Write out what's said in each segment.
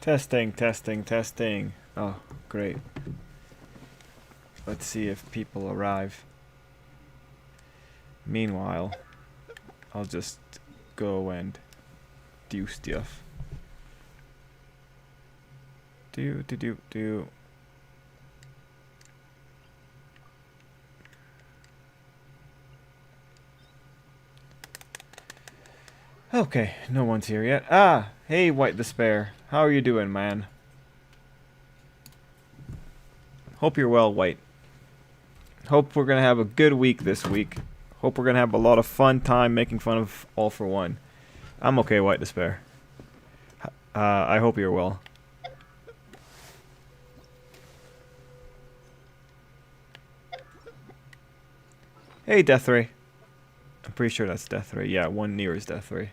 Testing, testing, testing. Oh, great. Let's see if people arrive. Meanwhile, I'll just go and do stuff. Do. Okay, no one's here yet. Ah, hey, White Despair. How are you doing, man? Hope you're well, White. Hope we're gonna have a good week this week. Hope we're gonna have a lot of fun time making fun of All for One. I'm okay, White Despair. I hope you're well. Hey, Deathray. I'm pretty sure that's Deathray. Yeah, one near is Deathray.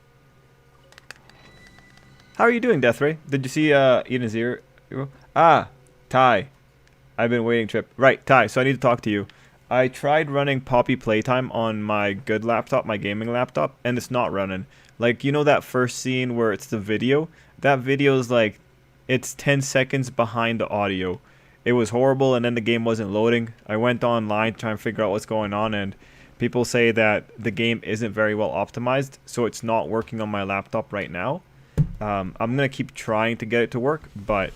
How are you doing, Deathray? Did you see Eden Zero? Ah, Ty. I've been waiting, Trip. Right, Ty, so I need to talk to you. I tried running Poppy Playtime on my good laptop, my gaming laptop, and it's not running. Like, you know that first scene where it's the video? That video is like, it's 10 seconds behind the audio. It was horrible, and then the game wasn't loading. I went online to try and figure out what's going on, and people say that the game isn't very well optimized, so it's not working on my laptop right now. I'm going to keep trying to get it to work, but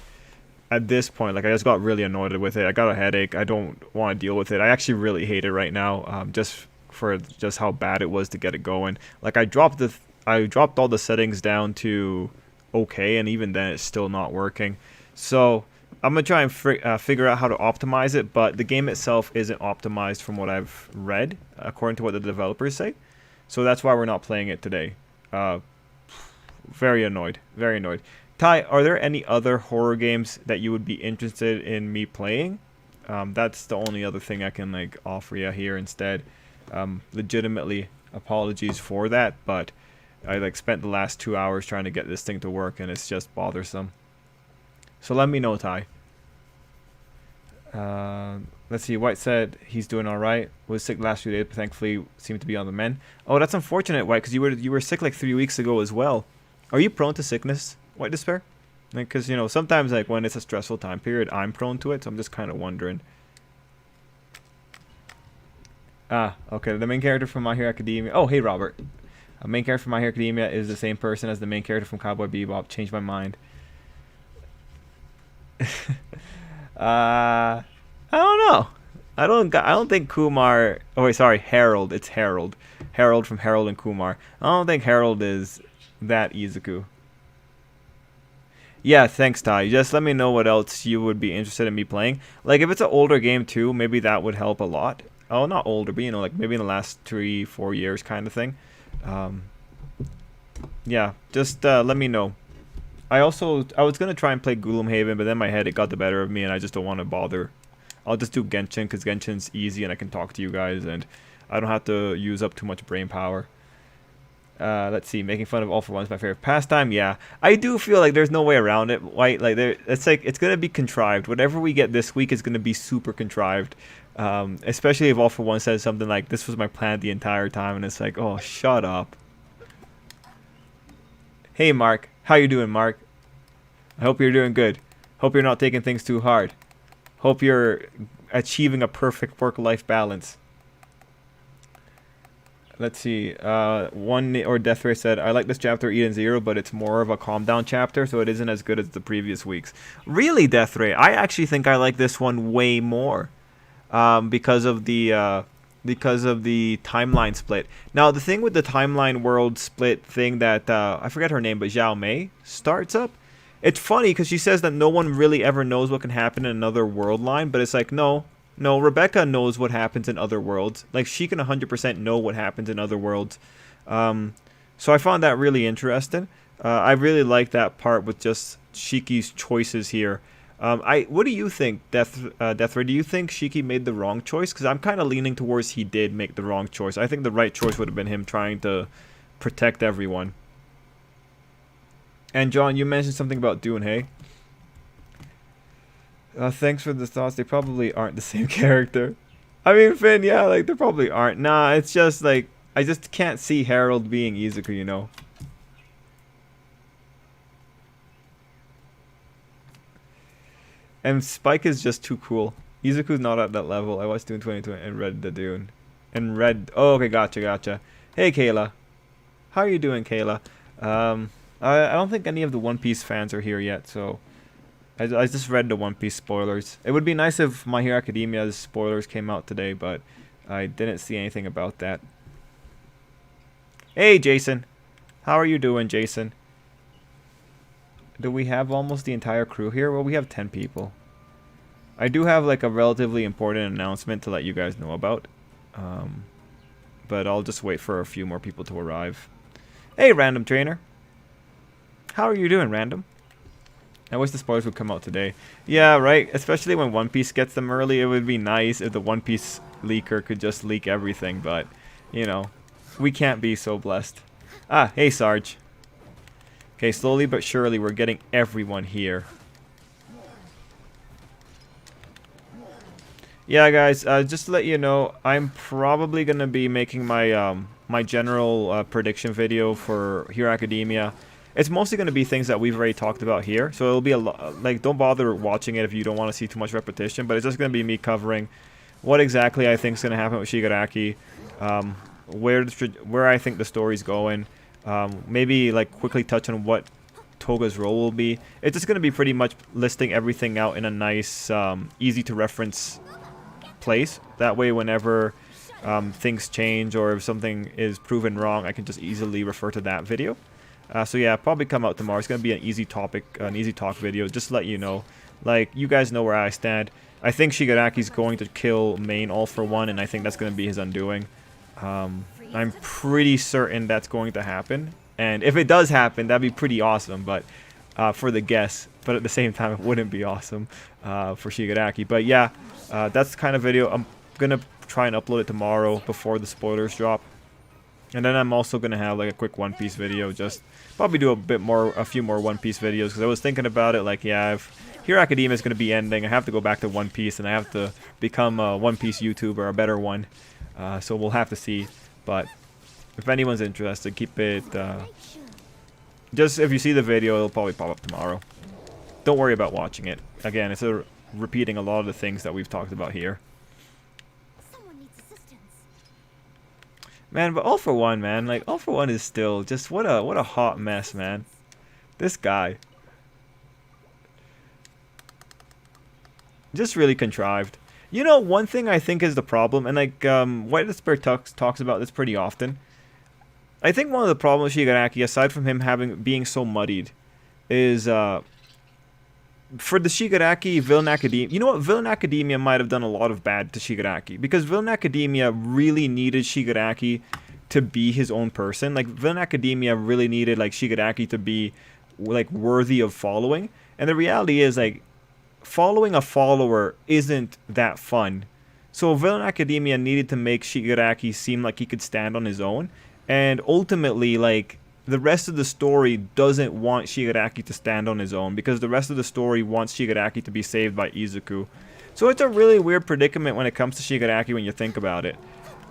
at this point, like, I just got really annoyed with it. I got a headache. I don't want to deal with it. I actually really hate it right now, just for just how bad it was to get it going. Like, I dropped all the settings down to okay, and even then it's still not working. So I'm gonna try and figure out how to optimize it, but the game itself isn't optimized from what I've read, according to what the developers say. So that's why we're not playing it today. Very annoyed. Very annoyed. Ty, are there any other horror games that you would be interested in me playing? That's the only other thing I can like offer you here instead. Legitimately, apologies for that, but I like spent the last 2 hours trying to get this thing to work, and it's just bothersome. So let me know, Ty. Let's see. White said he's doing all right. Was sick last few days, but thankfully seemed to be on the mend. Oh, that's unfortunate, White, because you were sick like 3 weeks ago as well. Are you prone to sickness, White Despair? Like, because you know sometimes like when it's a stressful time period, I'm prone to it. So I'm just kind of wondering. Ah, okay. The main character from My Hero Academia. Oh, hey, Robert. A main character from My Hero Academia is the same person as the main character from Cowboy Bebop. Changed my mind. I don't know. I don't think Kumar. Oh wait, sorry, Harold. It's Harold. Harold from Harold and Kumar. I don't think Harold is that Izuku. Yeah, thanks, Ty. Just let me know what else you would be interested in me playing. Like if it's an older game too, maybe that would help a lot. Oh, not older, but you know, like maybe in the last 3-4 years, kind of thing. Um, yeah, just let me know. I was gonna try and play Gloomhaven, but then my headache got the better of me, and I just don't want to bother. I'll just do Genshin because Genshin's easy, and I can talk to you guys, and I don't have to use up too much brain power. Let's see, making fun of All for One is my favorite pastime. Yeah, I do feel like there's no way around it. White, like it's like it's gonna be contrived. Whatever we get this week is gonna be super contrived. Especially if All for One says something like, "This was my plan the entire time," and it's like, "Oh, shut up." Hey, Mark, how you doing, Mark? I hope you're doing good. Hope you're not taking things too hard. Hope you're achieving a perfect work-life balance. Let's see. One or Deathray said, I like this chapter Eden Zero, but it's more of a calm down chapter, so it isn't as good as the previous weeks. Really, Deathray? I actually think I like this one way more, because of the timeline split. Now, the thing with the timeline world split thing that I forget her name, but Zhao Mei starts up. It's funny because she says that no one really ever knows what can happen in another world line, but it's like no. No, Rebecca knows what happens in other worlds. Like, she can 100% know what happens in other worlds. So I found that really interesting. I really like that part with just Shiki's choices here. What do you think, Deathray? Do you think Shiki made the wrong choice? Because I'm kind of leaning towards he did make the wrong choice. I think the right choice would have been him trying to protect everyone. And John, you mentioned something about Dune, hey? Thanks for the thoughts. They probably aren't the same character. I mean, Finn, yeah, like, they probably aren't. Nah, it's just, like, I just can't see Harold being Izuku, you know? And Spike is just too cool. Izuku's not at that level. I watched Dune 2020 and read the Dune. And read... Oh, okay, gotcha. Hey, Kayla. How are you doing, Kayla? I don't think any of the One Piece fans are here yet, so... I just read the One Piece spoilers. It would be nice if My Hero Academia's spoilers came out today, but I didn't see anything about that. Hey, Jason. How are you doing, Jason? Do we have almost the entire crew here? Well, we have 10 people. I do have like a relatively important announcement to let you guys know about. But I'll just wait for a few more people to arrive. Hey, Random Trainer. How are you doing, Random? I wish the spoilers would come out today. Yeah, right? Especially when One Piece gets them early, it would be nice if the One Piece leaker could just leak everything, but, you know, we can't be so blessed. Ah, hey, Sarge. Okay, slowly but surely we're getting everyone here. Yeah, guys, just to let you know, I'm probably going to be making my my general prediction video for Hero Academia. It's mostly going to be things that we've already talked about here, so it'll be a lot. Like, don't bother watching it if you don't want to see too much repetition, but it's just going to be me covering what exactly I think is going to happen with Shigaraki, where I think the story's going, maybe like quickly touch on what Toga's role will be. It's just going to be pretty much listing everything out in a nice, easy to reference place. That way, whenever things change or if something is proven wrong, I can just easily refer to that video. So yeah, probably come out tomorrow. It's going to be an easy topic, an easy talk video, just to let you know. Like, you guys know where I stand. I think Shigaraki's going to kill Main all for one, and I think that's going to be his undoing. I'm pretty certain that's going to happen. And if it does happen, that'd be pretty awesome, but for the guess. But at the same time, it wouldn't be awesome for Shigaraki. But yeah, that's the kind of video. I'm going to try and upload it tomorrow before the spoilers drop. And then I'm also going to have like a quick One Piece video. Just probably do a few more One Piece videos. Because I was thinking about it, like, yeah, if Hero Academia is going to be ending, I have to go back to One Piece. And I have to become a One Piece YouTuber, a better one. So we'll have to see. But if anyone's interested, keep it... just if you see the video, it'll probably pop up tomorrow. Don't worry about watching it. Again, it's repeating a lot of the things that we've talked about here. Man, but All For One, man, like, All For One is still just what a hot mess, man. This guy. Just really contrived. You know, one thing I think is the problem, and like, White Despair talks about this pretty often. I think one of the problems with Shigaraki, aside from him being so muddied, is, for the Shigaraki Villain Academia, you know what? Villain Academia might have done a lot of bad to Shigaraki, because Villain Academia really needed Shigaraki to be his own person. Like, Villain Academia really needed, like, Shigaraki to be, like, worthy of following. And the reality is, like, following a follower isn't that fun. So Villain Academia needed to make Shigaraki seem like he could stand on his own. And ultimately, like, the rest of the story doesn't want Shigaraki to stand on his own, because the rest of the story wants Shigaraki to be saved by Izuku. So it's a really weird predicament when it comes to Shigaraki when you think about it.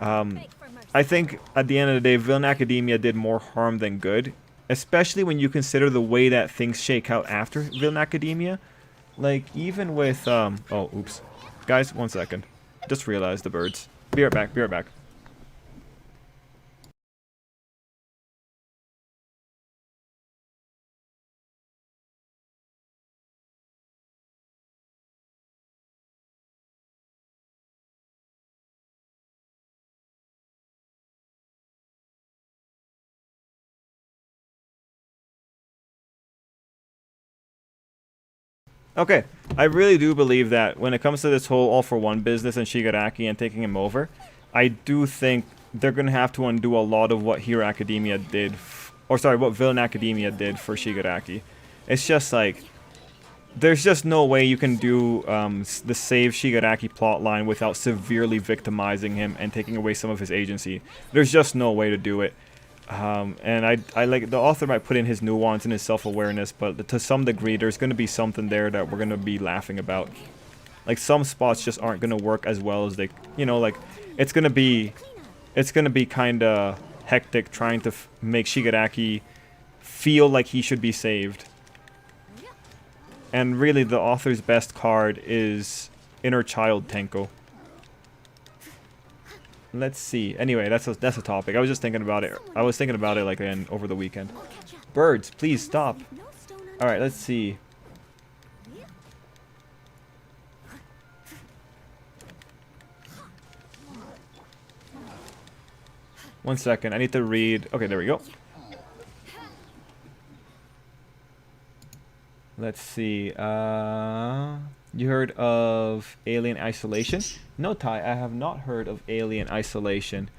I think at the end of the day, Villain Academia did more harm than good, especially when you consider the way that things shake out after Villain Academia. Like, even with, oh, oops. Guys, 1 second. Just realized the birds. Be right back, be right back. Okay, I really do believe that when it comes to this whole All For One business and Shigaraki and taking him over, I do think they're going to have to undo a lot of what Hero Academia did, what Villain Academia did for Shigaraki. It's just like, there's just no way you can do the Save Shigaraki plotline without severely victimizing him and taking away some of his agency. There's just no way to do it. And I like, the author might put in his nuance and his self-awareness, but to some degree there's going to be something there that we're going to be laughing about. Like, some spots just aren't going to work as well as they, you know, like, it's going to be kind of hectic trying to make Shigaraki feel like he should be saved. And really, the author's best card is Inner Child Tenko. Let's see. Anyway, that's a topic. I was just thinking about it. I was thinking about it like over the weekend. Birds, please stop. All right, let's see. One second. I need to read. Okay, there we go. Let's see. You heard of Alien Isolation? No, Ty, I have not heard of Alien Isolation.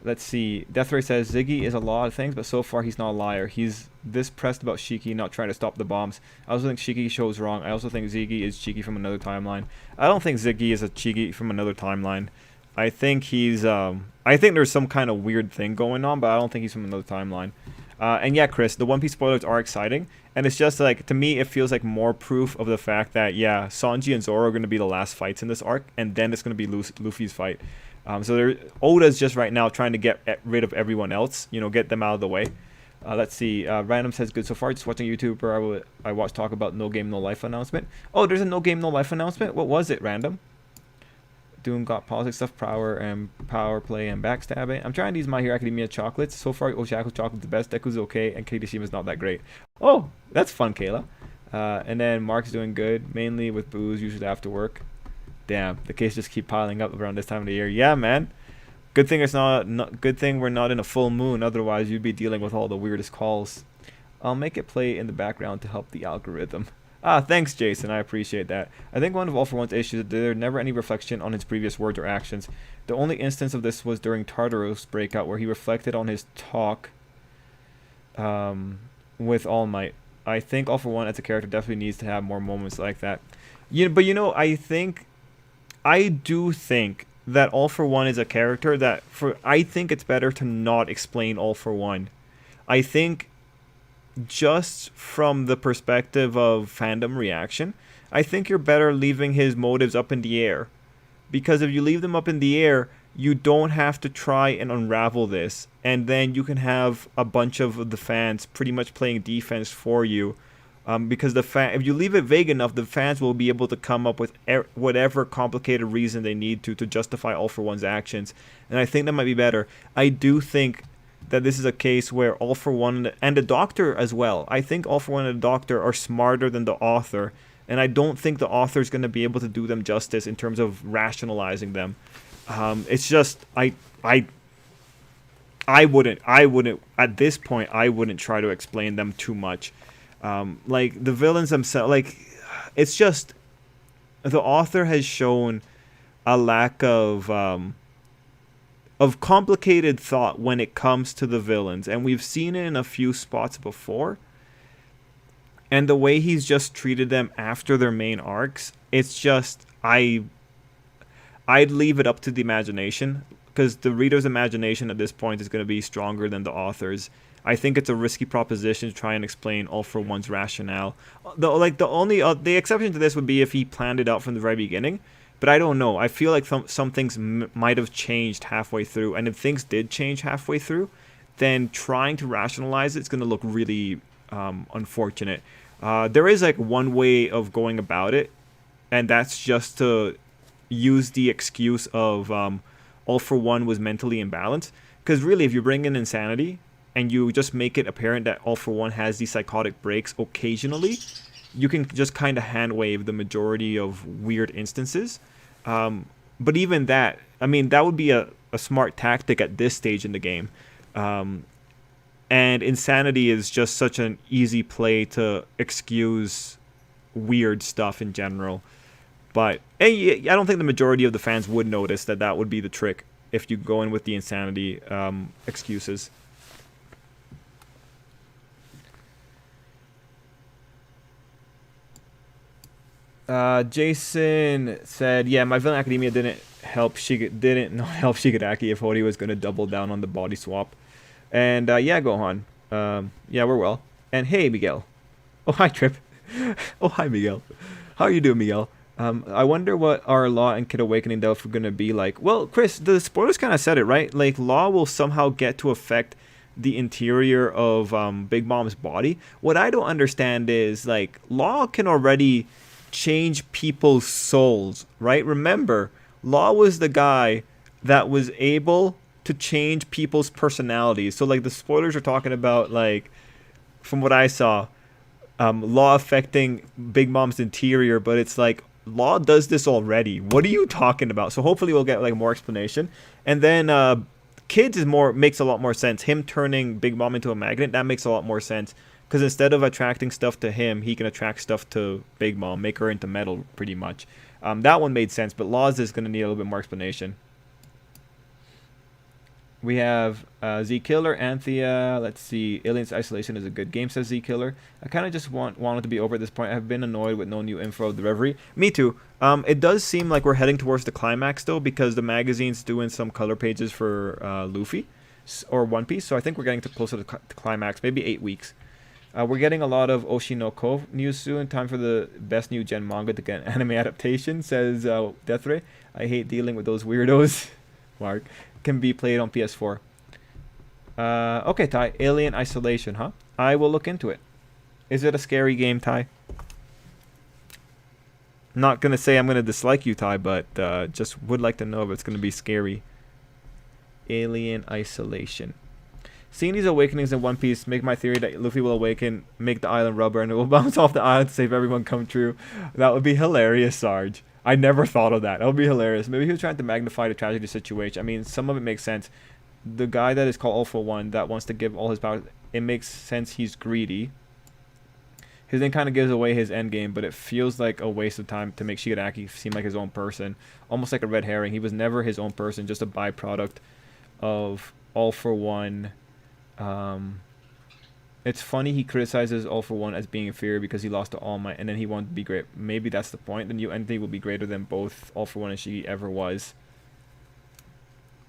Let's see. Deathray says Ziggy is a lot of things, but so far he's not a liar. He's this pressed about Shiki not trying to stop the bombs. I also think Shiki shows wrong. I also think Ziggy is cheeky from another timeline. I don't think Ziggy is a cheeky from another timeline. I think he's I think there's some kind of weird thing going on, but I don't think he's from another timeline. And yeah, Chris, the One Piece spoilers are exciting, and it's just like, to me, it feels like more proof of the fact that, yeah, Sanji and Zoro are going to be the last fights in this arc, and then it's going to be Luffy's fight. So Oda's just right now trying to get rid of everyone else, you know, get them out of the way. Let's see. Random says, good so far. Just watching a YouTuber I watched talk about No Game No Life announcement. Oh, there's a No Game No Life announcement? What was it, Random? Doom got politics stuff, power play, and backstabbing. I'm trying these My Hero Academia chocolates. So far, Oshaku chocolate's the best. Deku's okay, and Kirishima's not that great. Oh, that's fun, Kayla. And then Mark's doing good, mainly with booze, usually after work. Damn, the cases just keep piling up around this time of the year. Yeah, man. Good thing it's not good thing we're not in a full moon. Otherwise, you'd be dealing with all the weirdest calls. I'll make it play in the background to help the algorithm. Ah, thanks, Jason. I appreciate that. I think one of All For One's issues is that there's never any reflection on his previous words or actions. The only instance of this was during Tartaros breakout, where he reflected on his talk with All Might. I think All For One as a character definitely needs to have more moments like that. But I do think that All For One is a character that I think it's better to not explain All For One. I think, just from the perspective of fandom reaction, I think you're better leaving his motives up in the air. Because if you leave them up in the air, you don't have to try and unravel this. And then you can have a bunch of the fans pretty much playing defense for you. Because if you leave it vague enough, the fans will be able to come up with whatever complicated reason they need to justify All For One's actions. And I think that might be better. I do think that this is a case where All For One and the Doctor as well. I think All For One and the Doctor are smarter than the author, and I don't think the author is going to be able to do them justice in terms of rationalizing them. It's just I wouldn't at this point. I wouldn't try to explain them too much. Like the villains themselves, like it's just the author has shown a lack of complicated thought when it comes to the villains, and we've seen it in a few spots before. And the way he's just treated them after their main arcs, it's just I'd leave it up to the imagination, because the reader's imagination at this point is going to be stronger than the author's. I think it's a risky proposition to try and explain All For One's rationale. The exception to this would be if he planned it out from the very beginning. But I don't know. I feel like some things might have changed halfway through. And if things did change halfway through, then trying to rationalize it's going to look really unfortunate. There is like one way of going about it, and that's just to use the excuse of All For One was mentally imbalanced. Because really, if you bring in insanity and you just make it apparent that All For One has these psychotic breaks occasionally, you can just kind of hand wave the majority of weird instances. But even that, I mean, that would be a smart tactic at this stage in the game. And insanity is just such an easy play to excuse weird stuff in general. But I don't think the majority of the fans would notice that would be the trick if you go in with the insanity excuses. Jason said, yeah, My Villain Academia didn't not help Shigaraki if Hori was going to double down on the body swap. And yeah, Gohan. Yeah, we're well. And hey, Miguel. Oh, hi, Trip. Oh, hi, Miguel. How are you doing, Miguel? I wonder what our Law and Kid Awakening Delph are going to be like. Well, Chris, the spoilers kind of said it, right? Like, Law will somehow get to affect the interior of Big Mom's body. What I don't understand is, like, Law can already change people's souls, right? Remember, Law was the guy that was able to change people's personalities. So, like, the spoilers are talking about, like, from what I saw, Law affecting Big Mom's interior, but it's like, Law does this already. What are you talking about? So hopefully we'll get, like, more explanation. And then Kids is makes a lot more sense. Him turning Big Mom into a magnet, that makes a lot more sense. Because instead of attracting stuff to him, he can attract stuff to Big Mom, make her into metal, pretty much. That one made sense, but Laws is going to need a little bit more explanation. We have Z Killer, Anthea. Let's see. Aliens Isolation is a good game, says Z Killer. I kind of just want it to be over at this point. I've been annoyed with no new info of the Reverie. Me too. It does seem like we're heading towards the climax though, because the magazine's doing some color pages for Luffy or One Piece. So I think we're getting closer to the climax. Maybe 8 weeks. We're getting a lot of Oshinoko news soon. Time for the best new gen manga to get an anime adaptation, says Deathray. I hate dealing with those weirdos. Mark. Can be played on PS4. Okay, Ty. Alien Isolation, huh? I will look into it. Is it a scary game, Ty? Not gonna say I'm gonna dislike you, Ty, but just would like to know if it's gonna be scary. Alien Isolation. Seeing these awakenings in One Piece make my theory that Luffy will awaken, make the island rubber, and it will bounce off the island to save everyone come true. That would be hilarious, Sarge. I never thought of that. That would be hilarious. Maybe he was trying to magnify the tragedy situation. I mean, some of it makes sense. The guy that is called All For One that wants to give all his power, it makes sense he's greedy. His thing kind of gives away his endgame, but it feels like a waste of time to make Shigaraki seem like his own person. Almost like a red herring. He was never his own person, just a byproduct of All For One. It's funny he criticizes All For One as being inferior because he lost to All Might, and then he wanted to be great. Maybe that's the point. The new entity will be greater than both All For One and Shigi ever was.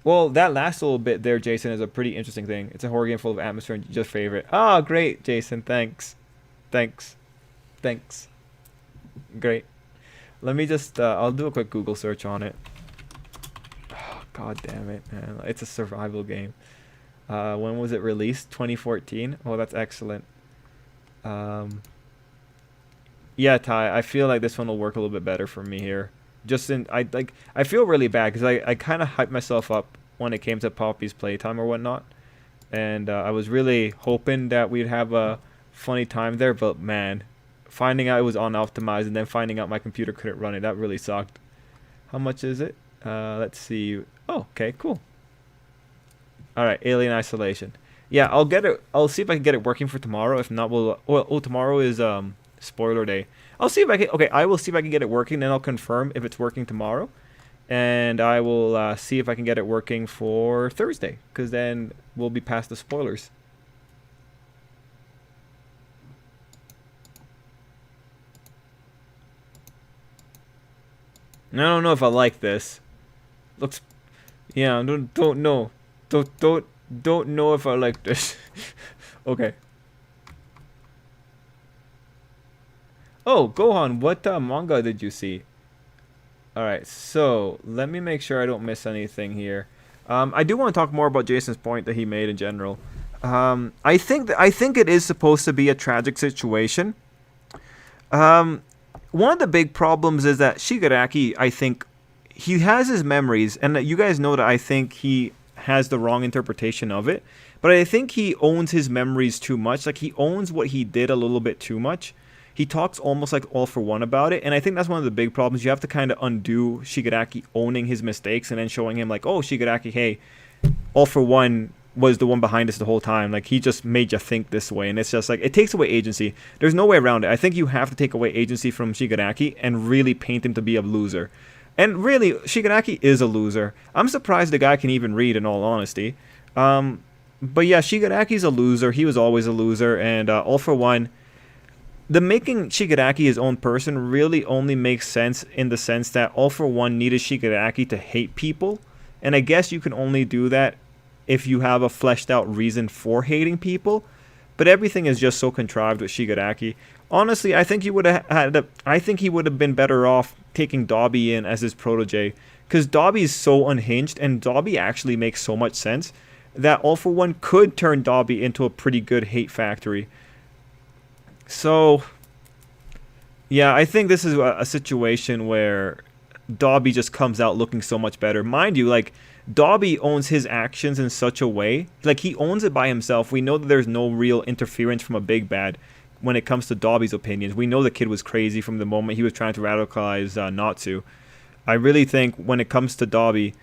Well, that last little bit there, Jason, is a pretty interesting thing. It's a horror game full of atmosphere and just favorite. Oh, great, Jason. Thanks. Thanks. Thanks. Great. Let me just, I'll do a quick Google search on it. Oh, God damn it, man. It's a survival game. When was it released? 2014. Oh, that's excellent. Yeah, Ty, I feel like this one will work a little bit better for me here. I feel really bad because I kind of hyped myself up when it came to Poppy's playtime or whatnot, and I was really hoping that we'd have a funny time there. But man, finding out it was unoptimized and then finding out my computer couldn't run it, that really sucked. How much is it? Let's see. Oh, okay, cool. Alright, Alien Isolation. Yeah, I'll get it. I'll see if I can get it working for tomorrow. If not, tomorrow is spoiler day. I'll see if I can. Okay, I will see if I can get it working. Then I'll confirm if it's working tomorrow, and I will see if I can get it working for Thursday, because then we'll be past the spoilers. I don't know if I like this. Looks, yeah, don't know. Don't know if I like this. Okay. Oh, Gohan, what manga did you see? Alright, so let me make sure I don't miss anything here. I do want to talk more about Jason's point that he made in general. I think it is supposed to be a tragic situation. One of the big problems is that Shigaraki, I think, he has his memories, and you guys know that I think he has the wrong interpretation of it, but I think he owns his memories too much. Like, he owns what he did a little bit too much. He talks almost like All For One about it, and I think that's one of the big problems. You have to kind of undo Shigaraki owning his mistakes and then showing him like, oh, Shigaraki, hey, All For One was the one behind this the whole time. Like, he just made you think this way, and it's just like, it takes away agency. There's no way around it. I think you have to take away agency from Shigaraki and really paint him to be a loser. And really, Shigaraki is a loser. I'm surprised the guy can even read, in all honesty. But yeah, Shigaraki's a loser. He was always a loser. And All For One, the making Shigaraki his own person really only makes sense in the sense that All For One needed Shigaraki to hate people. And I guess you can only do that if you have a fleshed out reason for hating people. But everything is just so contrived with Shigaraki. Honestly, I think he would have been better off taking Dobby in as his protege, because Dobby is so unhinged, and Dobby actually makes so much sense. that All For One could turn Dobby into a pretty good hate factory. So, yeah, I think this is a situation where Dobby just comes out looking so much better. Mind you, like, Dobby owns his actions in such a way, like, he owns it by himself. We know that there's no real interference from a big bad when it comes to Dobby's opinions. We know the kid was crazy from the moment he was trying to radicalize Natsu. I really think when it comes to Dobby,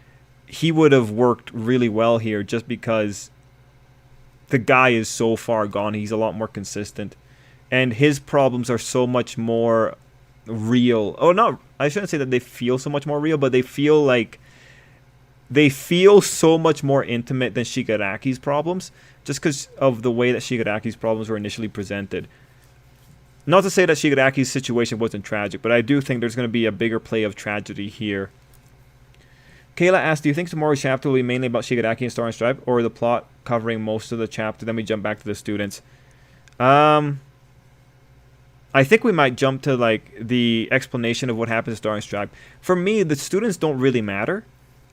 he would have worked really well here just because the guy is so far gone. He's a lot more consistent. And his problems are so much more real. Oh, not, I shouldn't say that they feel so much more real, but they feel like they feel so much more intimate than Shigaraki's problems, just because of the way that Shigaraki's problems were initially presented. Not to say that Shigaraki's situation wasn't tragic, but I do think there's going to be a bigger play of tragedy here. Kayla asked, do you think tomorrow's chapter will be mainly about Shigaraki and Star and Stripe, or the plot covering most of the chapter? Then we jump back to the students. I think we might jump to like the explanation of what happens to Star and Stripe. For me, the students don't really matter.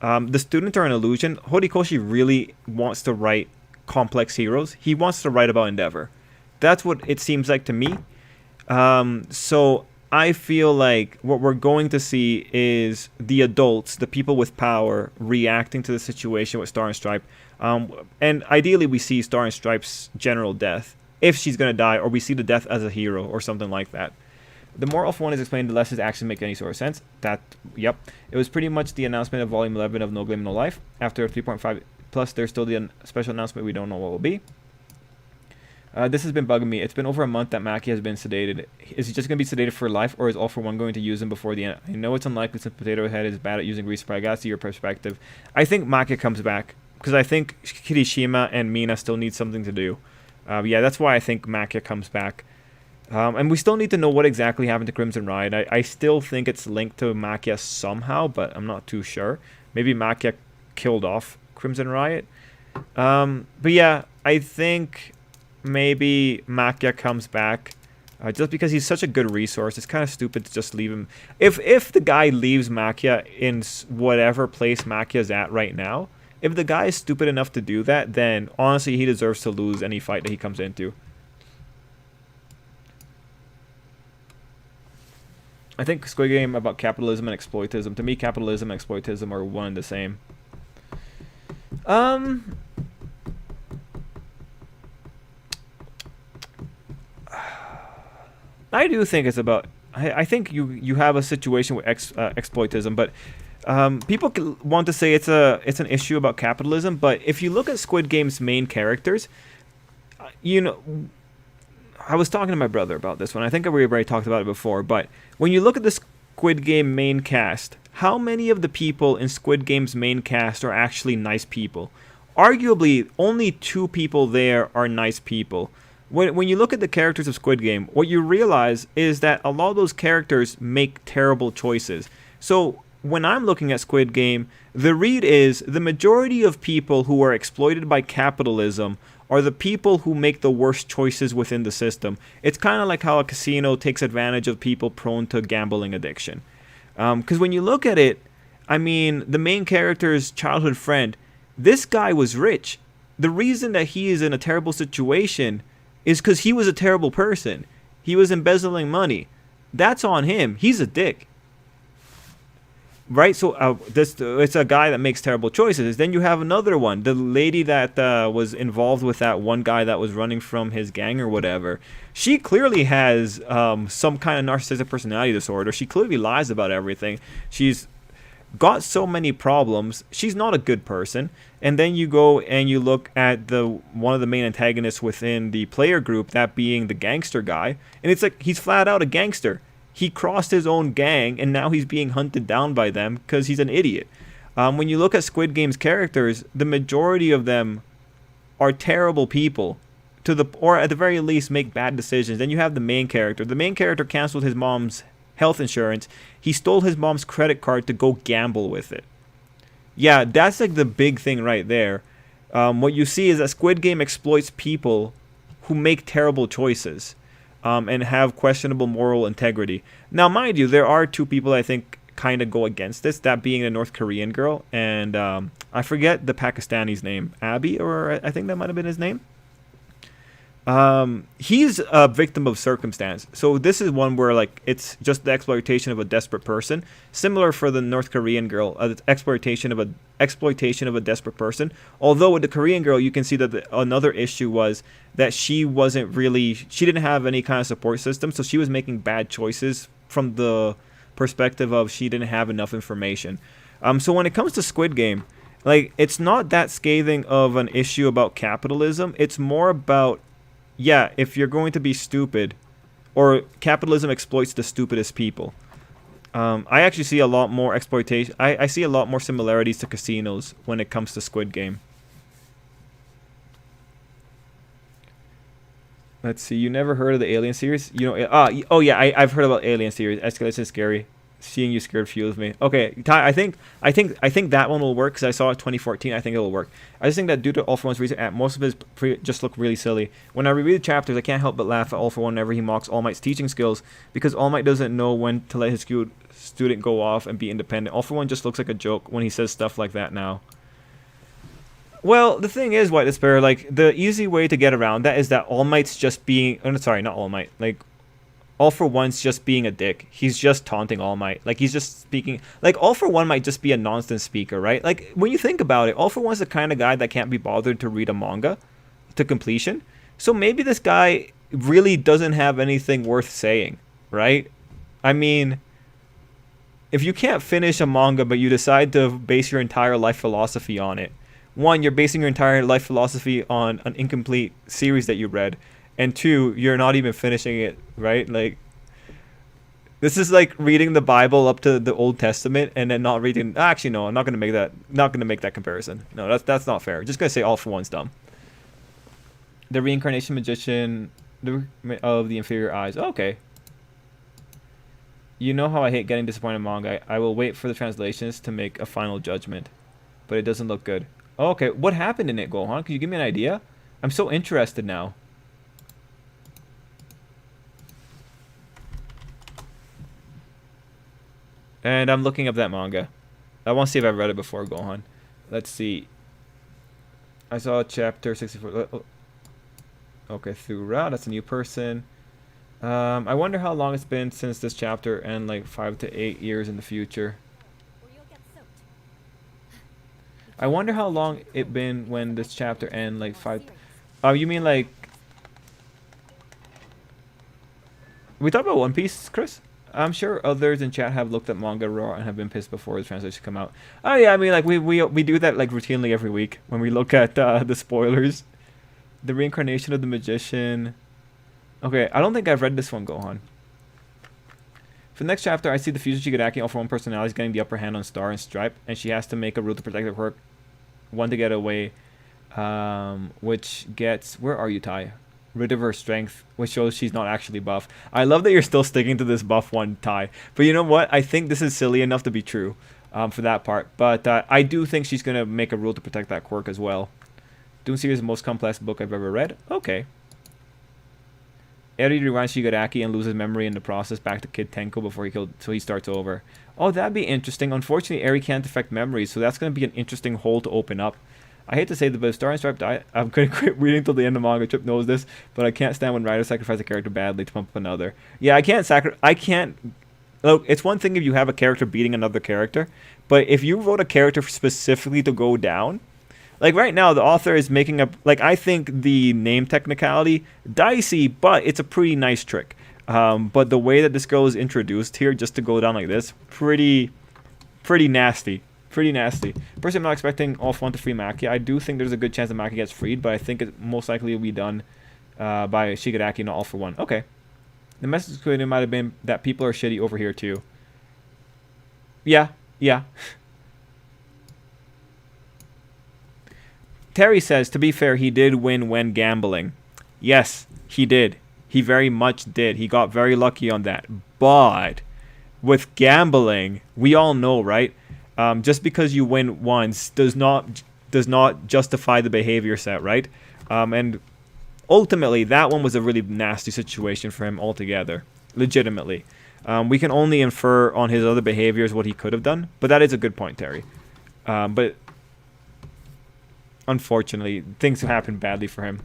The students are an illusion. Horikoshi really wants to write complex heroes. He wants to write about Endeavor. That's what it seems like to me. So I feel like what we're going to see is the adults, the people with power, reacting to the situation with Star and Stripe. And ideally we see Star and Stripe's general death, if she's going to die, or we see the death as a hero or something like that. The more of one is explained, the less his actions make any sort of sense. Yep. It was pretty much the announcement of Volume 11 of No Game No Life. After 3.5, plus there's still the special announcement we don't know what will be. This has been bugging me. It's been over a month that Maki has been sedated. Is he just going to be sedated for life, or is All For One going to use him before the end? I know it's unlikely since Potato Head is bad at using grease, but I gotta see your perspective. I think Maki comes back, because I think Kirishima and Mina still need something to do. Yeah, that's why I think Maki comes back. And we still need to know what exactly happened to Crimson Riot. I still think it's linked to Makia somehow, but I'm not too sure. Maybe Makia killed off Crimson Riot. But yeah, I think maybe Makia comes back. Just because he's such a good resource. It's kind of stupid to just leave him. If the guy leaves Makia in whatever place Makia's at right now, if the guy is stupid enough to do that, then honestly he deserves to lose any fight that he comes into. I think Squid Game about capitalism and exploitism. To me, capitalism and exploitism are one and the same. I do think it's about... I think you have a situation with exploitism, but people want to say it's an issue about capitalism. But if you look at Squid Game's main characters, you know... I was talking to my brother about this one. I think we already talked about it before, but when you look at the Squid Game main cast, how many of the people in Squid Game's main cast are actually nice people? Arguably, only 2 people there are nice people. When you look at the characters of Squid Game, what you realize is that a lot of those characters make terrible choices. So when I'm looking at Squid Game, the read is the majority of people who are exploited by capitalism are the people who make the worst choices within the system. It's kind of like how a casino takes advantage of people prone to gambling addiction. Because when you look at it, I mean, the main character's childhood friend, this guy was rich. The reason that he is in a terrible situation is because he was a terrible person. He was embezzling money. That's on him. He's a dick. Right, so it's a guy that makes terrible choices. Then you have another one, the lady that was involved with that one guy that was running from his gang or whatever. She clearly has some kind of narcissistic personality disorder. She clearly lies about everything. She's got so many problems. She's not a good person. And then you go and you look at one of the main antagonists within the player group, that being the gangster guy, and it's like he's flat out a gangster. He crossed his own gang, and now he's being hunted down by them because he's an idiot. When you look at Squid Game's characters, the majority of them are terrible people, or at the very least make bad decisions. Then you have the main character. The main character canceled his mom's health insurance. He stole his mom's credit card to go gamble with it. Yeah, that's like the big thing right there. What you see is that Squid Game exploits people who make terrible choices. And have questionable moral integrity. Now, mind you, there are 2 people I think kind of go against this, that being a North Korean girl, and I forget the Pakistani's name, Abby, or I think that might have been his name. He's a victim of circumstance. So this is one where like it's just the exploitation of a desperate person. Similar for the North Korean girl, exploitation of a desperate person. Although with the Korean girl, you can see that another issue was that she didn't have any kind of support system, so she was making bad choices from the perspective of she didn't have enough information. So when it comes to Squid Game, like it's not that scathing of an issue about capitalism. It's more about, yeah, if you're going to be stupid, or capitalism exploits the stupidest people. I actually see a lot more exploitation. I see a lot more similarities to casinos when it comes to Squid Game. Let's see. You never heard of the Alien series? You know? Oh yeah. I've heard about Alien series. Escalation is scary. Seeing you scared fuels me. Okay, Ty. I think that one will work because I saw it 2014. I think it'll work. I just think that due to All for One's recent most of his just look really silly. When I reread the chapters, I can't help but laugh at All for One whenever he mocks All Might's teaching skills because All Might doesn't know when to let his student go off and be independent. All for One just looks like a joke when he says stuff like that now. Well, the thing is, White Despair, like the easy way to get around that is that All Might's just being. Oh, sorry, not All Might. Like All for One's just being a dick. He's just taunting All Might. Like, he's just speaking. Like, All for One might just be a nonsense speaker, right? Like, when you think about it, All for One's the kind of guy that can't be bothered to read a manga to completion. So maybe this guy really doesn't have anything worth saying, right? I mean, if you can't finish a manga but you decide to base your entire life philosophy on it, one, you're basing your entire life philosophy on an incomplete series that you read. And two, you're not even finishing it, right? Like, this is like reading the Bible up to the Old Testament and then not reading. Actually, no, I'm not gonna make that. Not gonna make that comparison. No, that's not fair. Just gonna say All for One's dumb. The reincarnation magician of the inferior eyes. Oh, okay. You know how I hate getting disappointed in manga. I will wait for the translations to make a final judgment, but it doesn't look good. Oh, okay, what happened in it, Gohan? Can you give me an idea? I'm so interested now. And I'm looking up that manga. I want to see if I've read it before, Gohan. Let's see. I saw chapter 64. Okay, throughout. That's a new person. I wonder how long it's been since this chapter and like 5 to 8 years in the future. I wonder how long it been when this chapter and like 5. Oh, you mean like... We talked about One Piece, Chris? I'm sure others in chat have looked at manga raw and have been pissed before the translation come out. Oh yeah, I mean like we do that like routinely every week when we look at the spoilers. The reincarnation of the magician. Okay, I don't think I've read this one, Gohan. For the next chapter, I see the future Shigaraki, All for One personalities getting the upper hand on Star and Stripe, and she has to make a rule to protect her quirk. One to get away, which gets... Where are you, Ty? Rid of her strength, which shows she's not actually buff. I love that you're still sticking to this buff one, Ty. But you know what? I think this is silly enough to be true for that part. But I do think she's going to make a rule to protect that quirk as well. Doom Series is the most complex book I've ever read. Okay. Eri rewinds Shigaraki and loses memory in the process back to Kid Tenko before he starts over. Oh, that'd be interesting. Unfortunately, Eri can't affect memories, so that's going to be an interesting hole to open up. I hate to say that, but if Star and Stripe die, I'm going to quit reading till the end of manga. Trip knows this, but I can't stand when writers sacrifice a character badly to pump up another. Yeah, I can't... Look, it's one thing if you have a character beating another character, but if you wrote a character specifically to go down... Like right now, the author is making up... Like, I think the name technicality, dicey, but it's a pretty nice trick. But the way that this girl is introduced here, just to go down like this, pretty nasty. Pretty nasty. Personally, I'm not expecting All for One to free Maki. I do think there's a good chance that Maki gets freed, but I think it most likely will be done by Shigaraki, not All for One. Okay. The message created might have been that people are shitty over here too. Yeah. Terry says, to be fair, he did win when gambling. Yes, he did. He very much did. He got very lucky on that. But with gambling, we all know, right? Just because you win once does not justify the behavior set, right? And ultimately, that one was a really nasty situation for him altogether. Legitimately. We can only infer on his other behaviors what he could have done. But that is a good point, Terry. But unfortunately, things have happened badly for him.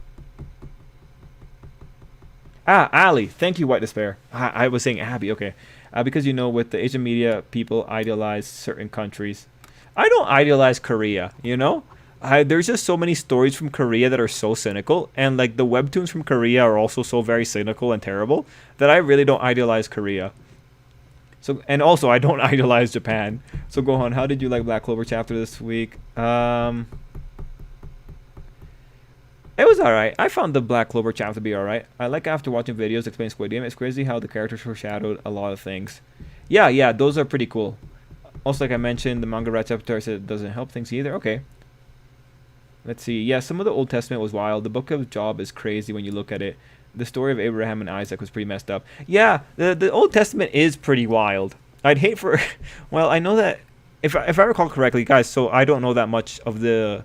Ali. Thank you, White Despair. I was saying Abby. Okay. Because, you know, with the Asian media, people idealize certain countries. I don't idealize Korea, you know? There's just so many stories from Korea that are so cynical. And, like, the webtoons from Korea are also so very cynical and terrible that I really don't idealize Korea. So, and also, I don't idolize Japan. So, Gohan, how did you like Black Clover chapter this week? It was alright. I found the Black Clover chapter to be alright. I like after watching videos explain Squid Game. It's crazy how the characters foreshadowed a lot of things. Yeah, those are pretty cool. Also, like I mentioned, the manga rat chapter said it doesn't help things either. Okay. Let's see. Yeah, some of the Old Testament was wild. The Book of Job is crazy when you look at it. The story of Abraham and Isaac was pretty messed up. Yeah, the Old Testament is pretty wild. I'd hate for... Well, I know that... If I recall correctly, guys, so I don't know that much of the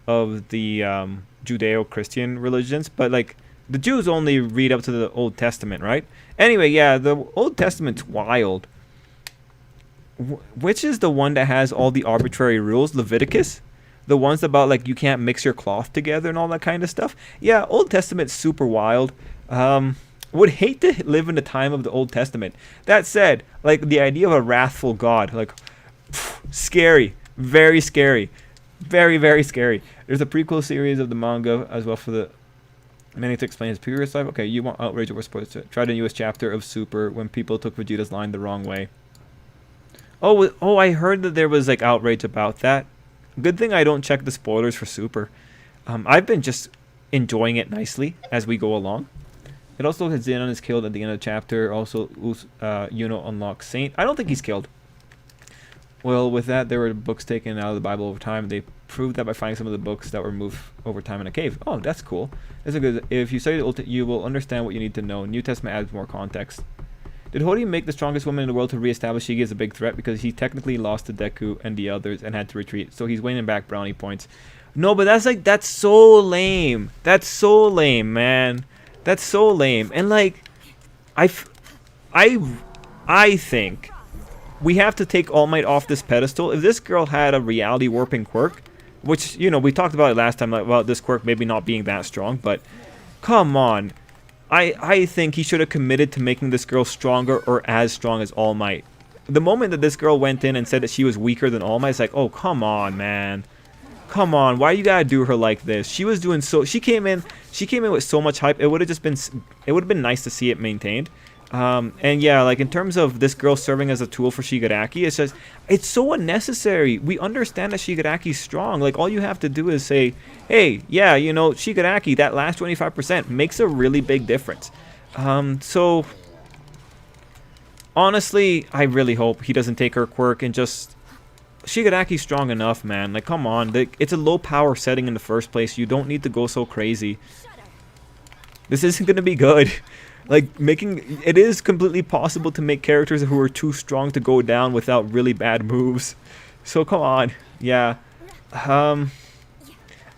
Judeo-Christian religions, but like the Jews only read up to the Old Testament, right? Anyway, yeah, the Old Testament's wild. Which is the one that has all the arbitrary rules? Leviticus? The ones about like you can't mix your cloth together and all that kind of stuff? Yeah, Old Testament's super wild. Would hate to live in the time of the Old Testament. That said, like the idea of a wrathful God, like scary, very scary. Very, very scary. There's a prequel series of the manga as well for the many to explain his previous life. Okay, you want outrage over sports. Try the newest chapter of Super when people took Vegeta's line the wrong way. Oh, I heard that there was like outrage about that. Good thing I don't check the spoilers for Super. I've been just enjoying it nicely as we go along. It also has Zenon is killed at the end of the chapter. Also, Yuno unlocks Saint. I don't think he's killed. Well, with that, there were books taken out of the Bible over time. They proved that by finding some of the books that were moved over time in a cave. Oh, that's cool. That's a good. If you study the Old, you will understand what you need to know. New Testament adds more context. Did Hody make the strongest woman in the world to reestablish Shigi as a big threat because he technically lost to Deku and the others and had to retreat? So he's winning back brownie points. No, but that's so lame. That's so lame, man. That's so lame. And like, I think we have to take All Might off this pedestal. If this girl had a reality warping quirk, which, you know, we talked about it last time, like, about this quirk maybe not being that strong, but come on. I think he should have committed to making this girl stronger or as strong as All Might. The moment that this girl went in and said that she was weaker than All Might, it's like, oh, come on, man. Come on, why you gotta do her like this? She was doing so... She came in with so much hype. It would have been nice to see it maintained. And yeah, like in terms of this girl serving as a tool for Shigaraki, it's just, it's so unnecessary. We understand that Shigaraki's strong. Like all you have to do is say, hey, yeah, you know, Shigaraki, that last 25% makes a really big difference. So honestly, I really hope he doesn't take her quirk and just... Shigaraki's strong enough, man. Like, come on. It's a low power setting in the first place. You don't need to go so crazy. This isn't going to be good. Like, it is completely possible to make characters who are too strong to go down without really bad moves. So, come on. Yeah. I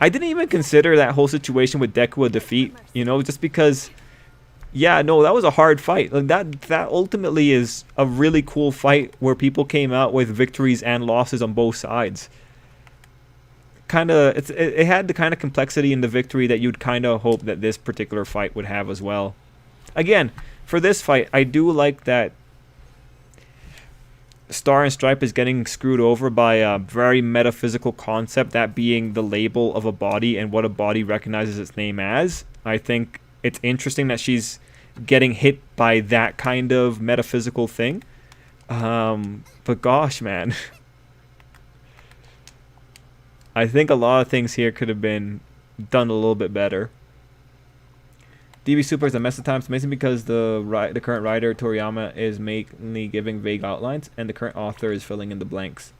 didn't even consider that whole situation with Deku a defeat, you know, just because... Yeah, no, that was a hard fight. Like that ultimately is a really cool fight where people came out with victories and losses on both sides. It had the kind of complexity in the victory that you'd kind of hope that this particular fight would have as well. Again, for this fight, I do like that Star and Stripe is getting screwed over by a very metaphysical concept, that being the label of a body and what a body recognizes its name as. I think it's interesting that she's getting hit by that kind of metaphysical thing. But gosh, man. I think a lot of things here could have been done a little bit better. DB Super is a mess at times. It's amazing because the current writer, Toriyama, is mainly giving vague outlines, and the current author is filling in the blanks.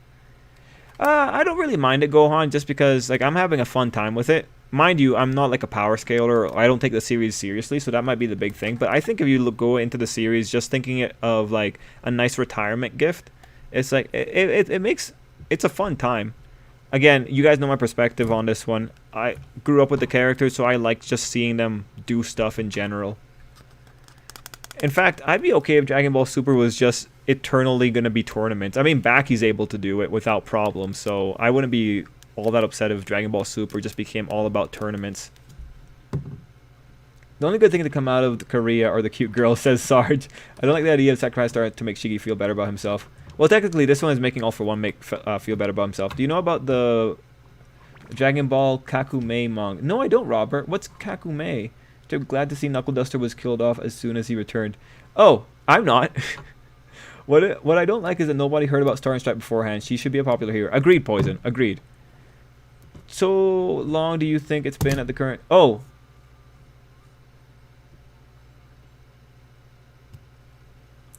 I don't really mind it, Gohan, just because like I'm having a fun time with it. Mind you, I'm not like a power scaler. I don't take the series seriously, so that might be the big thing. But I think if you go into the series just thinking of like a nice retirement gift, it's like it's a fun time. Again, you guys know my perspective on this one. I grew up with the characters, so I like just seeing them do stuff in general. In fact, I'd be okay if Dragon Ball Super was just eternally going to be tournaments. I mean, Baki's able to do it without problem, so I wouldn't be all that upset if Dragon Ball Super just became all about tournaments. The only good thing to come out of Korea are the cute girls, says Sarge. I don't like the idea of Sakurai Star to make Shiggy feel better about himself. Well, technically, this one is making All For One feel better about himself. Do you know about the Dragon Ball Kakume manga? No, I don't, Robert. What's Kakume? I'm glad to see Knuckle Duster was killed off as soon as he returned. Oh, I'm not. What I don't like is that nobody heard about Star and Stripe beforehand. She should be a popular hero. Agreed, Poison. Agreed. So long do you think it's been at the current... Oh.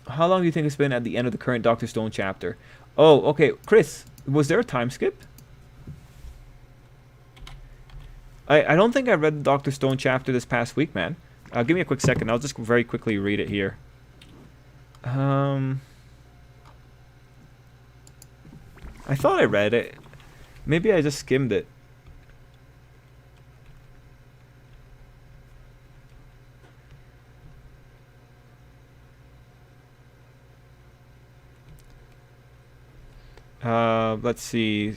How long do you think it's been at the end of the current Dr. Stone chapter? Oh, okay. Chris, was there a time skip? I don't think I read the Dr. Stone chapter this past week, man. Give me a quick second. I'll just very quickly read it here. I thought I read it. Maybe I just skimmed it. Let's see.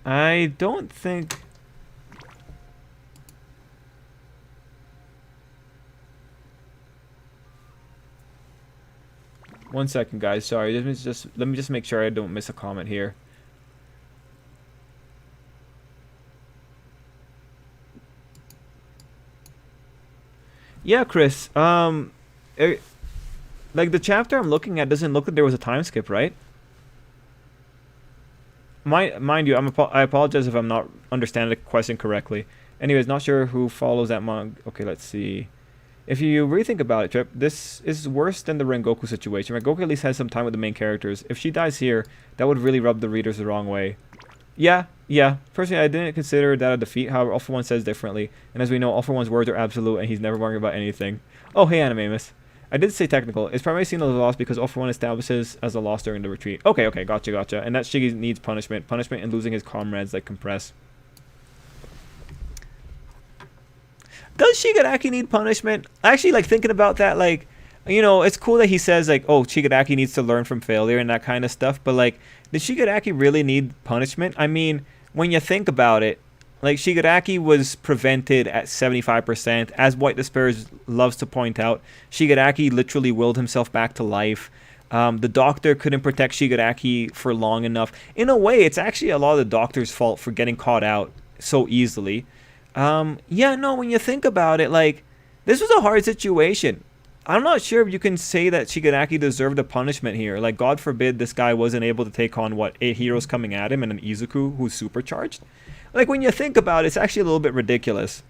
I don't think... One second, guys. Sorry. Let me just make sure I don't miss a comment here. Yeah, Chris. Like the chapter I'm looking at doesn't look like there was a time skip, right? Mind you, I apologize if I'm not understanding the question correctly. Anyways, not sure who follows that manga. Okay, let's see. If you really think about it, Trip, this is worse than the Rengoku situation. Rengoku at least has some time with the main characters. If she dies here, that would really rub the readers the wrong way. Yeah. Personally, I didn't consider that a defeat. However, All For One says differently. And as we know, All For One's words are absolute, and he's never worrying about anything. Oh, hey, Animamus. I did say technical. It's primarily seen as a loss because All For One establishes as a loss during the retreat. Okay, gotcha. And that Shiggy needs punishment. Punishment and losing his comrades like Compress. Does Shigaraki need punishment? Actually, like, thinking about that, like, you know, it's cool that he says, like, oh, Shigaraki needs to learn from failure and that kind of stuff. But, like, did Shigaraki really need punishment? I mean, when you think about it, like, Shigaraki was prevented at 75%. As White Despair loves to point out, Shigaraki literally willed himself back to life. The doctor couldn't protect Shigaraki for long enough. In a way, it's actually a lot of the doctor's fault for getting caught out so easily. Yeah, no, when you think about it, like, this was a hard situation. I'm not sure if you can say that Shigaraki deserved a punishment here. Like, God forbid this guy wasn't able to take on, 8 heroes coming at him and an Izuku who's supercharged. Like, when you think about it, it's actually a little bit ridiculous.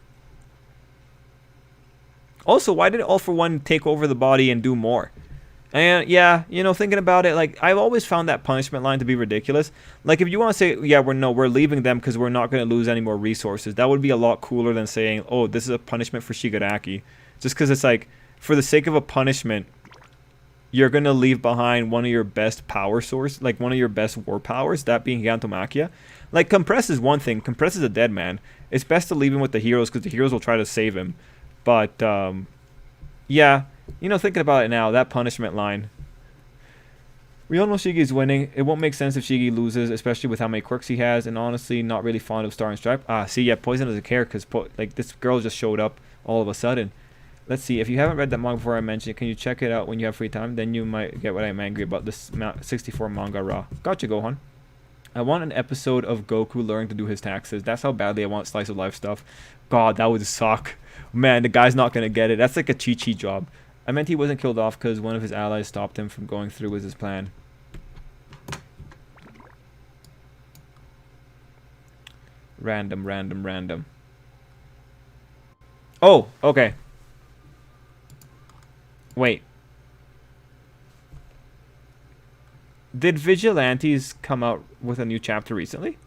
Also, why did All For One take over the body and do more? And yeah, you know, thinking about it, like, I've always found that punishment line to be ridiculous. Like, if you want to say, yeah, we're leaving them because we're not going to lose any more resources, that would be a lot cooler than saying, oh, this is a punishment for Shigaraki. Just because it's like, for the sake of a punishment, you're going to leave behind one of your best power source, like one of your best war powers, that being Gantomakia. Like, Compress is one thing. Compress is a dead man. It's best to leave him with the heroes because the heroes will try to save him. But, yeah, you know, thinking about it now, that punishment line. We all know Shiggy's winning. It won't make sense if Shiggy loses, especially with how many quirks he has, and honestly, not really fond of Star and Stripe. See, yeah, Poison doesn't care because, like, this girl just showed up all of a sudden. Let's see, if you haven't read that manga before I mentioned it, can you check it out when you have free time? Then you might get what I'm angry about this 64 manga raw. Gotcha, Gohan. I want an episode of Goku learning to do his taxes. That's how badly I want slice of life stuff. God, that would suck. Man, the guy's not going to get it. That's like a Chi-Chi job. I meant he wasn't killed off because one of his allies stopped him from going through with his plan. Random. Oh, okay. Wait. Did Vigilantes come out with a new chapter recently?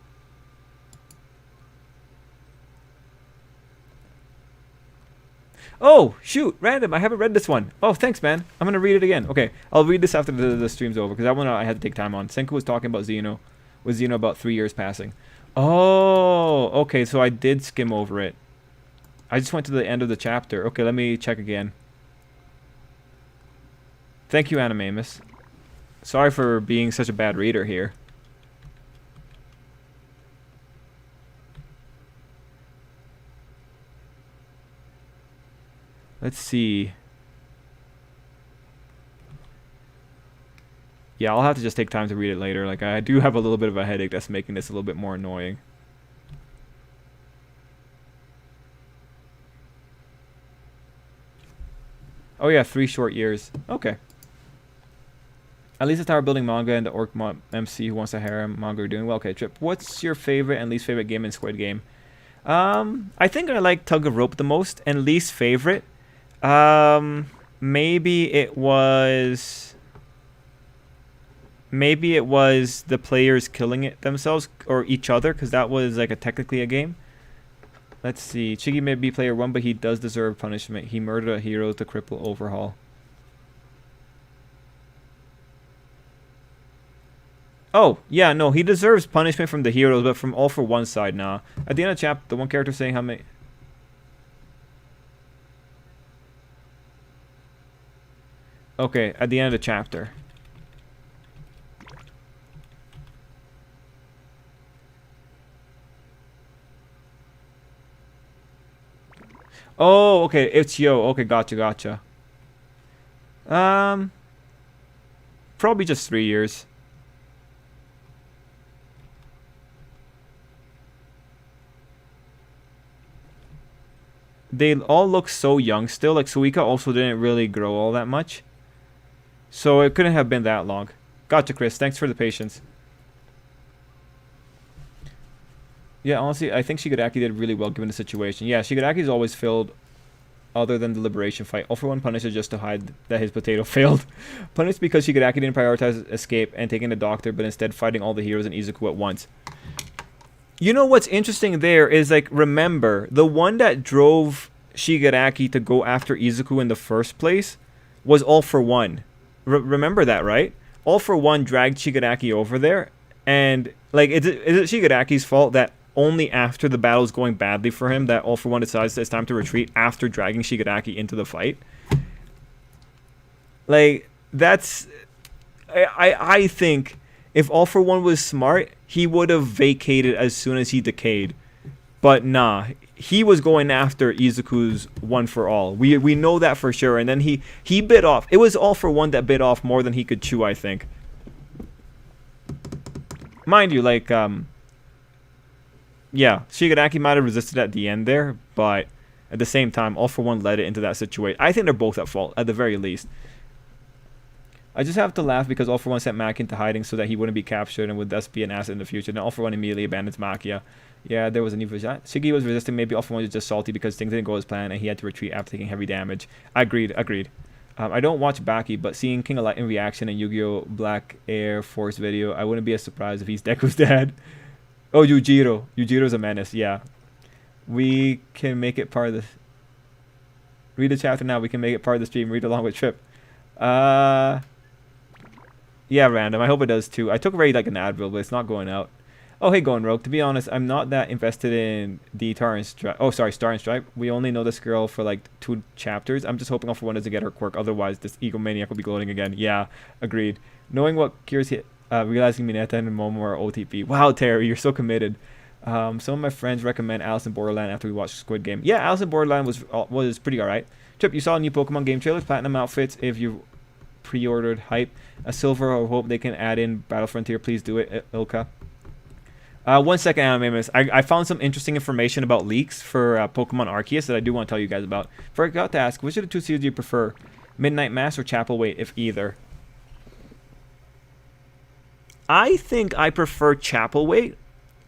Oh, shoot, random. I haven't read this one. Oh, thanks, man. I'm going to read it again. Okay, I'll read this after the stream's over, because that one I had to take time on. Senku was talking about Xeno. With Xeno about 3 years passing. Oh, okay, so I did skim over it. I just went to the end of the chapter. Okay, let me check again. Thank you, Animamus. Sorry for being such a bad reader here. Let's see. Yeah, I'll have to just take time to read it later. Like, I do have a little bit of a headache that's making this a little bit more annoying. Oh yeah, 3 short years. Okay. At least the Tower Building manga and the Orc MC Who Wants a Harem manga are doing well. Okay, Trip, what's your favorite and least favorite game in Squid Game? I think I like Tug of Rope the most, and least favorite. Maybe it was the players killing it themselves or each other, because that was like technically a game. Let's see. Chigi may be player 1, but he does deserve punishment. He murdered a hero to cripple overhaul. Oh, yeah, no, he deserves punishment from the heroes, but from All For One side, nah. At the end of the chapter, the one character saying how many... Okay, at the end of the chapter. Oh, okay, it's Yo. Okay, gotcha. Probably just 3 years. They all look so young still. Like, Suika also didn't really grow all that much. So it couldn't have been that long. Gotcha, Chris. Thanks for the patience. Yeah, honestly, I think Shigaraki did really well given the situation. Yeah, Shigaraki's always failed other than the liberation fight. All For One punishes just to hide that his potato failed. Punished because Shigaraki didn't prioritize escape and taking the doctor, but instead fighting all the heroes in Izuku at once. You know what's interesting there is, like, remember, the one that drove Shigaraki to go after Izuku in the first place was All For One. Remember that, right? All For One dragged Shigaraki over there, and, like, is it Shigaraki's fault that only after the battle's going badly for him that All For One decides that it's time to retreat after dragging Shigaraki into the fight? Like, that's... I think if All For One was smart, he would have vacated as soon as he decayed. But nah, he was going after Izuku's One For All. We know that for sure. And then he bit off. It was All For One that bit off more than he could chew, I think. Mind you, like, yeah, Shigaraki might have resisted at the end there, but at the same time, All For One led it into that situation. I think they're both at fault, at the very least. I just have to laugh because All For One sent Maki into hiding so that he wouldn't be captured and would thus be an asset in the future. Then All For One immediately abandons Makia. Yeah, there was a need for that. Shigi was resisting. Maybe All For One was just salty because things didn't go as planned and he had to retreat after taking heavy damage. Agreed. I don't watch Baki, but seeing King of Light in reaction in Yu-Gi-Oh! Black Air Force video, I wouldn't be as surprised if he's Deku's dad. Oh, Yujiro. Yujiro's a menace, yeah. We can make it part of the... Read the chapter now. We can make it part of the stream. Read along with Trip. Yeah, random. I hope it does too. I took already like an Advil, but it's not going out. Oh, hey, Going Rogue. To be honest, I'm not that invested in the Star and Stripe. We only know this girl for like 2 chapters. I'm just hoping All For One doesn't get her quirk. Otherwise, this egomaniac will be gloating again. Yeah, agreed. Knowing what cures hit, realizing Mineta and Momo are OTP. Wow, Terry, you're so committed. Some of my friends recommend Alice in Borderland after we watched Squid Game. Yeah, Alice in Borderland was pretty alright. Trip, you saw new Pokemon game trailers, platinum outfits. If you pre-ordered hype, a silver, or hope they can add in Battle Frontier. Please do it, Ilka. 1 second, Animamus. I found some interesting information about leaks for Pokemon Arceus that I do want to tell you guys about. Forgot to ask, which of the 2 series do you prefer? Midnight Mass or Chapel Wait, if either? I think I prefer Chapel Wait,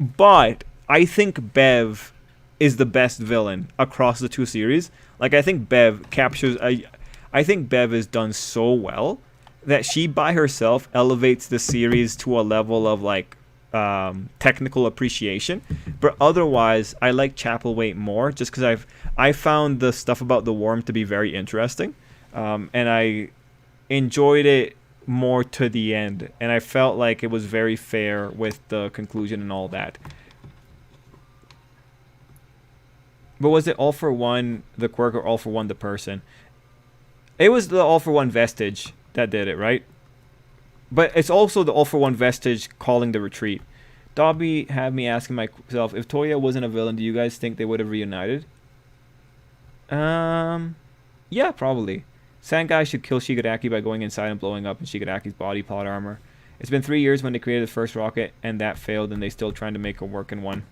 but I think Bev is the best villain across the 2 series. Like, I think Bev captures... I think Bev is done so well that she by herself elevates the series to a level of, like, technical appreciation, but otherwise I like Chapel more just because I found the stuff about the worm to be very interesting, and I enjoyed it more to the end, and I felt like it was very fair with the conclusion and all that. But was it all for one the quirk or all for one the person? It was the all for one vestige that did it, right? But it's also the all for one vestige calling the retreat. Dobby had me asking myself, if Toya wasn't a villain, do you guys think they would have reunited? Yeah, probably. Sandguy should kill Shigaraki by going inside and blowing up in Shigaraki's body plot armor. It's been 3 years when they created the first rocket, and that failed, and they still trying to make a working one.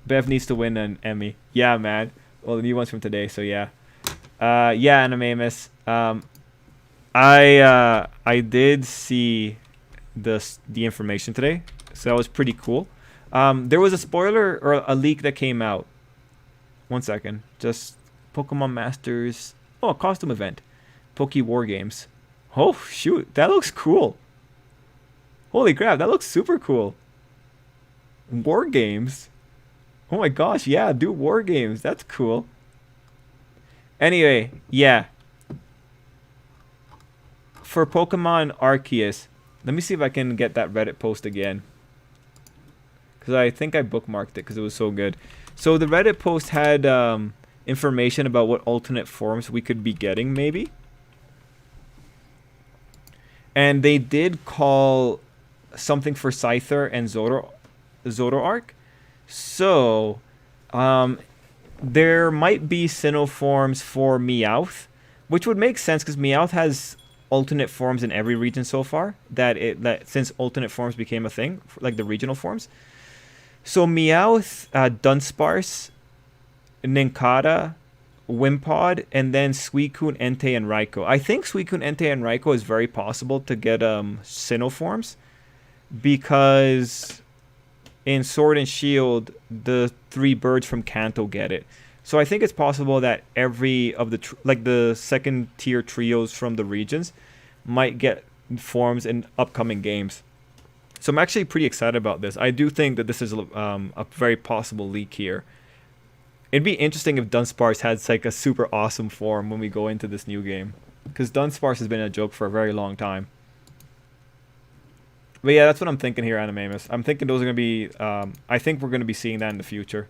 Bev needs to win an Emmy. Yeah, man. Well, the new one's from today, so yeah. Yeah, Animamus. I did see the information today, so that was pretty cool. There was a spoiler or a leak that came out. 1 second. Just Pokemon Masters. Oh, a costume event. Poke War Games. Oh, shoot. That looks cool. Holy crap, that looks super cool. War Games? Oh my gosh, yeah, do War Games. That's cool. Anyway, yeah. For Pokemon Arceus, let me see if I can get that Reddit post again. Because I think I bookmarked it because it was so good. So the Reddit post had information about what alternate forms we could be getting, maybe. And they did call something for Scyther and Zoroark. So, there might be Sinnoh forms for Meowth, which would make sense because Meowth has alternate forms in every region so far. Since alternate forms became a thing, like the regional forms. So Meowth, Dunsparce, Nincada, Wimpod, and then Suicune, Entei, and Raikou. I think Suicune, Entei, and Raikou is very possible to get Sinnoh forms because in Sword and Shield, the 3 birds from Kanto get it. So I think it's possible that every of the the second tier trios from the regions might get forms in upcoming games. So I'm actually pretty excited about this. I do think that this is a very possible leak here. It'd be interesting if Dunsparce has like a super awesome form when we go into this new game, because Dunsparce has been a joke for a very long time. But yeah, that's what I'm thinking here, Animamus. I'm thinking those are going to be... I think we're going to be seeing that in the future.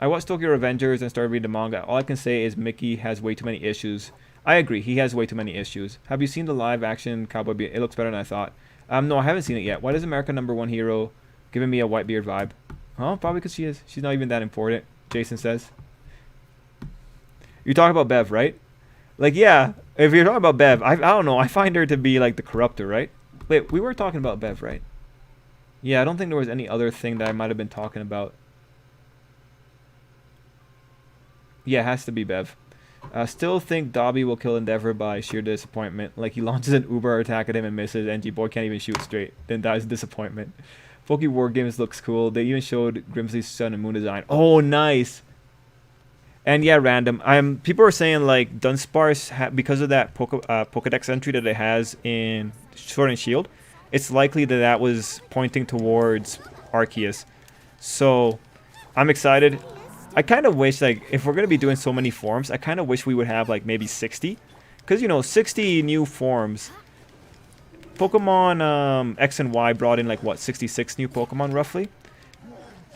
I watched Tokyo Revengers and started reading the manga. All I can say is Mickey has way too many issues. I agree, he has way too many issues. Have you seen the live-action Cowboy Bebop? It looks better than I thought. No, I haven't seen it yet. Why does America #1 hero giving me a Whitebeard vibe? Oh, probably because she is. She's not even that important, Jason says. You're talking about Bev, right? Like, yeah, if you're talking about Bev, I don't know. I find her to be, like, the corruptor, right? Wait, we were talking about Bev, right? Yeah, I don't think there was any other thing that I might have been talking about. Yeah, it has to be Bev. Still think Dobby will kill Endeavor by sheer disappointment. Like, he launches an Uber attack at him and misses. NG Boy can't even shoot straight. Then dies of disappointment. Poke War Games looks cool. They even showed Grimsley's Sun and Moon design. Oh, nice! And yeah, random. People are saying like Dunsparce because of that Pokedex entry that it has in Sword and Shield, it's likely that that was pointing towards Arceus. So I'm excited. I kind of wish, like, if we're gonna be doing so many forms, I kind of wish we would have like maybe 60, because you know 60 new forms. Pokemon X and Y brought in like what 66 new Pokemon roughly.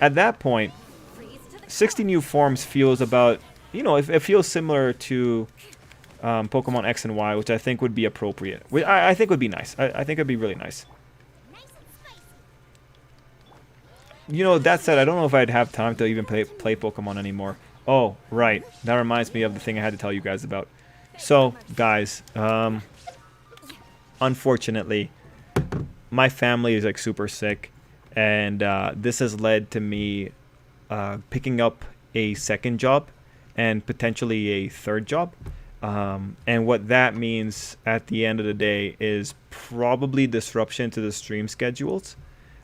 At that point, 60 new forms feels about, you know, it feels similar to Pokemon X and Y, which I think would be appropriate. I think would be nice. I think it'd be really nice. You know, that said, I don't know if I'd have time to even play Pokemon anymore. Oh, right. That reminds me of the thing I had to tell you guys about. So, guys, unfortunately, my family is like super sick, and this has led to me picking up a second job and potentially a third job. And what that means at the end of the day is probably disruption to the stream schedules.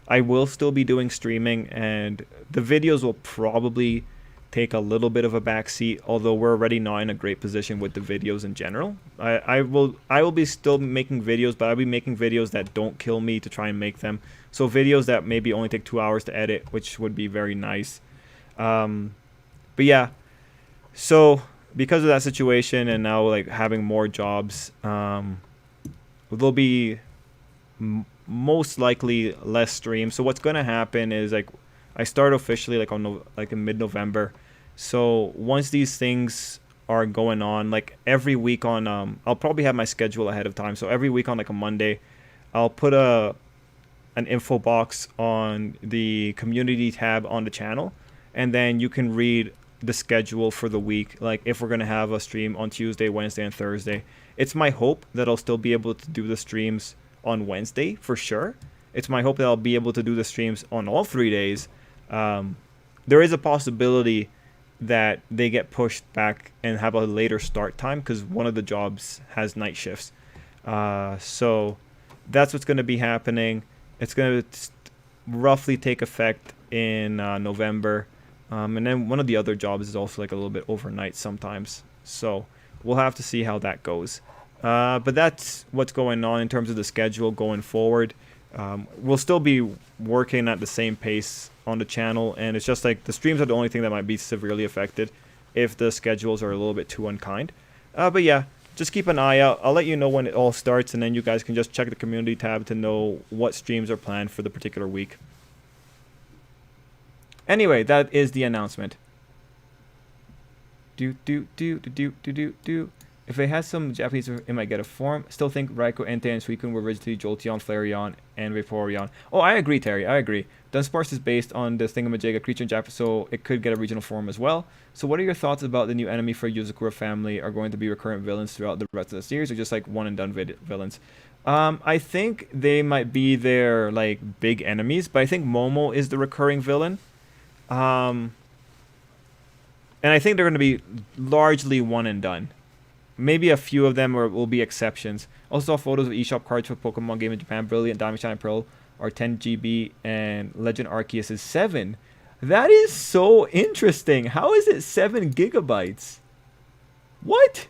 I will still be doing streaming, and the videos will probably take a little bit of a back seat, although we're already not in a great position with the videos in general. I will be still making videos, but I'll be making videos that don't kill me to try and make them. So videos that maybe only take 2 hours to edit, which would be very nice. But yeah, so because of that situation and now like having more jobs, there'll be most likely less streams. So what's gonna happen is like I start officially like in mid-November. So once these things are going on, like every week on I'll probably have my schedule ahead of time. So every week on like a Monday, I'll put an info box on the community tab on the channel, and then you can read the schedule for the week, like if we're gonna have a stream on Tuesday, Wednesday, and Thursday. It's my hope that I'll still be able to do the streams on Wednesday for sure. It's my hope that I'll be able to do the streams on all 3 days. There is a possibility that they get pushed back and have a later start time because one of the jobs has night shifts. So that's what's going to be happening. It's going to roughly take effect in November. And then one of the other jobs is also like a little bit overnight sometimes. So we'll have to see how that goes. But that's what's going on in terms of the schedule going forward. We'll still be working at the same pace on the channel, and it's just like the streams are the only thing that might be severely affected if the schedules are a little bit too unkind. But yeah, just keep an eye out. I'll let you know when it all starts, and then you guys can just check the community tab to know what streams are planned for the particular week. Anyway, that is the announcement. If it has some Japanese, it might get a form. Still think Raikou, Entei, and Suicune were originally Jolteon, Flareon, and Vaporeon. Oh, I agree, Terry. I agree. Dunsparce is based on the Thingamajig, a creature in Japan, so it could get a regional form as well. So what are your thoughts about the new enemy for Yuzakura family? Are going to be recurrent villains throughout the rest of the series, or just like one and done villains? I think they might be their like big enemies, but I think Momo is the recurring villain. And I think they're going to be largely one and done. Maybe a few of them will be exceptions. Also saw photos of eShop cards for Pokemon game in Japan. Brilliant, Diamond, Shine, and Pearl are 10 GB and Legend Arceus is 7. That is so interesting. How is it 7 gigabytes? What?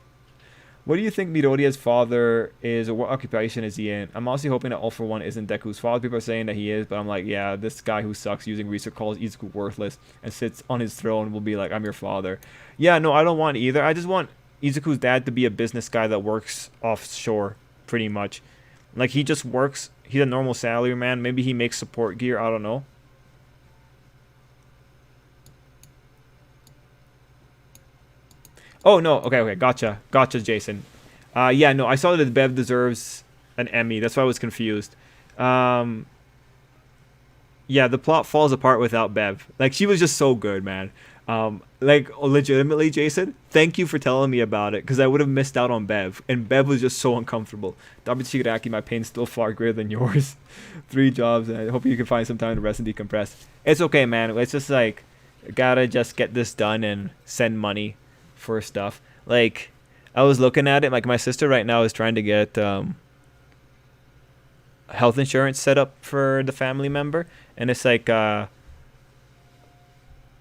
What do you think Midoriya's father is, or what occupation is he in? I'm honestly hoping that All For One isn't Deku's father. People are saying that he is, but I'm like, yeah, this guy who sucks using research calls Izuku worthless and sits on his throne will be like, I'm your father. Yeah, no, I don't want either. I just want Izuku's dad to be a business guy that works offshore, pretty much. Like, he just works. He's a normal salary man. Maybe he makes support gear. I don't know. Oh, no. Okay. Gotcha, Jason. Yeah, no, I saw that Bev deserves an Emmy. That's why I was confused. Yeah, the plot falls apart without Bev. Like, she was just so good, man. Like, legitimately, Jason, thank you for telling me about it, because I would have missed out on Bev, and Bev was just so uncomfortable. Dr. Shigaraki, my pain's still far greater than yours. 3 jobs, and I hope you can find some time to rest and decompress. It's okay, man. It's just like, gotta just get this done and send money for stuff. Like, I was looking at it, like, my sister right now is trying to get health insurance set up for the family member, and it's like,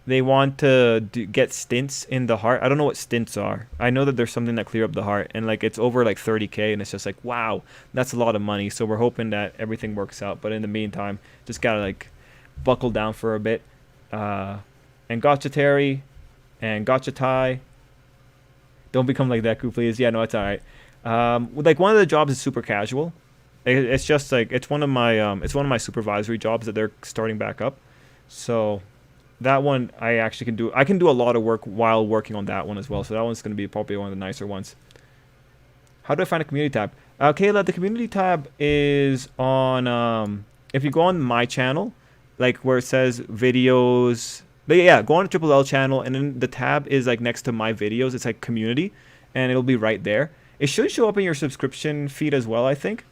they want to get stints in the heart. I don't know what stints are. I know that there's something that clear up the heart, and like it's over like 30K, and it's just like, wow, that's a lot of money. So we're hoping that everything works out, but in the meantime, just gotta like buckle down for a bit. And gotcha, Terry, and gotcha, Ty. Don't become like Deku, please. Yeah, no, it's all right. Like, one of the jobs is super casual. It's just like it's one of my supervisory jobs that they're starting back up. So that one I actually can do. I can do a lot of work while working on that one as well. So that one's going to be probably one of the nicer ones. How do I find a community tab? Kayla, the community tab is on, if you go on my channel, like where it says videos. But yeah, go on the Tripl-L channel, and then the tab is like next to my videos. It's like community, and it'll be right there. It should show up in your subscription feed as well, I think.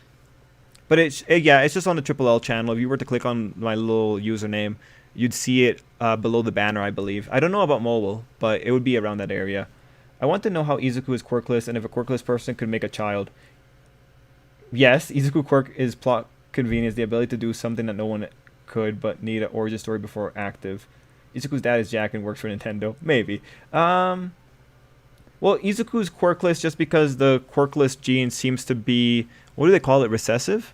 But it's just on the Tripl-L channel. If you were to click on my little username, you'd see it below the banner, I believe. I don't know about mobile, but it would be around that area. I want to know how Izuku is quirkless, and if a quirkless person could make a child. Yes, Izuku quirk is plot convenience, the ability to do something that no one could, but need an origin story before active. Izuku's dad is Jack and works for Nintendo. Maybe. Well, Izuku's quirkless just because the quirkless gene seems to be, what do they call it, recessive?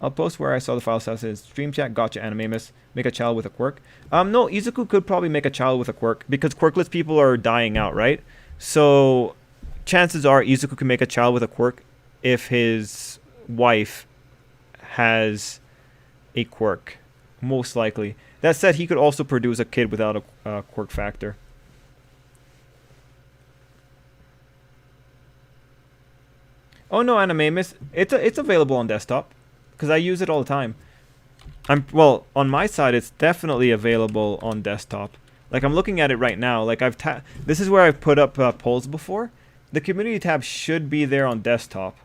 I'll post where I saw the file says stream chat, gotcha, Animamus. Make a child with a quirk. No, Izuku could probably make a child with a quirk because quirkless people are dying out, right? So chances are Izuku can make a child with a quirk if his wife has a quirk. Most likely. That said, he could also produce a kid without a quirk factor. Oh no, Animamus. It's available on desktop. Because I use it all the time. Well, on my side, it's definitely available on desktop. Like, I'm looking at it right now. Like, this is where I've put up polls before. The community tab should be there on desktop.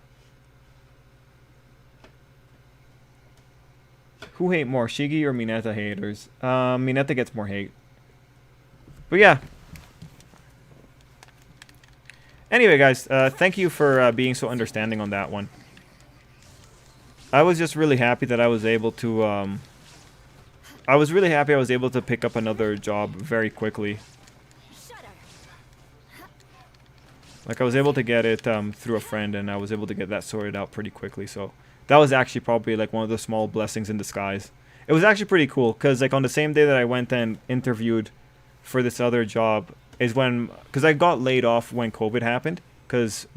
Who hate more, Shigi or Mineta haters? Mineta gets more hate. But yeah. Anyway, guys, thank you for being so understanding on that one. I was just really happy that I was able to, I was really happy I was able to pick up another job very quickly. Like, I was able to get it through a friend, and I was able to get that sorted out pretty quickly, so that was actually probably, like, one of the small blessings in disguise. It was actually pretty cool, because, like, on the same day that I went and interviewed for this other job is when, because I got laid off when COVID happened, because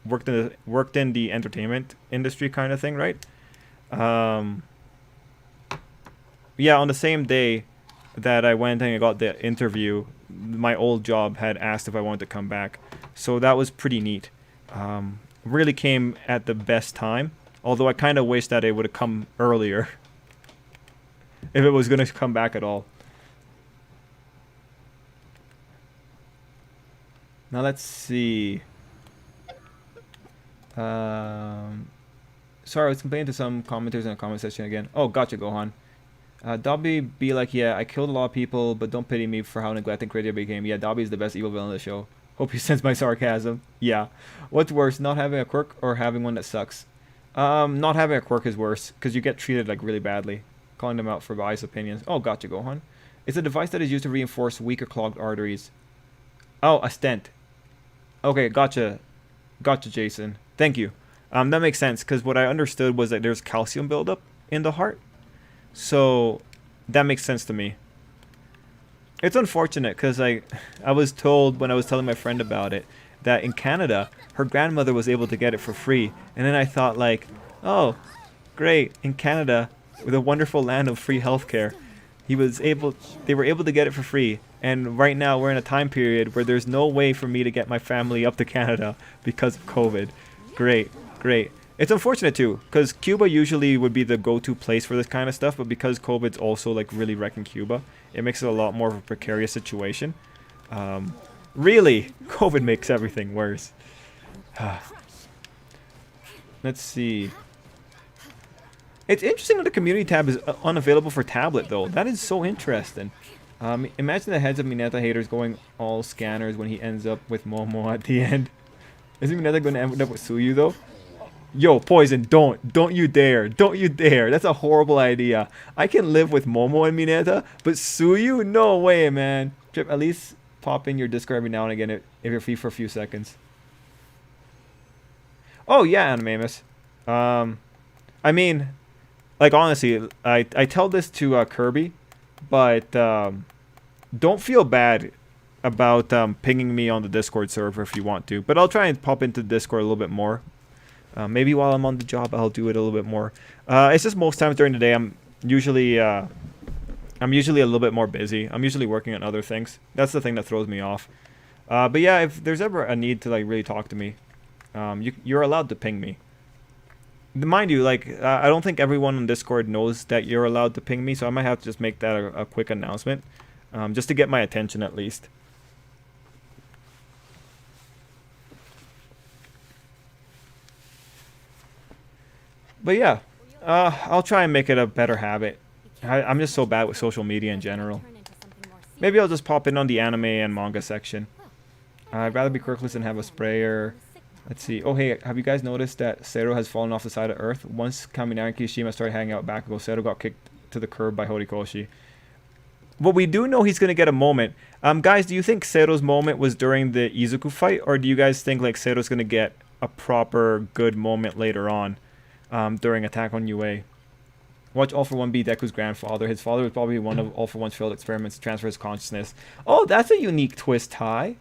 worked in the entertainment industry kind of thing, right? Yeah, on the same day that I went and I got the interview, my old job had asked if I wanted to come back. So that was pretty neat. Really came at the best time. Although I kind of wish that it would have come earlier. If it was going to come back at all. Now let's see. Sorry, I was complaining to some commenters in the comment section again. Oh, gotcha, Gohan. Dobby be like, yeah, I killed a lot of people, but don't pity me for how neglected Crazy became. Yeah, Dobby is the best evil villain of the show. Hope you sense my sarcasm. Yeah. What's worse, not having a quirk or having one that sucks? Not having a quirk is worse, because you get treated, like, really badly. Calling them out for biased opinions. Oh, gotcha, Gohan. It's a device that is used to reinforce weak or clogged arteries. Oh, a stent. Okay, gotcha. Gotcha, Jason. Thank you. That makes sense, because what I understood was that there's calcium buildup in the heart. So, that makes sense to me. It's unfortunate, because I was told when I was telling my friend about it, that in Canada, her grandmother was able to get it for free. And then I thought, like, oh, great, in Canada, with a wonderful land of free healthcare, they were able to get it for free. And right now, we're in a time period where there's no way for me to get my family up to Canada because of COVID. Great. Great. It's unfortunate too, because Cuba usually would be the go-to place for this kind of stuff, but because COVID's also, like, really wrecking Cuba, it makes it a lot more of a precarious situation. Really, COVID makes everything worse. Let's see. It's interesting that the community tab is unavailable for tablet, though. That is so interesting. Imagine the heads of Mineta haters going all scanners when he ends up with Momo at the end. Isn't Mineta going to end up with Suyu, though? Yo, Poison, don't you dare. Don't you dare. That's a horrible idea. I can live with Momo and Mineta, but Suyu? No way, man. Trip, at least pop in your Discord every now and again if you're free for a few seconds. Oh, yeah, Animamus. I mean, like, honestly, I tell this to Kirby, but don't feel bad about pinging me on the Discord server if you want to. But I'll try and pop into Discord a little bit more. Maybe while I'm on the job, I'll do it a little bit more. It's just most times during the day, I'm usually a little bit more busy. I'm usually working on other things. That's the thing that throws me off. But yeah, if there's ever a need to, like, really talk to me, you're allowed to ping me. Mind you, like, I don't think everyone on Discord knows that you're allowed to ping me, so I might have to just make that a quick announcement, just to get my attention at least. But yeah, I'll try and make it a better habit. I'm just so bad with social media in general. Maybe I'll just pop in on the anime and manga section. I'd rather be quirkless than have a sprayer. Let's see. Oh, hey, have you guys noticed that Sero has fallen off the side of Earth? Once Kaminari and Kishima started hanging out back ago, Sero got kicked to the curb by Horikoshi. But we do know he's gonna get a moment. Guys, do you think Sero's moment was during the Izuku fight, or do you guys think like Sero's gonna get a proper good moment later on, during Attack on UA? Watch All for One be Deku's grandfather. His father was probably one of All for One's failed experiments to transfer his consciousness. Oh, that's a unique twist, Ty.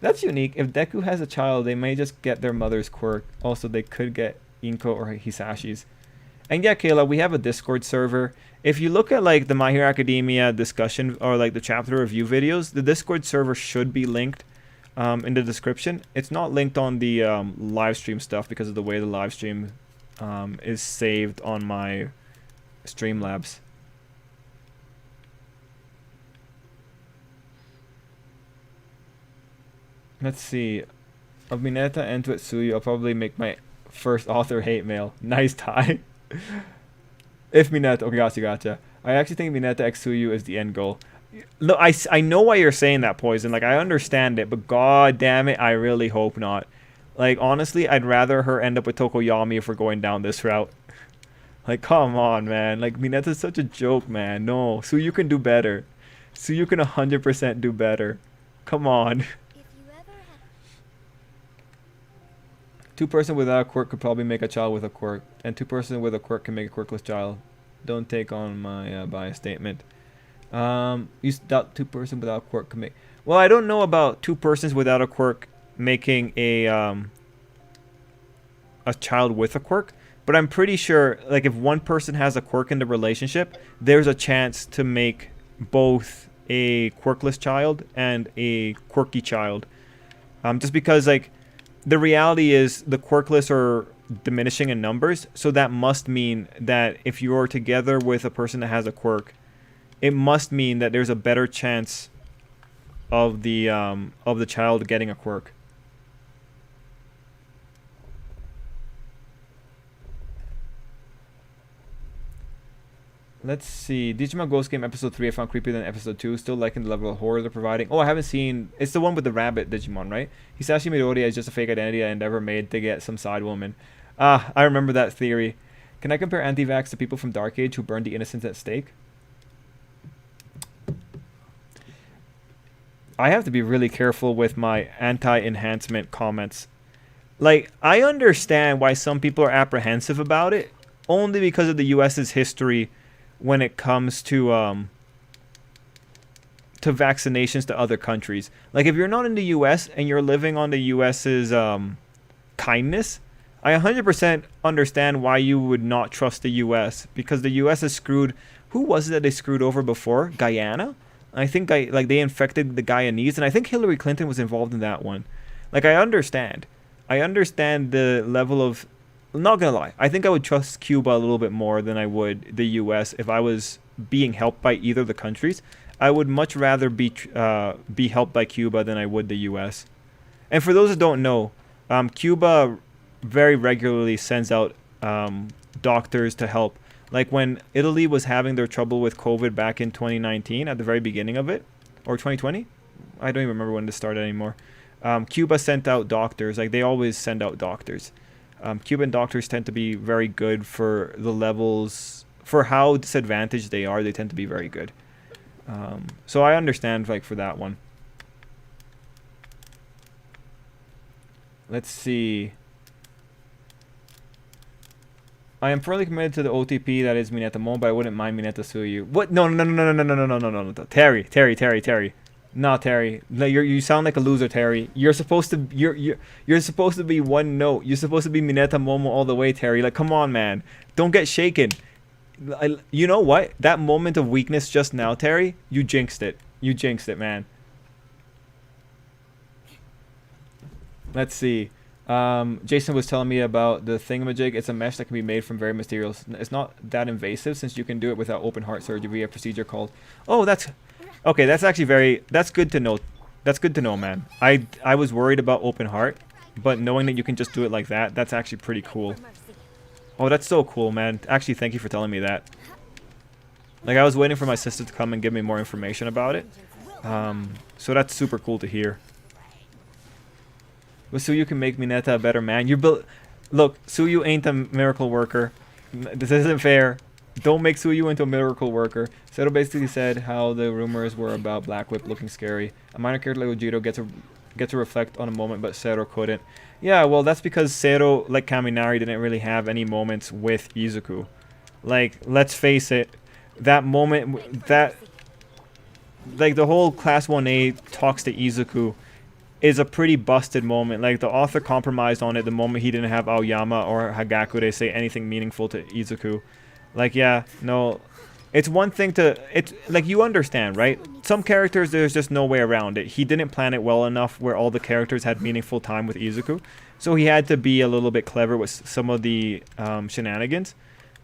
That's unique. If Deku has a child, they may just get their mother's quirk. Also, they could get Inko or Hisashi's. And yeah, Kayla, we have a Discord server. If you look at like the My Hero Academia discussion or like the chapter review videos, the Discord server should be linked in the description. It's not linked on the live stream stuff because of the way the live stream is saved on my Streamlabs. Let's see. Of Mineta and Tsuyu, I'll probably make my first author hate mail. Nice tie. If Mineta, okay, gotcha. I actually think Mineta x Tsuyu is the end goal. Look, I know why you're saying that, Poison. Like, I understand it, but god damn it, I really hope not. Like, honestly, I'd rather her end up with Tokoyami if we're going down this route. Like, come on, man. Like, Mineta's such a joke, man. No, Tsuyu can do better. Tsuyu can 100% do better. Come on. Two-person without a quirk could probably make a child with a quirk, and two-person with a quirk can make a quirkless child. Don't take on my bias statement. You doubt two-person without a quirk can make. Well, I don't know about two persons without a quirk making a child with a quirk, but I'm pretty sure like if one person has a quirk in the relationship, there's a chance to make both a quirkless child and a quirky child. Just because like. The reality is the quirkless are diminishing in numbers, so that must mean that if you're together with a person that has a quirk, it must mean that there's a better chance of the child getting a quirk. Let's see. Digimon Ghost Game Episode 3 I found creepier than Episode 2. Still liking the level of horror they're providing. Oh, I haven't seen... It's the one with the rabbit Digimon, right? Hisashi Midori is just a fake identity I Endeavor made to get some side woman. Ah, I remember that theory. Can I compare anti-vax to people from Dark Age who burned the innocents at stake? I have to be really careful with my anti-enhancement comments. Like, I understand why some people are apprehensive about it, only because of the US's history when it comes to vaccinations to other countries. Like, if you're not in the US and you're living on the US's kindness, I 100% understand why you would not trust the US, because the US has screwed... Who was it that they screwed over before? Guyana? I think like they infected the Guyanese, and I think Hillary Clinton was involved in that one. Like, I understand. I understand the level of... Not gonna lie, I think I would trust Cuba a little bit more than I would the US if I was being helped by either of the countries. I would much rather be helped by Cuba than I would the US. And for those that don't know, Cuba very regularly sends out doctors to help. Like when Italy was having their trouble with COVID back in 2019, at the very beginning of it, or 2020, I don't even remember when this started anymore. Cuba sent out doctors. Like, they always send out doctors. Cuban doctors tend to be very good for the levels, for how disadvantaged they are. They tend to be very good. So I understand, like, for that one. Let's see. I am fairly committed to the OTP that is Mineta Mon, but I wouldn't mind Mineta Suyu. What? No. Terry. No, Terry. You sound like a loser, Terry. You're supposed to you're supposed to be one note. You're supposed to be Mineta Momo all the way, Terry. Like, come on, man. Don't get shaken. You know what? That moment of weakness just now, Terry, you jinxed it. You jinxed it, man. Let's see. Jason was telling me about the thingamajig. It's a mesh that can be made from various materials. It's not that invasive since you can do it without open heart surgery via a procedure called... Oh, that's... Okay, that's actually very... That's good to know. That's good to know, man. I was worried about open heart, but knowing that you can just do it like that, that's actually pretty cool. Oh, that's so cool, man. Actually, thank you for telling me that. Like, I was waiting for my sister to come and give me more information about it. So that's super cool to hear. But Suyu can make Mineta a better man. Look, Suyu ain't a miracle worker. This isn't fair. Don't make Suyu into a miracle worker. Seto basically said how the rumors were about Black Whip looking scary. A minor character like Ojiro gets to reflect on a moment, but Seto couldn't. Yeah, well, that's because Seto, like Kaminari, didn't really have any moments with Izuku. Like, let's face it, that moment, that, like, the whole Class 1A talks to Izuku is a pretty busted moment. Like, the author compromised on it the moment he didn't have Aoyama or Hagakure say anything meaningful to Izuku. Like, yeah, no, it's one thing to, it's, like, you understand, right? Some characters, there's just no way around it. He didn't plan it well enough where all the characters had meaningful time with Izuku. So he had to be a little bit clever with some of the shenanigans.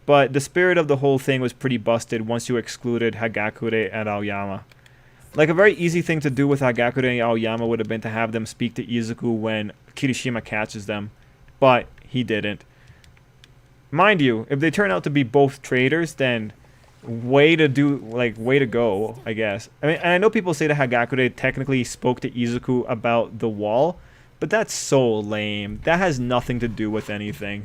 But the spirit of the whole thing was pretty busted once you excluded Hagakure and Aoyama. Like, a very easy thing to do with Hagakure and Aoyama would have been to have them speak to Izuku when Kirishima catches them. But he didn't. Mind you, if they turn out to be both traitors, then way to go, I guess. I mean, and I know people say that Hagakure technically spoke to Izuku about the wall, but that's so lame. That has nothing to do with anything.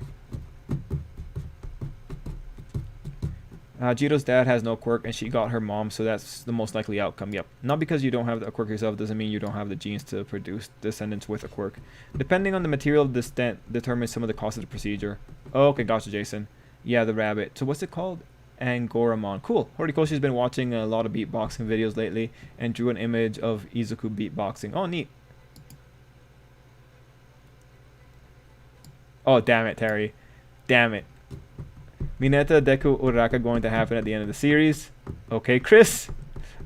Jiro's dad has no quirk and she got her mom, so that's the most likely outcome. Yep. Not because you don't have a quirk yourself doesn't mean you don't have the genes to produce descendants with a quirk. Depending on the material of the stent determines some of the cost of the procedure. Oh, okay, gotcha, Jason. Yeah, the rabbit. So what's it called? Angoramon. Cool. Horikoshi's been watching a lot of beatboxing videos lately and drew an image of Izuku beatboxing. Oh, neat. Oh, damn it, Terry. Damn it. Mineta, Deku, Uraraka going to happen at the end of the series. Okay, Chris.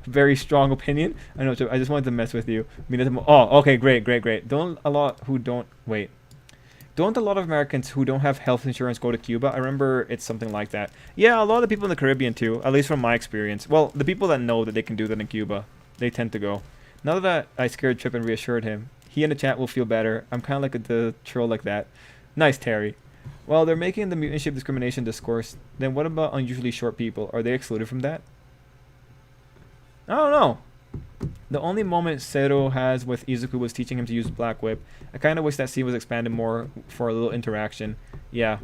Very strong opinion. I know, I just wanted to mess with you. Mineta, oh, okay, great. Don't a lot of Americans who don't have health insurance go to Cuba? I remember it's something like that. Yeah, a lot of the people in the Caribbean too, at least from my experience. Well, the people that know that they can do that in Cuba, they tend to go. Now that I scared Trip and reassured him, he in the chat will feel better. I'm kind of like the troll like that. Nice, Terry. Well, they're making the mutant shape discrimination discourse. Then what about unusually short people? Are they excluded from that? I don't know. The only moment Seto has with Izuku was teaching him to use Black Whip. I kind of wish that scene was expanded more for a little interaction. Yeah.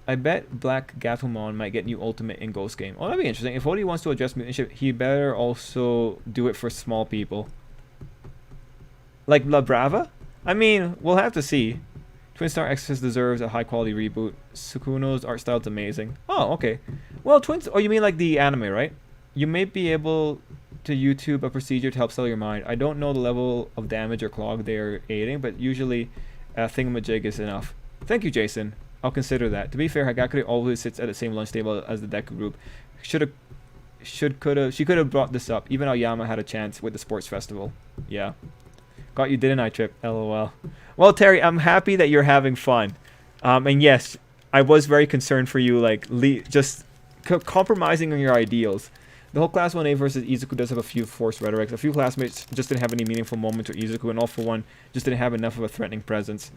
I bet Black Gatomon might get new ultimate in Ghost Game. Oh, that'd be interesting. If Odie wants to address mutant shape, he better also do it for small people. Like La Brava? I mean, we'll have to see. Twin Star Exorcist deserves a high quality reboot. Sukuno's art style is amazing. Oh, okay. Well, Twins. Oh, you mean like the anime, right? You may be able to YouTube a procedure to help settle your mind. I don't know the level of damage or clog they are aiding, but usually a thingamajig is enough. Thank you, Jason. I'll consider that. To be fair, Hagakure always sits at the same lunch table as the Deku group. She could have brought this up. Even Aoyama had a chance with the sports festival. Yeah. Got you, didn't I, Trip? LOL. Well, Terry, I'm happy that you're having fun. And yes, I was very concerned for you, like, just compromising on your ideals. The whole Class 1A versus Izuku does have a few forced rhetorics. A few classmates just didn't have any meaningful moments with Izuku, and All For One just didn't have enough of a threatening presence.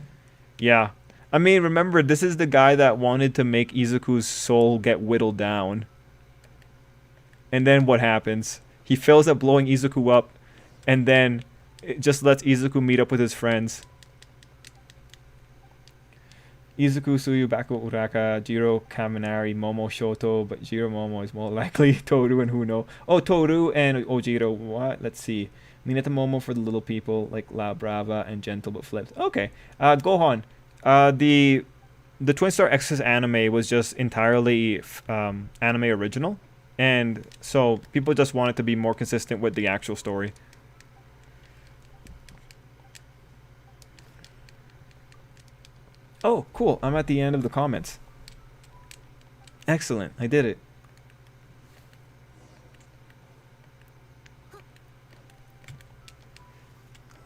Yeah. I mean, remember, this is the guy that wanted to make Izuku's soul get whittled down. And then what happens? He fails at blowing Izuku up, and then it just lets Izuku meet up with his friends. Izuku, Suyu, Bako, Uraka, Jiro, Kaminari, Momo, Shoto, but Jiro Momo is more likely. Toru and Huno. Oh, Toru and Ojiro. What? Let's see. Mineta Momo for the little people, like La Brava and Gentle but Flipped. Okay. Gohan. The Twin Star Exorcist anime was just entirely anime original. And so people just wanted to be more consistent with the actual story. Oh, cool. I'm at the end of the comments. Excellent. I did it.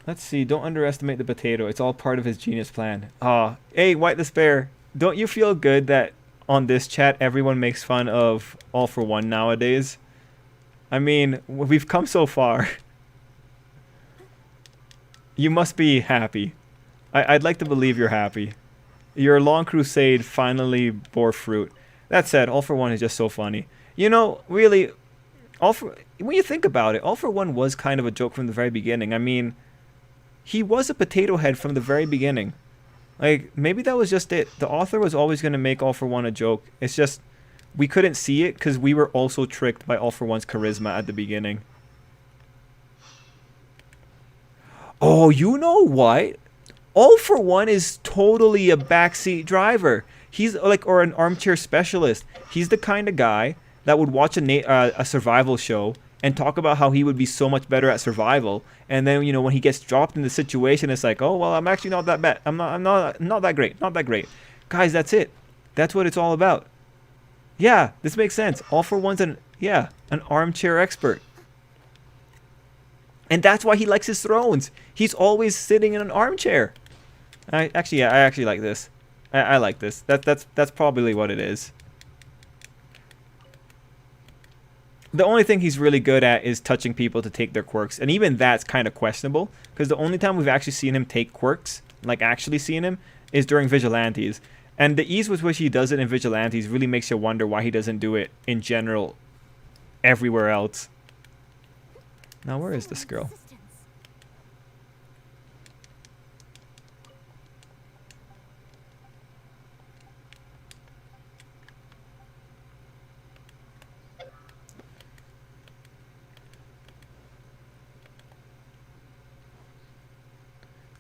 Let's see. Don't underestimate the potato. It's all part of his genius plan. Hey, White Despair. Don't you feel good that on this chat everyone makes fun of All For One nowadays? I mean, we've come so far. You must be happy. I'd like to believe you're happy. Your long crusade finally bore fruit. That said, All For One is just so funny. You know, really, when you think about it, All For One was kind of a joke from the very beginning. I mean, he was a potato head from the very beginning. Like, maybe that was just it. The author was always going to make All For One a joke. It's just, we couldn't see it because we were also tricked by All For One's charisma at the beginning. Oh, you know what? All For One is totally a backseat driver. He's like, or an armchair specialist. He's the kind of guy that would watch a survival show and talk about how he would be so much better at survival. And then, you know, when he gets dropped in the situation, it's like, oh well, I'm actually not that bad. I'm not that great. Not that great. Guys, that's it. That's what it's all about. Yeah, this makes sense. All For One's an armchair expert. And that's why he likes his thrones. He's always sitting in an armchair. I actually like this. I like this. That's probably what it is. The only thing he's really good at is touching people to take their quirks. And even that's kind of questionable. Because the only time we've actually seen him take quirks, like actually seen him, is during Vigilantes. And the ease with which he does it in Vigilantes really makes you wonder why he doesn't do it in general everywhere else. Now, where is this girl?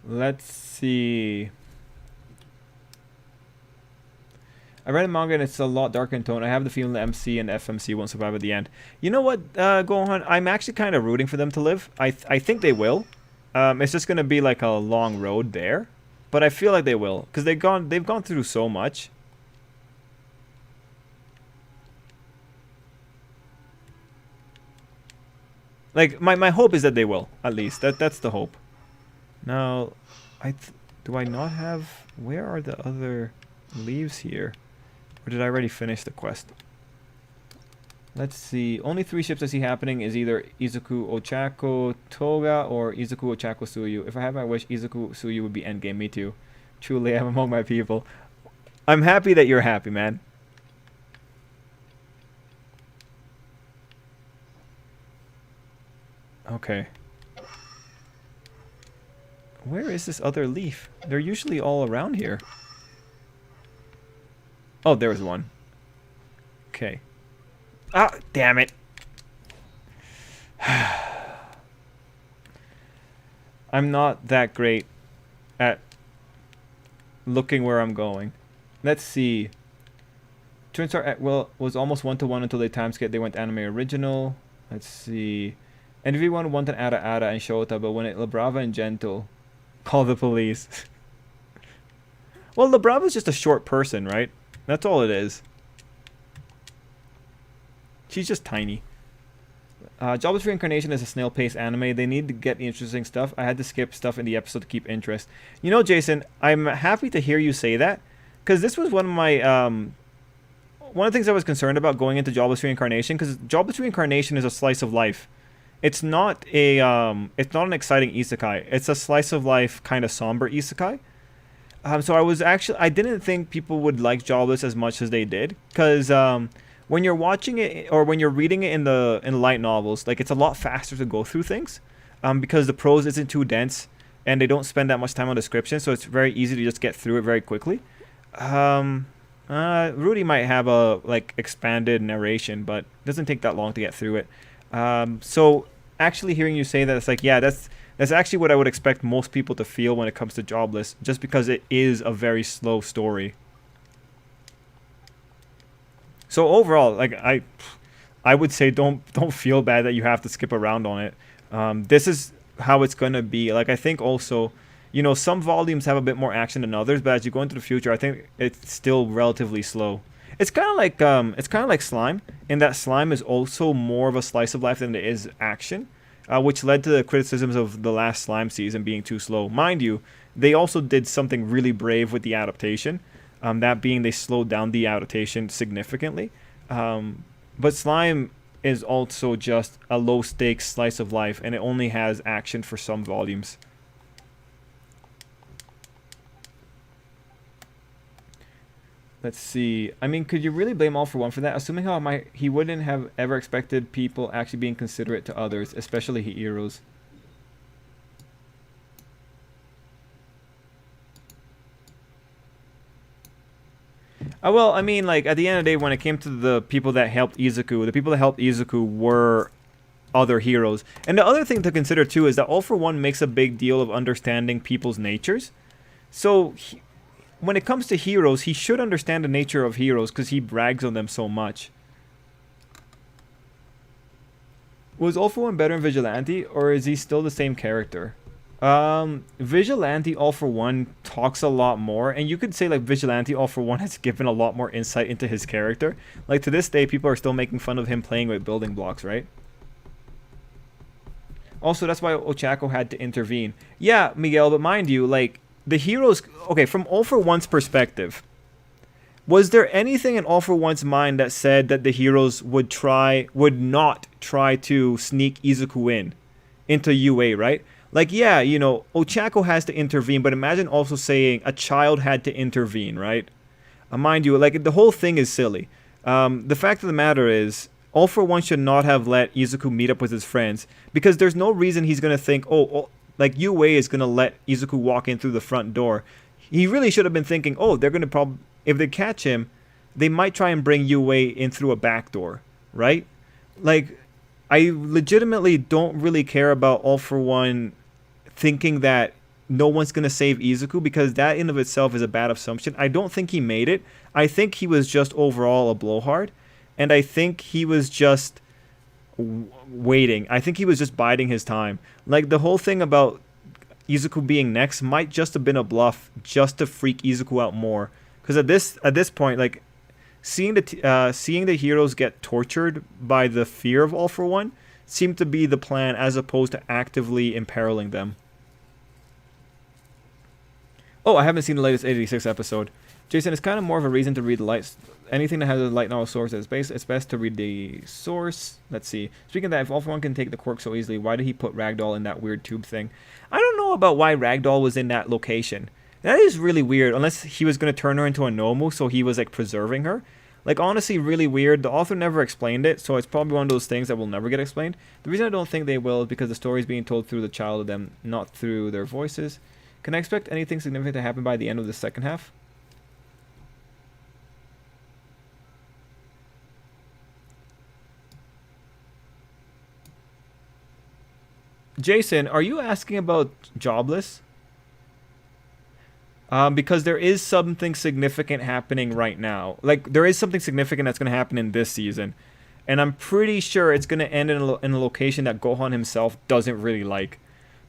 Let's see. I read a manga and it's a lot darker in tone. I have the feeling the MC and FMC won't survive at the end. You know what, Gohan? I'm actually kind of rooting for them to live. I think they will. It's just gonna be like a long road there, but I feel like they will because they've gone through so much. Like my hope is that they will, at least. That's the hope. Now, do I not have? Where are the other leaves here? Or did I already finish the quest? Let's see. Only 3 ships I see happening is either Izuku Ochako Toga or Izuku Ochako Suyu. If I had my wish, Izuku Suyu would be endgame. Me too. Truly, I'm among my people. I'm happy that you're happy, man. Okay. Where is this other leaf? They're usually all around here. Oh, there was one. Okay. Ah, damn it. I'm not that great at looking where I'm going. Let's see. Twin Star was almost 1-to-1 until they timeskip. They went anime original. Let's see. And everyone wanted Ada Ada and Shota, but when it Labrava and Gentle, call the police. Well, Labrava's just a short person, right? That's all it is. She's just tiny. Jobless Reincarnation is a snail-paced anime. They need to get the interesting stuff. I had to skip stuff in the episode to keep interest. You know, Jason, I'm happy to hear you say that, because this was one of my one of the things I was concerned about going into Jobless Reincarnation, because Jobless Reincarnation is a slice of life. It's not an exciting isekai. It's a slice of life kind of somber isekai. So I didn't think people would like Jobless as much as they did, because when you're watching it or when you're reading it in light novels, like, it's a lot faster to go through things, because the prose isn't too dense and they don't spend that much time on description, so it's very easy to just get through it very quickly. Rudy might have a expanded narration, but it doesn't take that long to get through it. So actually hearing you say that, it's like, yeah, that's actually what I would expect most people to feel when it comes to Jobless, just because it is a very slow story. So overall, like, I would say don't feel bad that you have to skip around on it. This is how it's gonna be. Like, I think also, you know, some volumes have a bit more action than others, but as you go into the future, I think it's still relatively slow. It's kind of like Slime, in that Slime is also more of a slice of life than it is action, which led to the criticisms of the last Slime season being too slow. Mind you, they also did something really brave with the adaptation, that being they slowed down the adaptation significantly. But Slime is also just a low-stakes slice of life, and it only has action for some volumes. Let's see. I mean, could you really blame All For One for that? Assuming how he wouldn't have ever expected people actually being considerate to others, especially heroes. Well, I mean, like, at the end of the day, when it came to the people that helped Izuku, the people that helped Izuku were other heroes. And the other thing to consider, too, is that All For One makes a big deal of understanding people's natures. So, when it comes to heroes, he should understand the nature of heroes because he brags on them so much. Was All For One better in Vigilante, or is he still the same character? Vigilante All For One talks a lot more, and you could say like Vigilante All For One has given a lot more insight into his character. Like to this day, people are still making fun of him playing with building blocks, right? Also, that's why Ochako had to intervene. Yeah, Miguel, but mind you, like the heroes. Okay, from All For One's perspective, was there anything in All For One's mind that said that the heroes would not try to sneak Izuku into UA, right? Like, yeah, you know, Ochako has to intervene, but imagine also saying a child had to intervene, right? Mind you, like, the whole thing is silly. The fact of the matter is, All For One should not have let Izuku meet up with his friends, because there's no reason he's going to think, like, UA is going to let Izuku walk in through the front door. He really should have been thinking, oh, they're going to if they catch him, they might try and bring UA in through a back door, right? Like, I legitimately don't really care about All For One thinking that no one's going to save Izuku, because that in of itself is a bad assumption. I don't think he made it. I think he was just overall a blowhard, and I think he was just waiting. I think he was just biding his time. Like the whole thing about Izuku being next might just have been a bluff just to freak Izuku out more, because at this point, like seeing the heroes get tortured by the fear of All For One seemed to be the plan, as opposed to actively imperiling them. Oh, I haven't seen the latest 86 episode. Jason, it's kind of more of a reason to read the light. Anything that has a light novel source is it's best to read the source. Let's see. Speaking of that, if All For One can take the quirk so easily, why did he put Ragdoll in that weird tube thing? I don't know about why Ragdoll was in that location. That is really weird, unless he was going to turn her into a Nomu, so he was like preserving her. Like, honestly, really weird. The author never explained it, so it's probably one of those things that will never get explained. The reason I don't think they will is because the story is being told through the child of them, not through their voices. Can I expect anything significant to happen by the end of the second half? Jason, are you asking about Jobless? Because there is something significant happening right now. Like, there is something significant that's going to happen in this season. And I'm pretty sure it's going to end in a location that Gohan himself doesn't really like.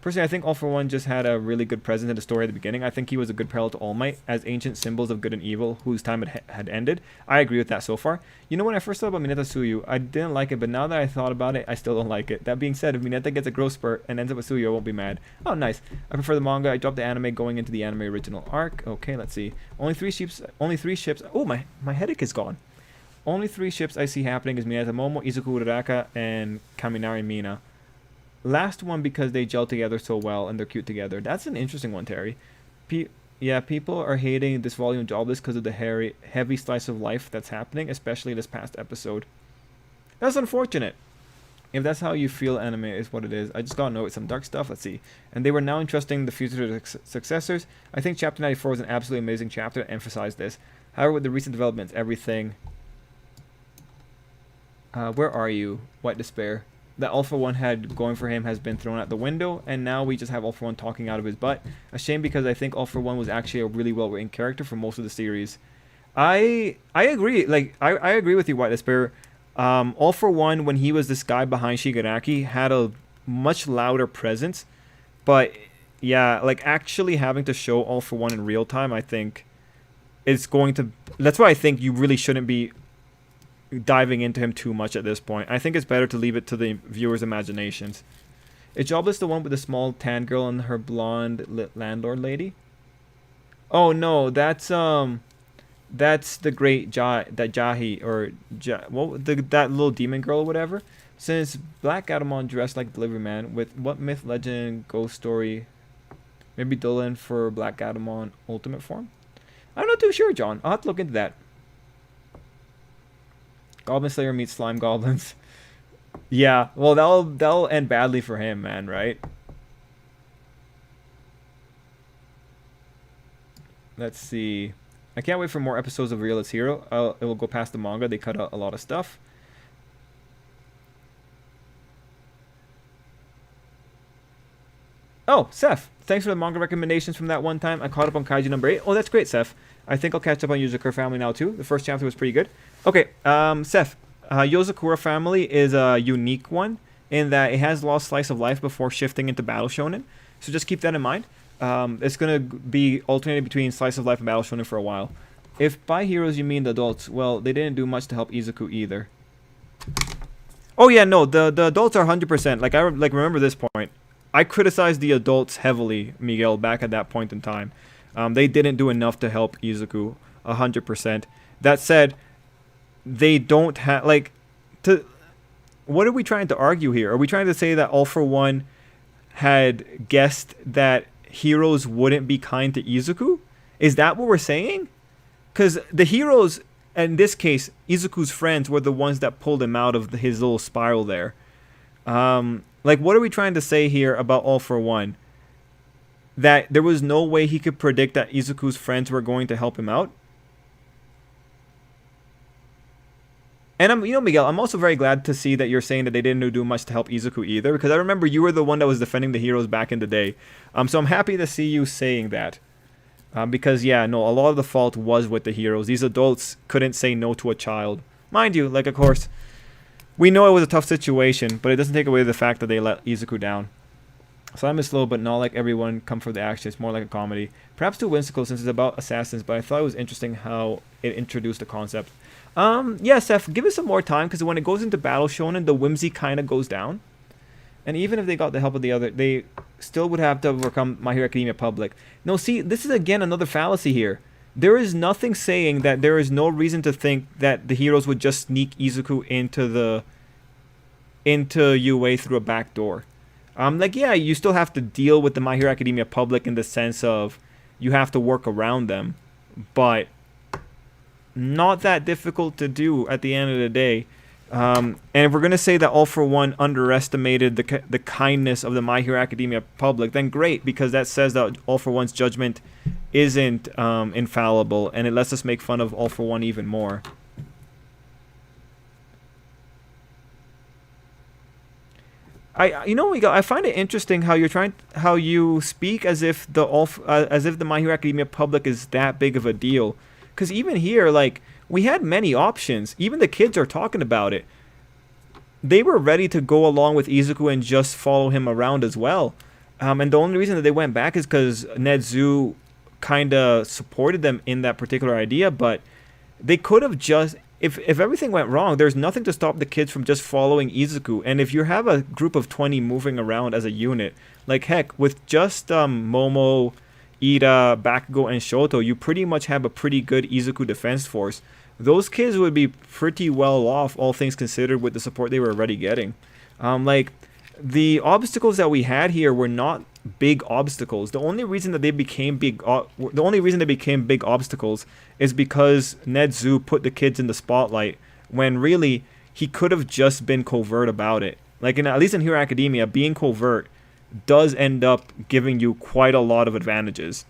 Personally, I think All For One just had a really good presence in the story at the beginning. I think he was a good parallel to All Might as ancient symbols of good and evil whose time had ended. I agree with that so far. You know, when I first thought about Mineta Suyu, I didn't like it, but now that I thought about it, I still don't like it. That being said, if Mineta gets a growth spurt and ends up with Suyu, I won't be mad. Oh, nice. I prefer the manga. I dropped the anime going into the anime original arc. Okay, let's see. Only three ships. Oh, my headache is gone. Only 3 ships I see happening is Mineta Momo, Izuku Uraraka, and Kaminari Mina. Last one because they gel together so well and they're cute together. That's an interesting one, Terry. Yeah, people are hating this volume Jobless because of the heavy slice of life that's happening, especially this past episode. That's unfortunate. If that's how you feel anime is what it is. I just gotta know it's some dark stuff. Let's see. And they were now entrusting the future successors. I think Chapter 94 was an absolutely amazing chapter to emphasize this. However, with the recent developments, everything... where are you? White Despair. That All For One had going for him has been thrown out the window, and now we just have All For One talking out of his butt. A shame, because I think All For One was actually a really well-written character for most of the series. I agree. Like, I agree with you, White Despair. All For One, when he was this guy behind Shigaraki, had a much louder presence. But, yeah, like, actually having to show All For One in real time, I think, is going to... That's why I think you really shouldn't be diving into him too much at this point. I think it's better to leave it to the viewers' imaginations. Is Jobless the one with the small tan girl and her blonde landlord lady? Oh no, that's the great Jahi, or that little demon girl or whatever. Since Black Adamon dressed like Delivery Man, with what myth, legend, ghost story? Maybe Dylan for Black Adamon ultimate form? I'm not too sure, John. I'll have to look into that. Goblin Slayer meets Slime Goblins. Yeah, well, that'll end badly for him, man, right? Let's see. I can't wait for more episodes of Realist Hero. It will go past the manga. They cut out a lot of stuff. Oh, Seth, thanks for the manga recommendations from that one time. I caught up on Kaiju number 8. Oh, that's great, Seth. I think I'll catch up on Yozakura Family now, too. The first chapter was pretty good. Okay, Seth, Yozakura Family is a unique one in that it has lost slice of life before shifting into Battle Shonen. So just keep that in mind. It's going to be alternating between slice of life and Battle Shonen for a while. If by heroes you mean the adults, well, they didn't do much to help Izuku either. Oh yeah, no, the adults are 100%. Like, I remember this point. I criticized the adults heavily, Miguel, back at that point in time. They didn't do enough to help Izuku, 100%. That said, they don't have, like, what are we trying to argue here? Are we trying to say that All For One had guessed that heroes wouldn't be kind to Izuku? Is that what we're saying? Because the heroes, in this case, Izuku's friends, were the ones that pulled him out of his little spiral there. Like, what are we trying to say here about All For One? That there was no way he could predict that Izuku's friends were going to help him out? And Miguel, I'm also very glad to see that you're saying that they didn't do much to help Izuku either, because I remember you were the one that was defending the heroes back in the day. So I'm happy to see you saying that. Because, yeah, no, a lot of the fault was with the heroes. These adults couldn't say no to a child. Mind you, like, of course, we know it was a tough situation, but it doesn't take away the fact that they let Izuku down. Slime is slow, but not like everyone come for the action. It's more like a comedy. Perhaps too whimsical since it's about assassins, but I thought it was interesting how it introduced the concept. Yeah, Seth, give it some more time, because when it goes into Battle Shonen, the whimsy kind of goes down. And even if they got the help of the other, they still would have to overcome My Hero Academia Public. No, see, this is again another fallacy here. There is nothing saying that there is no reason to think that the heroes would just sneak Izuku into UA through a back door. Like, yeah, you still have to deal with the My Hero Academia public in the sense of you have to work around them, but not that difficult to do at the end of the day. And if we're going to say that All For One underestimated the kindness of the My Hero Academia public, then great, because that says that All For One's judgment isn't infallible, and it lets us make fun of All For One even more. I find it interesting how you speak as if the My Hero Academia public is that big of a deal. Because even here, like, we had many options. Even the kids are talking about it. They were ready to go along with Izuku and just follow him around as well. And the only reason that they went back is because Nedzu kind of supported them in that particular idea. But they could have just... If everything went wrong, there's nothing to stop the kids from just following Izuku. And if you have a group of 20 moving around as a unit, like, heck, with just Momo, Ida, Bakugo, and Shoto, you pretty much have a pretty good Izuku defense force. Those kids would be pretty well off, all things considered, with the support they were already getting. Like, the obstacles that we had here were not big obstacles. The only reason they became big obstacles is because Nedzu put the kids in the spotlight, when really he could have just been covert about it. Like, at least in Hero Academia, being covert does end up giving you quite a lot of advantages.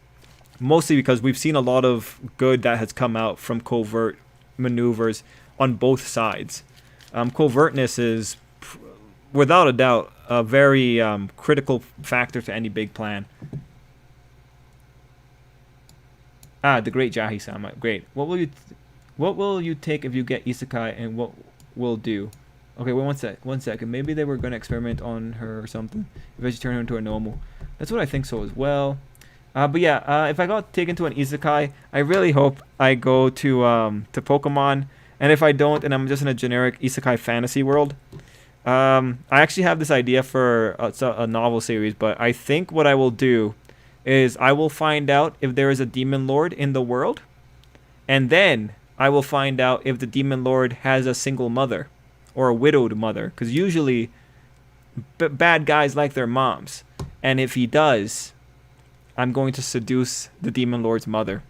Mostly because we've seen a lot of good that has come out from covert maneuvers on both sides. Covertness is, without a doubt, a very critical factor to any big plan. The great Jahi-sama. Great. What will you take if you get isekai, and what will do? Okay, wait one second. Maybe they were going to experiment on her or something. If I just turn her into a normal. That's what I think so as well. But yeah, if I got taken to an isekai, I really hope I go to Pokemon. And if I don't, and I'm just in a generic isekai fantasy world, I actually have this idea for a novel series. But I think what I will do is I will find out if there is a demon lord in the world, and then I will find out if the demon lord has a single mother or a widowed mother, because usually bad guys like their moms. And if he does, I'm going to seduce the demon lord's mother,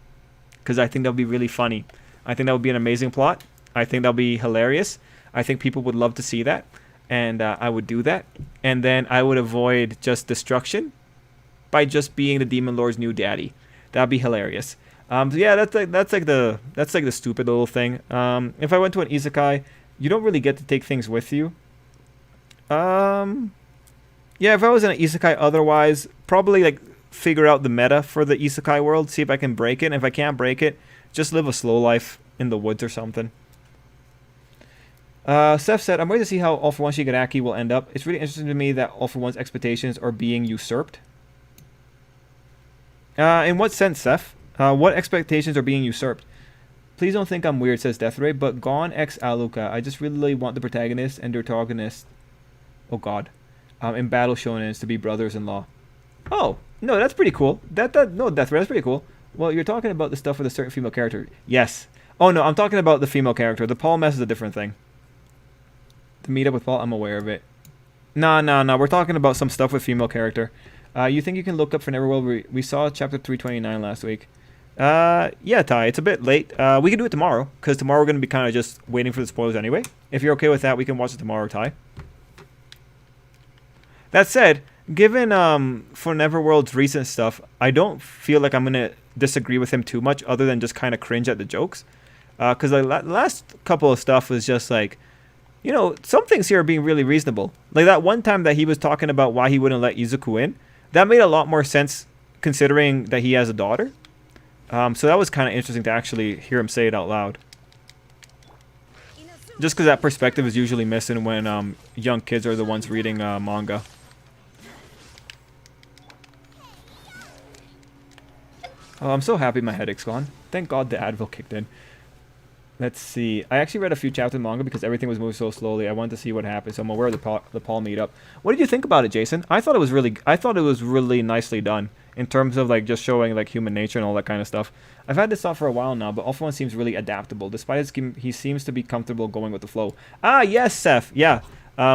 because I think that'll be really funny. I think that would be an amazing plot. I think that'll be hilarious. I think people would love to see that, and I would do that. And then I would avoid just destruction by just being the demon lord's new daddy. That'd be hilarious. So yeah, that's like the stupid little thing. If I went to an isekai, you don't really get to take things with you. Um, yeah, if I was in an isekai, otherwise, probably like figure out the meta for the isekai world, see if I can break it. And if I can't break it, just live a slow life in the woods or something. Seth said, I'm waiting to see how All for One Shigaraki will end up. It's really interesting to me that All for One's expectations are being usurped. In what sense, Seth? What expectations are being usurped? Please don't think I'm weird, says Deathray, but Gon x Aluka, I just really want the protagonist and the protagonist, oh god, in Battle Shonens to be brothers-in-law. Oh, no, that's pretty cool. No, Deathray, that's pretty cool. Well, you're talking about the stuff with a certain female character. Yes. Oh, no, I'm talking about the female character. The Paul mess is a different thing. The meetup with Paul, I'm aware of it. Nah. We're talking about some stuff with female character. You think you can look up for Neverworld? We saw chapter 329 last week. Yeah, Ty, it's a bit late. We can do it tomorrow, because tomorrow we're going to be kind of just waiting for the spoilers anyway. If you're okay with that, we can watch it tomorrow, Ty. That said, given for Neverworld's recent stuff, I don't feel like I'm going to disagree with him too much, other than just kind of cringe at the jokes. Because the last couple of stuff was just like, you know, some things here are being really reasonable. Like that one time that he was talking about why he wouldn't let Izuku in. That made a lot more sense considering that he has a daughter. So that was kind of interesting to actually hear him say it out loud. Just because that perspective is usually missing when young kids are the ones reading manga. Oh, I'm so happy my headache's gone. Thank God the Advil kicked in. Let's see. I actually read a few chapters of manga because everything was moving so slowly. I wanted to see what happened, so I'm aware of the Paul meetup. What did you think about it, Jason? I thought it was really nicely done in terms of like just showing like human nature and all that kind of stuff. I've had this thought for a while now, but All For One seems really adaptable. Despite his scheme, he seems to be comfortable going with the flow. Ah, yes, Seth. Yeah.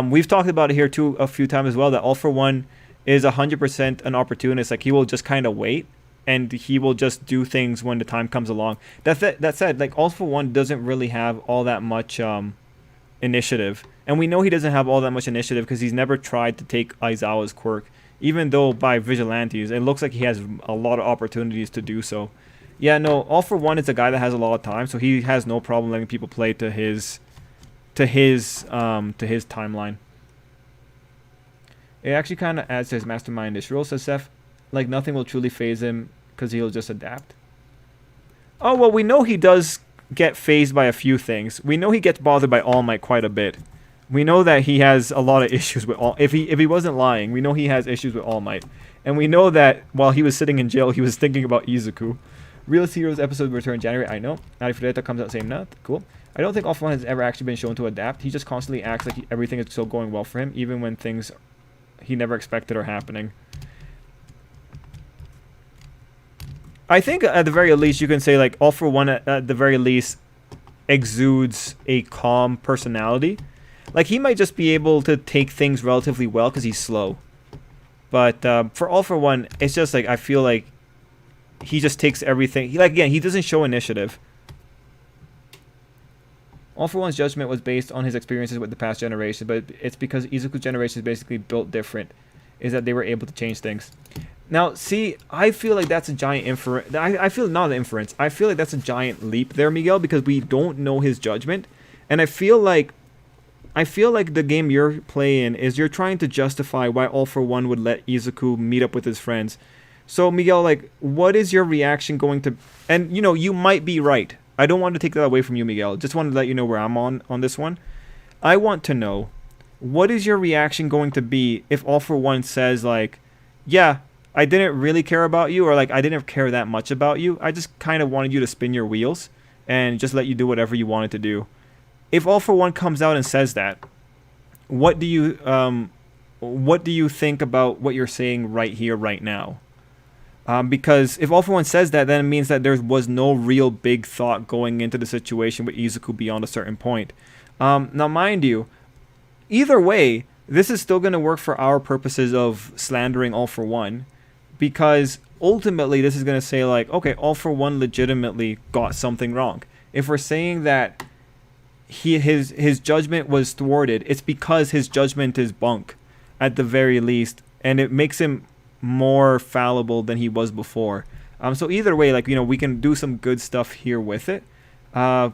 We've talked about it here too a few times as well, that All For One is 100% an opportunist. Like he will just kind of wait. And he will just do things when the time comes along. That said, like All For One doesn't really have all that much initiative, and we know he doesn't have all that much initiative because he's never tried to take Aizawa's quirk. Even though by vigilantes, it looks like he has a lot of opportunities to do so. Yeah, no, All For One is a guy that has a lot of time, so he has no problem letting people play to his timeline. It actually kind of adds to his mastermind-ish role, says Seth. Like nothing will truly phase him because he'll just adapt. Oh, well, we know he does get phased by a few things. We know he gets bothered by All Might quite a bit. We know that he has a lot of issues with All... If he wasn't lying, we know he has issues with All Might. And we know that while he was sitting in jail, he was thinking about Izuku. Realist Heroes episode will return in January, I know. Arifureta comes out same month. Cool. I don't think All For One has ever actually been shown to adapt. He just constantly acts like everything is still going well for him, even when things he never expected are happening. I think at the very least you can say like All For One at the very least exudes a calm personality. Like he might just be able to take things relatively well because he's slow. But for All For One, it's just like I feel like he just takes everything. He doesn't show initiative. All For One's judgment was based on his experiences with the past generation, but it's because Izuku's generation is basically built different, is that they were able to change things. Now, see, I feel like that's a giant inference. I feel not an inference. I feel like that's a giant leap there, Miguel, because we don't know his judgment. And I feel like the game you're playing is you're trying to justify why All For One would let Izuku meet up with his friends. So, Miguel, like, what is your reaction going to... And, you know, you might be right. I don't want to take that away from you, Miguel. Just wanted to let you know where I'm on this one. I want to know, what is your reaction going to be if All For One says, like, yeah, I didn't really care about you, or like I didn't care that much about you. I just kind of wanted you to spin your wheels and just let you do whatever you wanted to do. If All For One comes out and says that, what do you think about what you're saying right here, right now? Because if All For One says that, then it means that there was no real big thought going into the situation with Izuku beyond a certain point. Now, mind you, either way, this is still going to work for our purposes of slandering All For One. Because ultimately this is going to say like, okay, All For One legitimately got something wrong. If we're saying that his judgment was thwarted, it's because his judgment is bunk at the very least. And it makes him more fallible than he was before. So either way, like, we can do some good stuff here with it. Uh,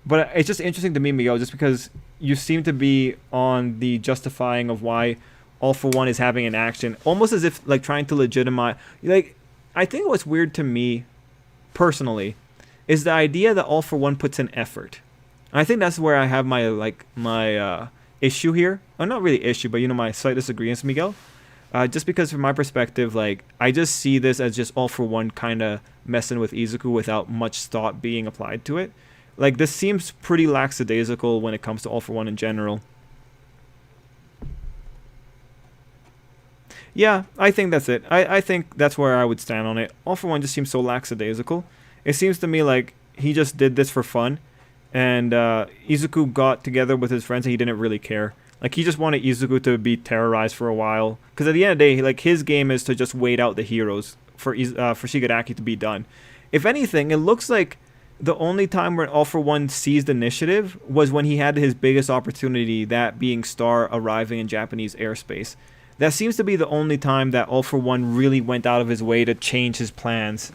but it's just interesting to me, Miguel, just because you seem to be on the justifying of why All for One is having an action, almost as if like trying to legitimize. Like, I think what's weird to me personally is the idea that All for One puts in effort. And I think that's where I have my issue here. Or not really issue, but my slight disagreements, Miguel. Just because from my perspective, like, I just see this as just All for One kind of messing with Izuku without much thought being applied to it. Like, this seems pretty lackadaisical when it comes to All for One in general. Yeah, I think that's it. I think that's where I would stand on it. All for One just seems so lackadaisical. It seems to me like he just did this for fun, and Izuku got together with his friends and he didn't really care. Like, he just wanted Izuku to be terrorized for a while. Because at the end of the day, like, his game is to just wait out the heroes for Shigaraki to be done. If anything, it looks like the only time where All for One seized initiative was when he had his biggest opportunity, that being Star arriving in Japanese airspace. That seems to be the only time that All for One really went out of his way to change his plans.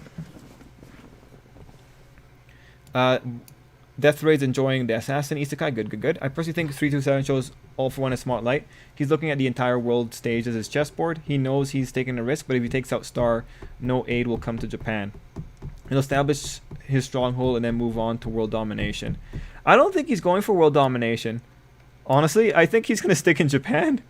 Death Raid's enjoying the Assassin Isekai. Good, good, good. I personally think 327 shows All for One a smart light. He's looking at the entire world stage as his chessboard. He knows he's taking a risk, but if he takes out Star, no aid will come to Japan. He'll establish his stronghold and then move on to world domination. I don't think he's going for world domination. Honestly, I think he's going to stick in Japan.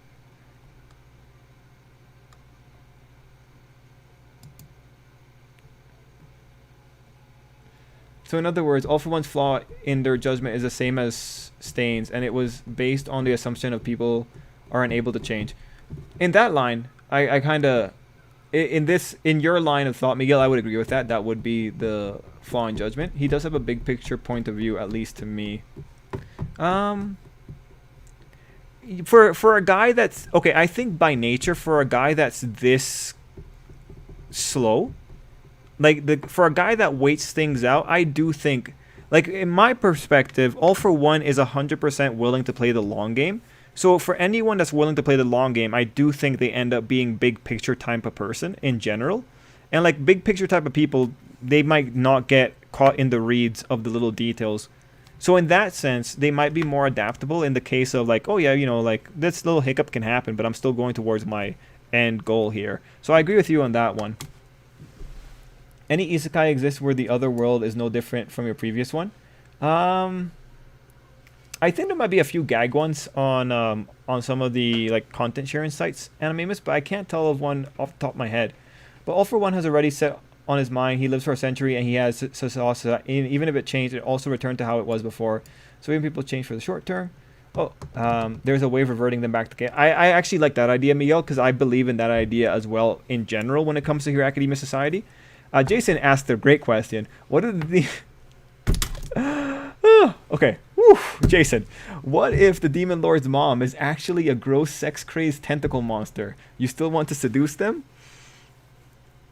So in other words, All for One's flaw in their judgment is the same as Stain's, and it was based on the assumption of people are unable to change. In that line, I kind of, in your line of thought, Miguel, I would agree with that. That would be the flaw in judgment. He does have a big picture point of view, at least to me. For a guy that's okay, I think by nature, for a guy that's this slow, like for a guy that waits things out, I do think, like, in my perspective, All for One is 100% willing to play the long game. So for anyone that's willing to play the long game, I do think they end up being big picture type of person in general. And like big picture type of people, they might not get caught in the reeds of the little details. So in that sense, they might be more adaptable in the case of like, oh yeah, like this little hiccup can happen, but I'm still going towards my end goal here. So I agree with you on that one. Any isekai exists where the other world is no different from your previous one? I think there might be a few gag ones on some of the like content sharing sites, Animamus, but I can't tell of one off the top of my head. But All for One has already set on his mind. He lives for a century and he has even if it changed, it also returned to how it was before. So even people change for the short term. There's a way of reverting them back to game. I actually like that idea, Miguel, because I believe in that idea as well in general when it comes to Hero Academia Society. Jason asked a great question. What are the... okay. Whew. Jason, what if the Demon Lord's mom is actually a gross sex-crazed tentacle monster? You still want to seduce them?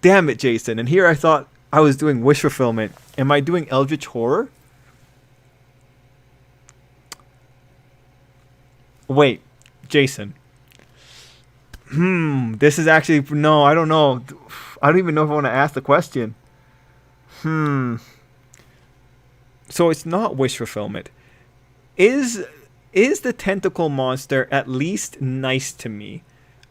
Damn it, Jason. And here I thought I was doing wish fulfillment. Am I doing Eldritch Horror? Wait, Jason. This is actually... No, I don't know. I don't even know if I want to ask the question. So it's not wish fulfillment. Is the tentacle monster at least nice to me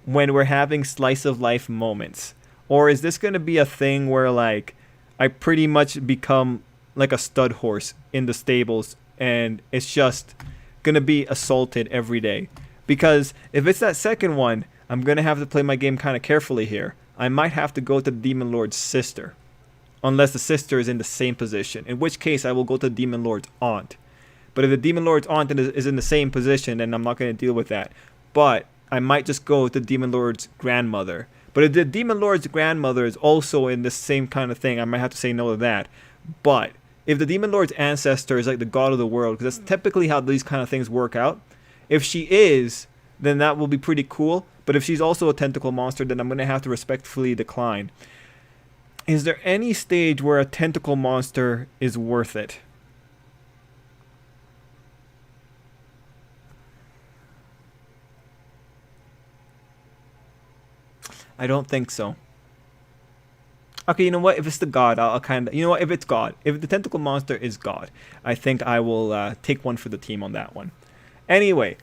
when we're having slice of life moments? Or is this going to be a thing where like I pretty much become like a stud horse in the stables and it's just going to be assaulted every day? Because if it's that second one, I'm going to have to play my game kind of carefully here. I might have to go to the Demon Lord's sister. Unless the sister is in the same position. In which case, I will go to the Demon Lord's aunt. But if the Demon Lord's aunt is in the same position, then I'm not going to deal with that. But I might just go to the Demon Lord's grandmother. But if the Demon Lord's grandmother is also in the same kind of thing, I might have to say no to that. But if the Demon Lord's ancestor is like the god of the world, because that's typically how these kind of things work out. If she is, then that will be pretty cool. But if she's also a tentacle monster, then I'm going to have to respectfully decline. Is there any stage where a tentacle monster is worth it? I don't think so. Okay, you know what? If it's the god, I'll kind of... You know what? If it's god, if the tentacle monster is god, I think I will take one for the team on that one. Anyway,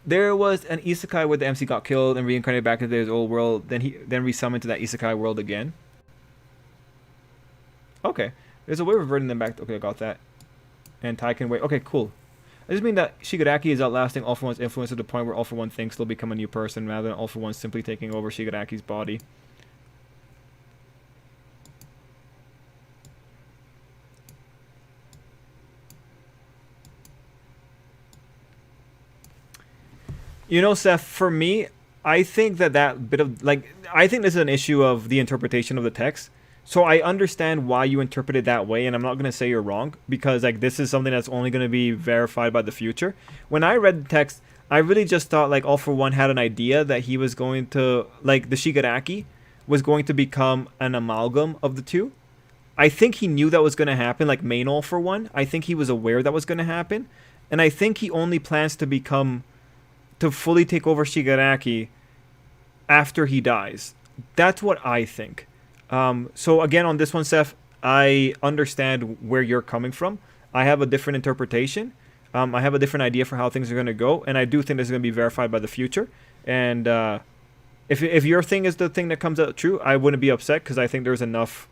there was an isekai where the MC got killed and reincarnated back into his old world. Then he resummoned to that isekai world again. Okay, there's a way of reverting them back. Okay, I got that. And Tai can wait. Okay, cool. I just mean that Shigaraki is outlasting All For One's influence to the point where All For One thinks they'll become a new person rather than All For One simply taking over Shigaraki's body. You know, Seth, for me, I think that bit of, like, I think this is an issue of the interpretation of the text. So I understand why you interpret it that way, and I'm not going to say you're wrong, because, like, this is something that's only going to be verified by the future. When I read the text, I really just thought, like, All For One had an idea that he was going to, like, the Shigaraki was going to become an amalgam of the two. I think he knew that was going to happen, like main All For One. I think he was aware that was going to happen. And I think he only plans to fully take over Shigaraki after he dies. That's what I think. So again, on this one, Seth, I understand where you're coming from. I have a different interpretation. I have a different idea for how things are going to go, and I do think this is going to be verified by the future. And if your thing is the thing that comes out true, I wouldn't be upset, because I think there's enough.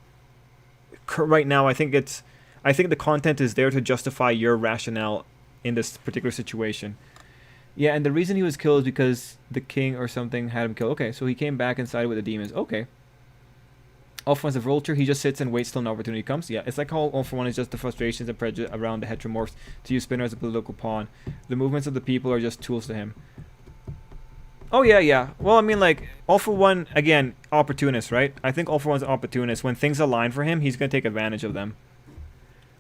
Right now, I think the content is there to justify your rationale in this particular situation. Yeah, and the reason he was killed is because the king or something had him killed. Okay, so he came back and sided with the demons. Okay. All For One's a vulture. He just sits and waits till an opportunity comes. Yeah, it's like how All For One is just the frustrations and prejudice around the heteromorphs to use Spinner as a political pawn. The movements of the people are just tools to him. Oh, yeah, yeah. Well, I mean, like, All For One, again, opportunist, right? I think All For One's an opportunist. When things align for him, he's going to take advantage of them.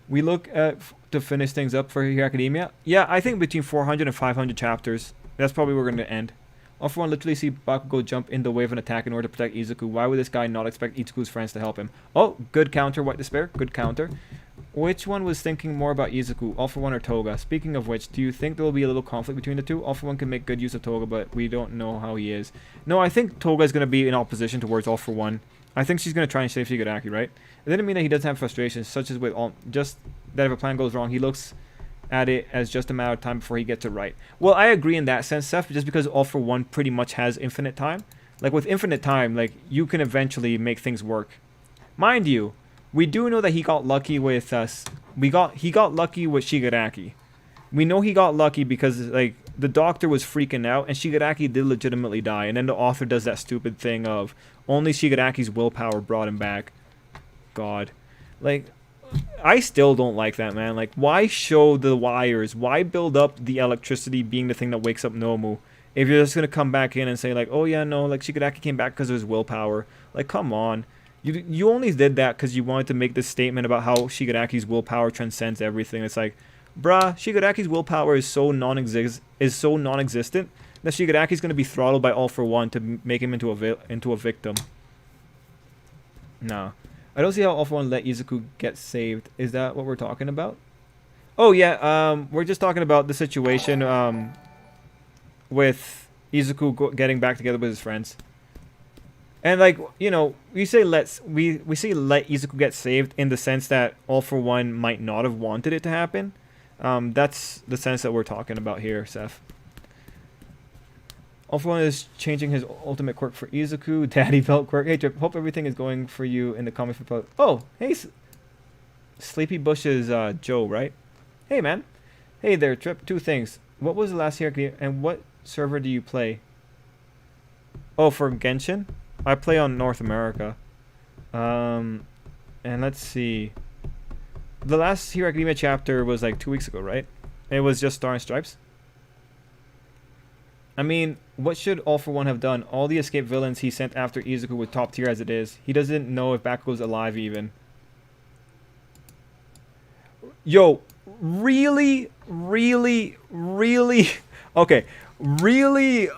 We look at to finish things up for Hero Academia. Yeah, I think between 400 and 500 chapters. That's probably where we're going to end. All For One literally see Bakugo jump in the way of an attack in order to protect Izuku. Why would this guy not expect Izuku's friends to help him? Oh, good counter, White Despair. Good counter. Which one was thinking more about Izuku, All For One or Toga? Speaking of which, do you think there will be a little conflict between the two? All For One can make good use of Toga, but we don't know how he is. No, I think Toga is going to be in opposition towards All For One. I think she's going to try and save Shigaraki, right? It didn't mean that he doesn't have frustrations, such as with just that if a plan goes wrong, he looks at it as just a matter of time before he gets it right. Well, I agree in that sense, Seth, just because All For One pretty much has infinite time. Like, with infinite time, like, you can eventually make things work. Mind you, we do know that he got lucky with us. He got lucky with Shigaraki. We know he got lucky because, like, the doctor was freaking out, and Shigaraki did legitimately die. And then the author does that stupid thing of only Shigaraki's willpower brought him back. God. Like, I still don't like that, man. Like, why show the wires? Why build up the electricity being the thing that wakes up Nomu? If you're just going to come back in and say, like, oh, yeah, no, like, Shigaraki came back because of his willpower. Like, come on. You only did that because you wanted to make this statement about how Shigaraki's willpower transcends everything. It's like, bruh, Shigaraki's willpower is so non-existent that Shigaraki's going to be throttled by All For One to make him into a victim. Nah. I don't see how All For One let Izuku get saved. Is that what we're talking about? Oh, yeah. We're just talking about the situation with Izuku getting back together with his friends. And, like, you know, we say let Izuku get saved in the sense that All For One might not have wanted it to happen. That's the sense that we're talking about here, Seth. All For One is changing his ultimate quirk for Izuku. Daddy belt quirk. Hey, Trip, hope everything is going for you in the comic book. Oh, hey, Sleepy Bush's Joe, right? Hey, man. Hey there, Trip. Two things. What was the last year, and what server do you play? Oh, for Genshin? I play on North America. And let's see. The last Hero Academia chapter was like 2 weeks ago, right? It was just Star and Stripes. I mean, what should All For One have done? All the escaped villains he sent after Izuku were top tier as it is. He doesn't know if Bakugo's alive even. Yo, really? Okay, really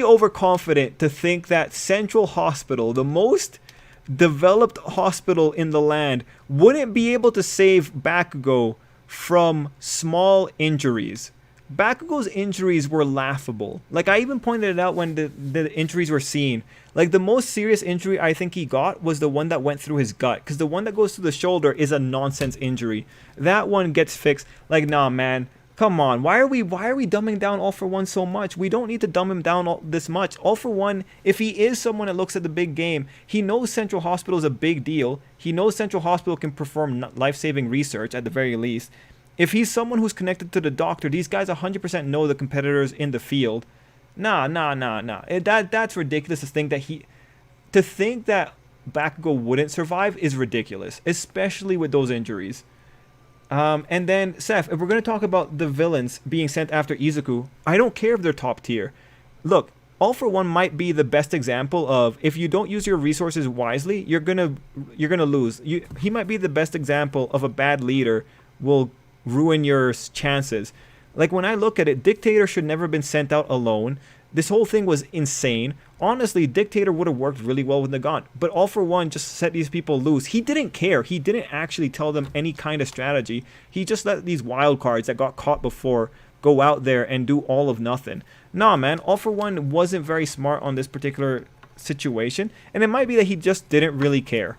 overconfident to think that Central Hospital, the most developed hospital in the land, wouldn't be able to save Bakugo from small injuries. Bakugo's injuries were laughable. Like, I even pointed it out when the injuries were seen. Like, the most serious injury I think he got was the one that went through his gut. Because the one that goes through the shoulder is a nonsense injury. That one gets fixed. Like, nah, man. Come on. Why are we dumbing down All For One so much? We don't need to dumb him down this much. All For One, if he is someone that looks at the big game, he knows Central Hospital is a big deal. He knows Central Hospital can perform life-saving research at the very least. If he's someone who's connected to the doctor, these guys 100% know the competitors in the field. Nah. That's ridiculous to think that Bakugo wouldn't survive is ridiculous, especially with those injuries. And then, Seth, if we're going to talk about the villains being sent after Izuku, I don't care if they're top tier. Look, All For One might be the best example of if you don't use your resources wisely, you're gonna lose. He might be the best example of a bad leader will ruin your chances. Like, when I look at it, Dictator should never have been sent out alone. This whole thing was insane. Honestly, Dictator would have worked really well with Nagant, but All For One just set these people loose. He didn't care. He didn't actually tell them any kind of strategy. He just let these wild cards that got caught before go out there and do all of nothing. Nah, man, All For One wasn't very smart on this particular situation, and it might be that he just didn't really care.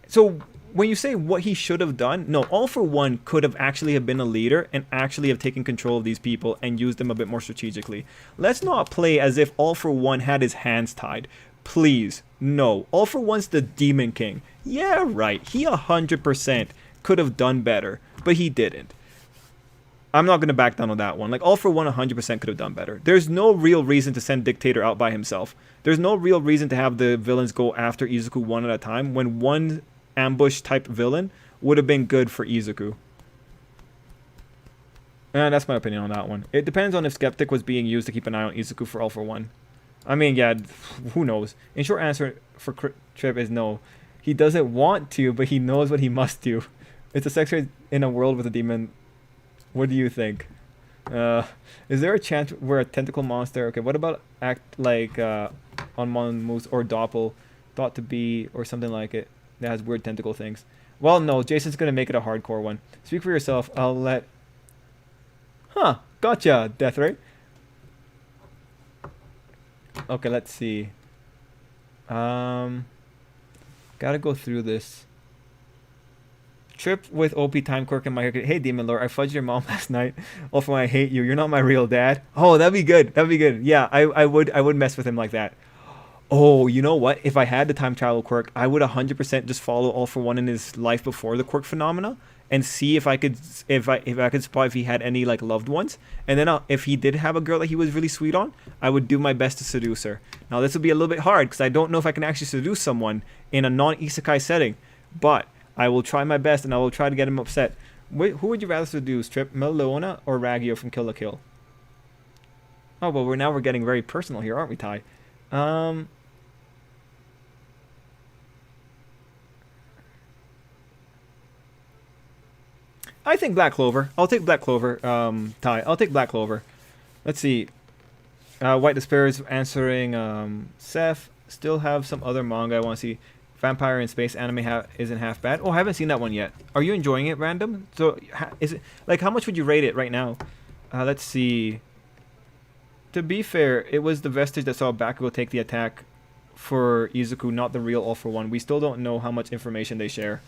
So when you say what he should have done, no, All For One could have actually have been a leader and actually have taken control of these people and used them a bit more strategically. Let's not play as if All For One had his hands tied. Please, no. All For One's the Demon King. Yeah, right. He 100% could have done better, but he didn't. I'm not going to back down on that one. Like, All For One 100% could have done better. There's no real reason to send Dictator out by himself. There's no real reason to have the villains go after Izuku one at a time when one ambush type villain would have been good for Izuku. And that's my opinion on that one. It depends on if Skeptic was being used to keep an eye on Izuku for All For One. I mean, yeah, who knows? In short answer for Trip is no. He doesn't want to, but he knows what he must do. It's a sex trade in a world with a demon. What do you think? Is there a chance where a tentacle monster... Okay, what about act like on Monmoose or Doppel thought to be or something like it that has weird tentacle things? Well, no, Jason's going to make it a hardcore one. Speak for yourself. I'll let... Huh, gotcha, Deathray. Okay, let's see. Gotta go through this. Trip with OP time quirk in my haircut. Hey, Demon Lord, I fudged your mom last night. Also, I hate you. You're not my real dad. Oh, that'd be good. That'd be good. Yeah, I would mess with him like that. Oh, you know what? If I had the time travel quirk, I would 100% just follow All For One in his life before the quirk phenomena and see if I could spot if he had any like loved ones. And then if he did have a girl that he was really sweet on, I would do my best to seduce her. Now this would be a little bit hard because I don't know if I can actually seduce someone in a non-isekai setting, but I will try my best and I will try to get him upset. Wait, who would you rather seduce, Trip, Melona or Raggio from Kill la Kill? Oh, well, we're getting very personal here, aren't we, Ty? I think Black Clover. I'll take Black Clover, Ty. I'll take Black Clover. Let's see. White Despair is answering Seth. Still have some other manga I want to see. Vampire in Space anime isn't half bad. Oh, I haven't seen that one yet. Are you enjoying it, Random? So, is it like how much would you rate it right now? Let's see. To be fair, it was the Vestige that saw Bakugo take the attack for Izuku, not the real All For One. We still don't know how much information they share.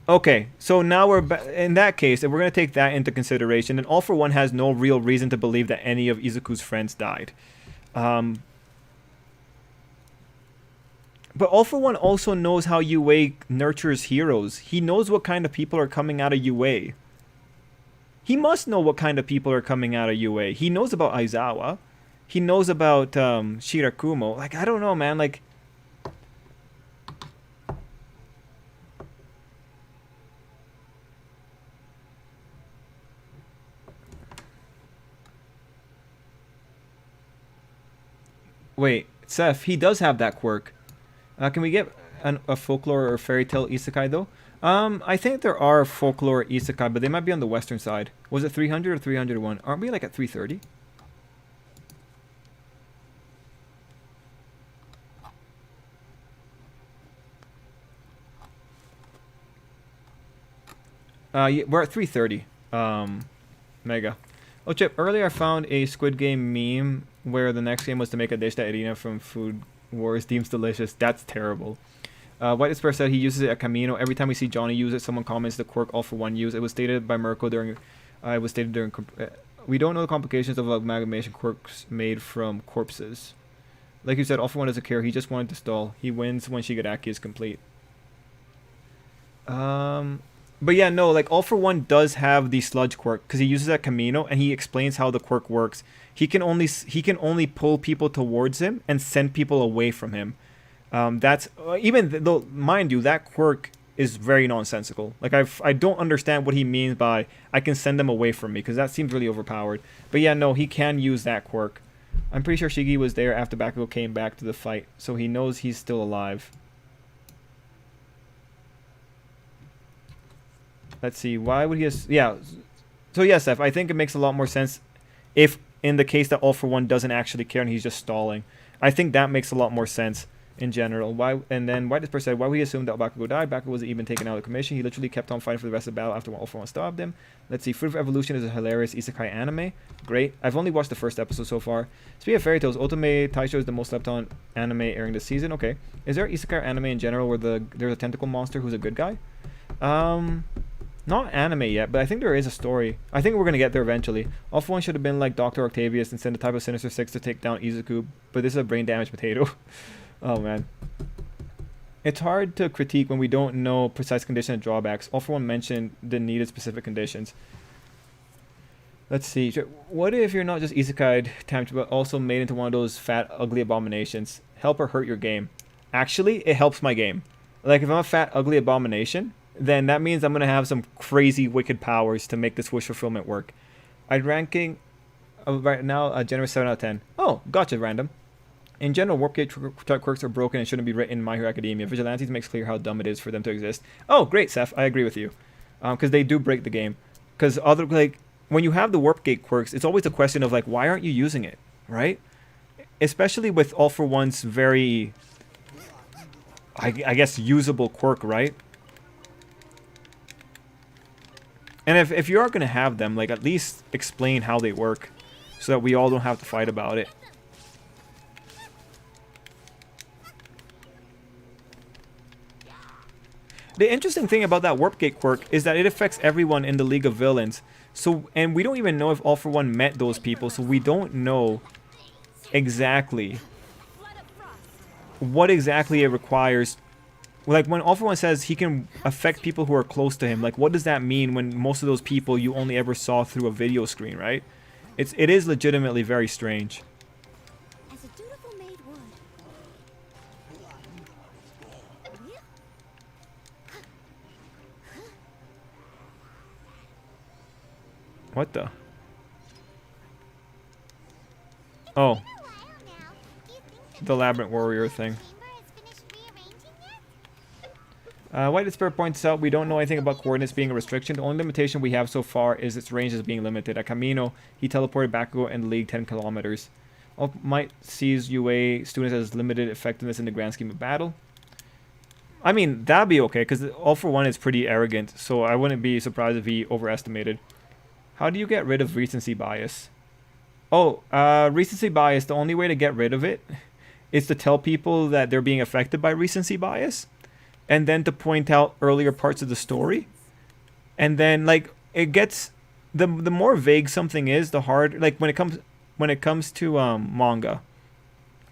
Okay, so now we're in that case, if we're going to take that into consideration, then All For One has no real reason to believe that any of Izuku's friends died. But All For One also knows how UA nurtures heroes. He knows what kind of people are coming out of UA. He must know what kind of people are coming out of UA. He knows about Aizawa. He knows about Shirakumo. Like, I don't know, man. Like... Wait, Seth, he does have that quirk. Can we get a folklore or fairy tale isekai though? I think there are folklore isekai, but they might be on the western side. Was it 300 or 301? Aren't we like at 330? Yeah, we're at 330. Mega. Oh, Chip, earlier I found a Squid Game meme where the next game was to make a dish that Irina from Food Wars deems delicious. That's terrible. White Esper said he uses it at Camino. Every time we see Johnny use it, someone comments the quirk all for one use. It was stated by Mirko during... it was stated during... we don't know the complications of amalgamation quirks made from corpses. Like you said, all for one doesn't care. He just wanted to stall. He wins when Shigaraki is complete. But yeah, no, like All for One does have the sludge quirk because he uses that Camino and he explains how the quirk works. He can only pull people towards him and send people away from him. That's even though, mind you, that quirk is very nonsensical. Like I don't understand what he means by I can send them away from me because that seems really overpowered. But yeah, no, he can use that quirk. I'm pretty sure Shigi was there after Bakugo came back to the fight, so he knows he's still alive. Let's see, why would he... Yeah, so yes, Seth, I think it makes a lot more sense if in the case that All for One doesn't actually care and he's just stalling. I think that makes a lot more sense in general. Why? And then why this person said, why would he assume that Bakugo died? Bakugo wasn't even taken out of the commission. He literally kept on fighting for the rest of the battle after All for One stopped him. Let's see, Fruit of Evolution is a hilarious isekai anime. Great. I've only watched the first episode so far. Speaking of fairy tales, Otome Taisho is the most slept on anime airing this season. Okay. Is there isekai anime in general where there's a tentacle monster who's a good guy? Not anime yet, but I think there is a story. I think we're going to get there eventually. All for One should have been like Dr. Octavius and send a type of Sinister Six to take down Izuku, but this is a brain damaged potato. Oh man. It's hard to critique when we don't know precise condition and drawbacks. All for One mentioned the needed specific conditions. Let's see. What if you're not just isekai'd, tamed, but also made into one of those fat, ugly abominations? Help or hurt your game? Actually, it helps my game. Like if I'm a fat, ugly abomination, then that means I'm going to have some crazy wicked powers to make this wish fulfillment work. I'd ranking right now a generous 7 out of 10. Oh, gotcha, random. In general, warp gate quirks are broken and shouldn't be written in My Hero Academia. Vigilantes makes clear how dumb it is for them to exist. Oh, great, Seth. I agree with you. Because they do break the game. Because when you have the warp gate quirks, it's always a question of like, why aren't you using it, right? Especially with All for One's very, I guess, usable quirk, right? And if you are going to have them, like, at least explain how they work so that we all don't have to fight about it. The interesting thing about that Warp Gate quirk is that it affects everyone in the League of Villains. So, and we don't even know if All for One met those people, so we don't know exactly what exactly it requires. Like when All for One says he can affect people who are close to him, like what does that mean when most of those people you only ever saw through a video screen, right? It is legitimately very strange. As a dutiful maid would. What the? Oh. The Labyrinth Warrior thing. White Despair points out we don't know anything about coordinates being a restriction. The only limitation we have so far is its range is being limited. At Camino, he teleported Bakugo and League 10 kilometers. All Might sees UA students as limited effectiveness in the grand scheme of battle. I mean, that'd be okay, because All for One is pretty arrogant, so I wouldn't be surprised if he overestimated. How do you get rid of recency bias? Oh, recency bias, the only way to get rid of it is to tell people that they're being affected by recency bias. And then to point out earlier parts of the story. And then, like, it gets... The more vague something is, the harder... Like, when it comes to manga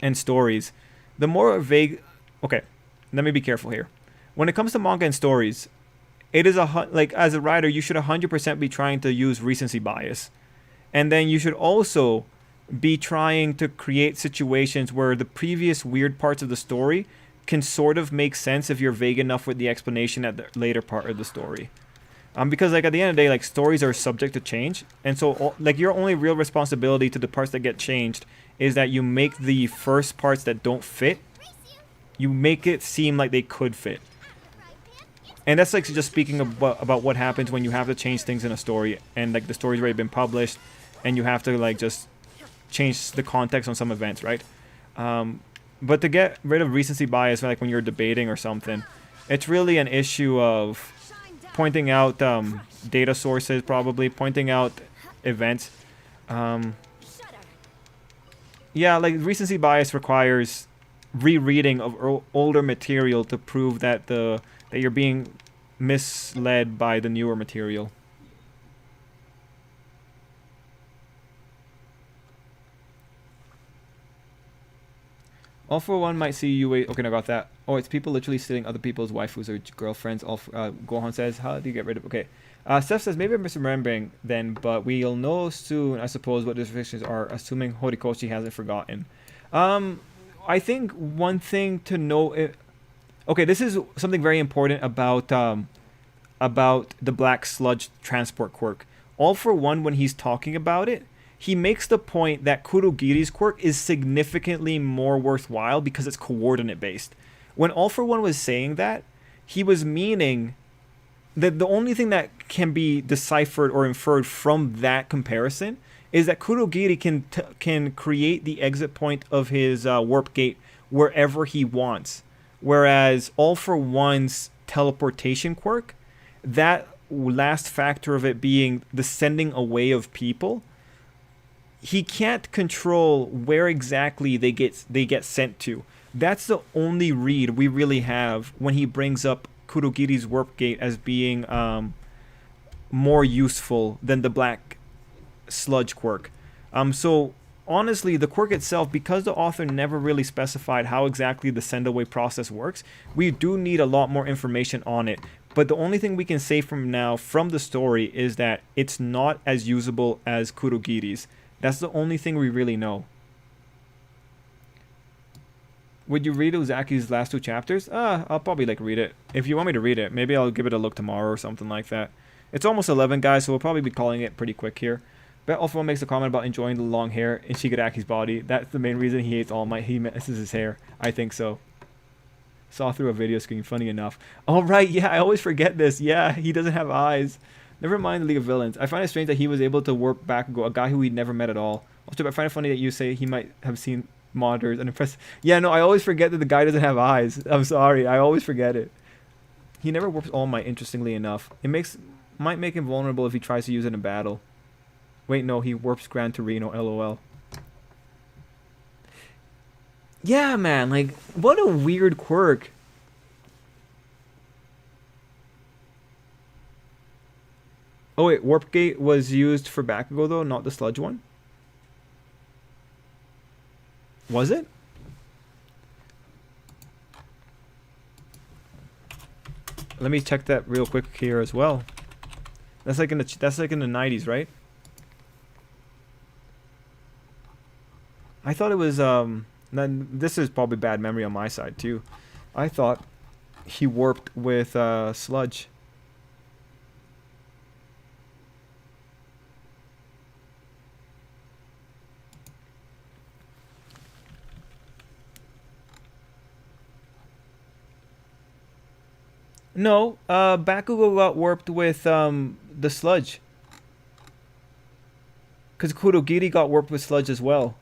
and stories, the more vague... Okay, let me be careful here. When it comes to manga and stories, it is like, as a writer, you should 100% be trying to use recency bias. And then you should also be trying to create situations where the previous weird parts of the story can sort of make sense if you're vague enough with the explanation at the later part of the story. Because like at the end of the day, like stories are subject to change, and so like your only real responsibility to the parts that get changed is that you make the first parts that don't fit, you make it seem like they could fit. And that's like just speaking about what happens when you have to change things in a story, and like the story's already been published, and you have to like just change the context on some events, right? But to get rid of recency bias, like when you're debating or something, it's really an issue of pointing out data sources, probably pointing out events. Yeah, like recency bias requires rereading of older material to prove that that you're being misled by the newer material. All for one might see you wait. Okay, I got that. Oh, it's people literally stealing other people's waifus or girlfriends. Gohan says, how do you get rid of... Okay. Steph says, maybe I'm misremembering then, but we'll know soon, I suppose, what the restrictions are, assuming Horikoshi hasn't forgotten. I think one thing to know... Okay, this is something very important about the Black Sludge transport quirk. All for one, when he's talking about it, he makes the point that Kurogiri's quirk is significantly more worthwhile because it's coordinate based. When All for One was saying that, he was meaning that the only thing that can be deciphered or inferred from that comparison is that Kurogiri can create the exit point of his warp gate wherever he wants, whereas All for One's teleportation quirk, that last factor of it being the sending away of people, he can't control where exactly they get sent to. That's the only read we really have when he brings up Kurogiri's warp gate as being more useful than the Black Sludge quirk. So honestly, the quirk itself, because the author never really specified how exactly the send away process works, we do need a lot more information on it. But the only thing we can say from now from the story is that it's not as usable as Kurogiri's. That's the only thing we really know. Would you read Uzaki's last 2 chapters? I'll probably read it. If you want me to read it, maybe I'll give it a look tomorrow or something like that. It's almost 11, guys, so we'll probably be calling it pretty quick here. But also makes a comment about enjoying the long hair in Shigaraki's body. That's the main reason he hates All Might. He misses his hair. I think so. Saw through a video screen, funny enough. Oh, right, yeah, I always forget this. Yeah, he doesn't have eyes. Never mind the League of Villains. I find it strange that he was able to warp back and go, a guy who we'd never met at all. Also, I find it funny that you say he might have seen monitors and impressed. Yeah, no, I always forget that the guy doesn't have eyes. I'm sorry, I always forget it. He never warps All Might, interestingly enough. Might make him vulnerable if he tries to use it in battle. Wait, no, he warps Gran Torino, lol. Yeah, man, what a weird quirk. Oh wait, Warp Gate was used for Bakugo though, not the Sludge one? Was it? Let me check that real quick here as well. That's like in the 90s, right? I thought it was this is probably bad memory on my side too. I thought he warped with Sludge. No, Bakugo got warped with the Sludge. Because Kurogiri got warped with Sludge as well.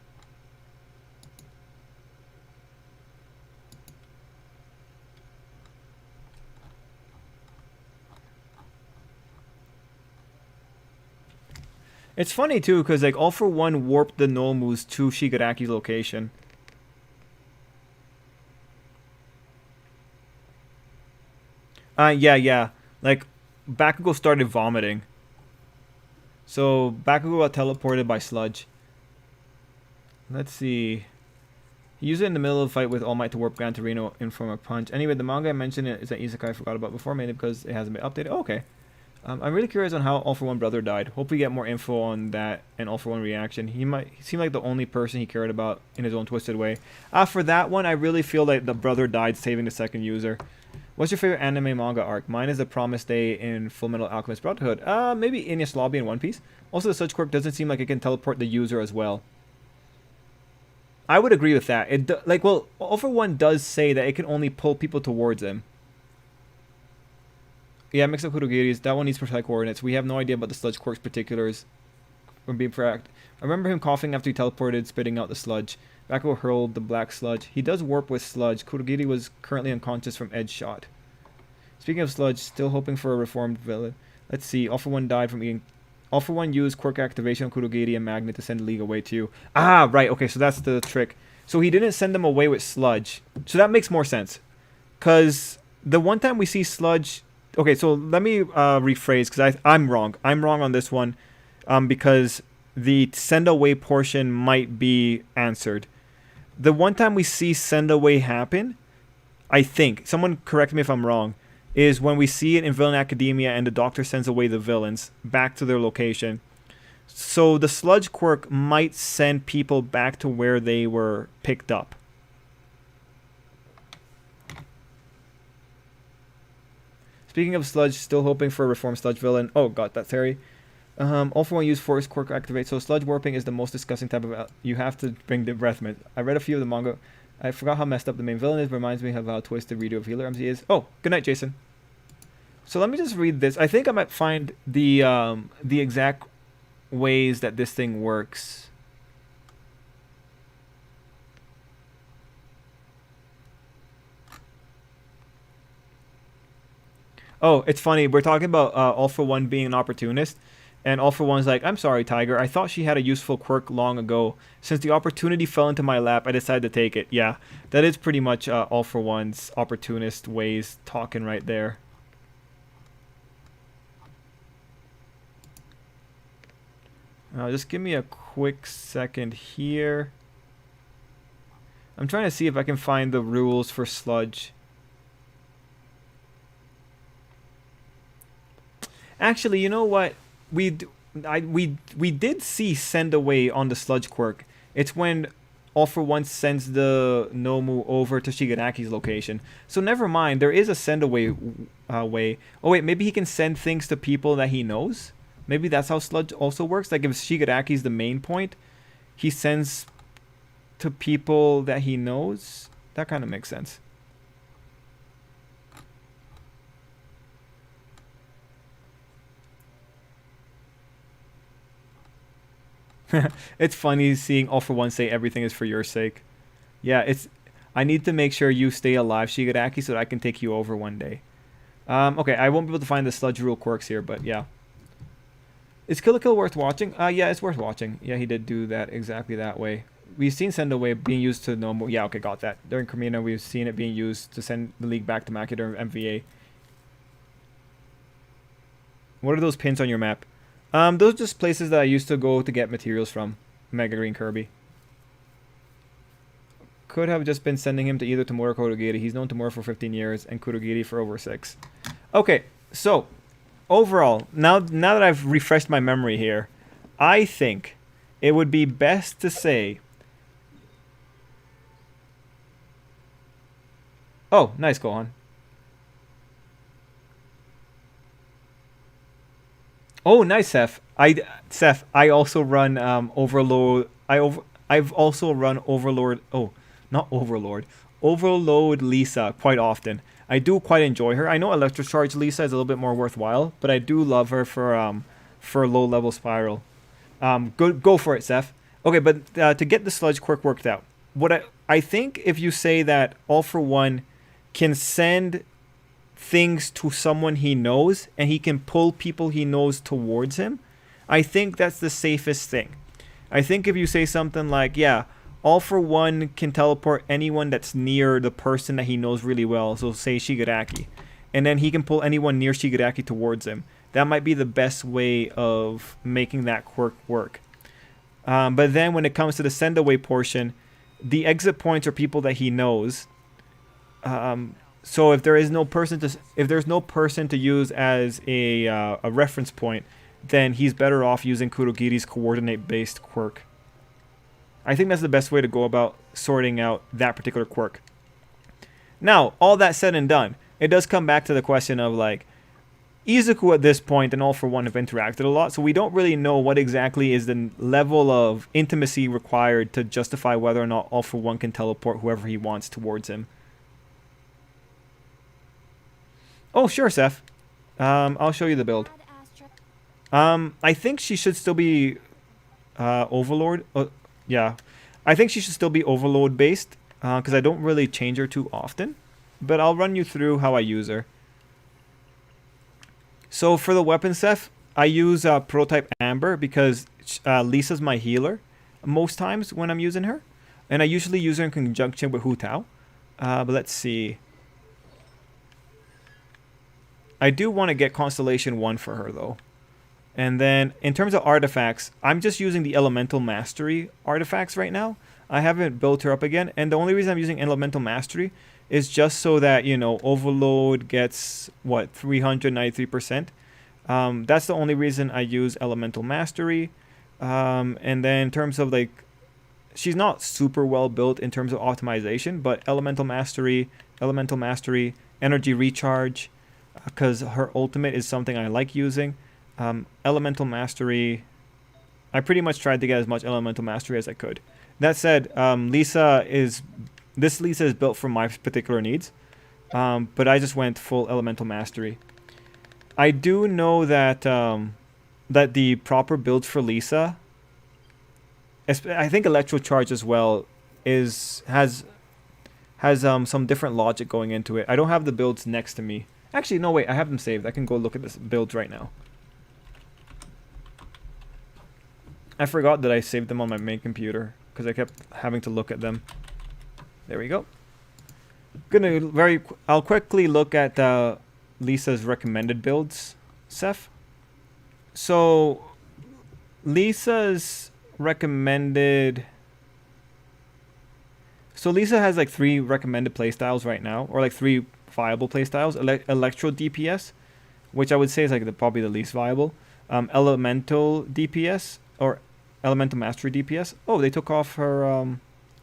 It's funny too, because All for One warped the Nomus to Shigaraki's location. Yeah. Bakugo started vomiting. So, Bakugo got teleported by Sludge. Let's see. He used it in the middle of a fight with All Might to warp Gran Torino in form of punch. Anyway, the manga I mentioned is that Isekai I forgot about before, mainly because it hasn't been updated. Oh, okay. I'm really curious on how All for One brother died. Hope we get more info on that and All for One reaction. He seemed like the only person he cared about in his own twisted way. For that one, I really feel like the brother died saving the second user. What's your favorite anime manga arc? Mine is The Promised Day in Fullmetal Alchemist Brotherhood. Maybe Enies Lobby in One Piece. Also, the Sludge quirk doesn't seem like it can teleport the user as well. I would agree with that. All for One does say that it can only pull people towards him. Yeah, mix up Kurogiri's. That one needs precise coordinates. We have no idea about the Sludge quirk's particulars. From being correct. I remember him coughing after he teleported, spitting out the Sludge. Bakugo hurled the Black Sludge. He does warp with Sludge. Kurogiri was currently unconscious from Edge Shot. Speaking of sludge, still hoping for a reformed villain. Let's see. All for One died from eating. All for One used quirk activation on Kurogiri and Magnet to send League away to you. Ah, right. Okay, so that's the trick. So he didn't send them away with sludge. So that makes more sense. Because the one time we see sludge... Okay, so let me rephrase because I'm wrong. I'm wrong on this one because the send away portion might be answered. The one time we see send away happen, I think, someone correct me if I'm wrong, is when we see it in Villain Academia and the Doctor sends away the villains back to their location. So the sludge quirk might send people back to where they were picked up. Speaking of sludge, still hoping for a reformed sludge villain. Oh god, that's Harry. All for One use force quirk activate. So sludge warping is the most disgusting type of... You have to bring the breath mint. I read a few of the manga. I forgot how messed up the main villain is. Reminds me of how twisted redo of Healer MC is. Oh, good night, Jason. So let me just read this. I think I might find the exact ways that this thing works. Oh, it's funny. We're talking about All for One being an opportunist. And All for One's like, I'm sorry, Tiger. I thought she had a useful quirk long ago. Since the opportunity fell into my lap, I decided to take it. Yeah, that is pretty much All for One's opportunist ways talking right there. Just give me a quick second here. I'm trying to see if I can find the rules for sludge. Actually, you know what? We did see send away on the sludge quirk. It's when All for One sends the Nomu over to Shigaraki's location. So never mind. There is a send away way. Oh wait, maybe he can send things to people that he knows. Maybe that's how sludge also works. Like if Shigaraki's the main point, he sends to people that he knows. That kind of makes sense. It's funny seeing All for One say everything is for your sake. Yeah, I need to make sure you stay alive, Shigaraki, so that I can take you over one day. Okay, I won't be able to find the sludge rule quirks here, but yeah. Is Kill la Kill worth watching? Yeah, it's worth watching. Yeah, he did do that exactly that way. We've seen Send Away being used to no more. Yeah, okay, got that. During Carmina, we've seen it being used to send the League back to Maki during MVA. What are those pins on your map? Those are just places that I used to go to get materials from. Mega Green Kirby. Could have just been sending him to either Tamura or Kurogiri. He's known Tamura for 15 years and Kurogiri for over 6. Okay, so overall, now that I've refreshed my memory here, I think it would be best to say... Oh, nice, Gohan. Oh, nice, Seth. I also run Overload. I've also run Overlord. Oh, not Overlord. Overload Lisa quite often. I do quite enjoy her. I know Electrocharge Lisa is a little bit more worthwhile, but I do love her for low level Spiral. Go for it, Seth. Okay, but to get the sludge quirk worked out, what I think if you say that All for One can send things to someone he knows and he can pull people he knows towards him, I think that's the safest thing. I think if you say something like, yeah, All for One can teleport anyone that's near the person that he knows really well, so say Shigaraki, and then he can pull anyone near Shigaraki towards him, that might be the best way of making that quirk work. But then when it comes to the send away portion, the exit points are people that he knows. So if there's no person to use as a reference point, then he's better off using Kurogiri's coordinate-based quirk. I think that's the best way to go about sorting out that particular quirk. Now, all that said and done, it does come back to the question of like, Izuku at this point and All for One have interacted a lot, so we don't really know what exactly is the level of intimacy required to justify whether or not All for One can teleport whoever he wants towards him. Oh, sure, Seth. I'll show you the build. I think she should still be Overlord. Yeah, I think she should still be Overload based because I don't really change her too often. But I'll run you through how I use her. So for the weapon set, I use Prototype Amber because Lisa's my healer most times when I'm using her. And I usually use her in conjunction with Hu Tao. But let's see. I do want to get Constellation 1 for her though. And then in terms of artifacts, I'm just using the Elemental Mastery artifacts right now. I haven't built her up again. And the only reason I'm using Elemental Mastery is just so that, you know, Overload gets, what, 393%. That's the only reason I use Elemental Mastery. And then in terms of, like, she's not super well built in terms of optimization, but Elemental Mastery, Energy Recharge, because her ultimate is something I like using. Elemental Mastery, I pretty much tried to get as much Elemental Mastery as I could. That said, Lisa is built for my particular needs, but I just went full Elemental Mastery. I do know that that the proper build for Lisa, I think Electro Charge as well, has some different logic going into it. I don't have the builds next to me. Actually, no, wait, I have them saved. I can go look at this builds right now. I forgot that I saved them on my main computer because I kept having to look at them. There we go. I'll quickly look at Lisa's recommended builds, Seth. So Lisa's recommended. So Lisa has like 3 recommended playstyles right now, or like 3 viable playstyles. Electro DPS, which I would say is like probably the least viable. Elemental DPS or Elemental Mastery DPS. Oh, they took off her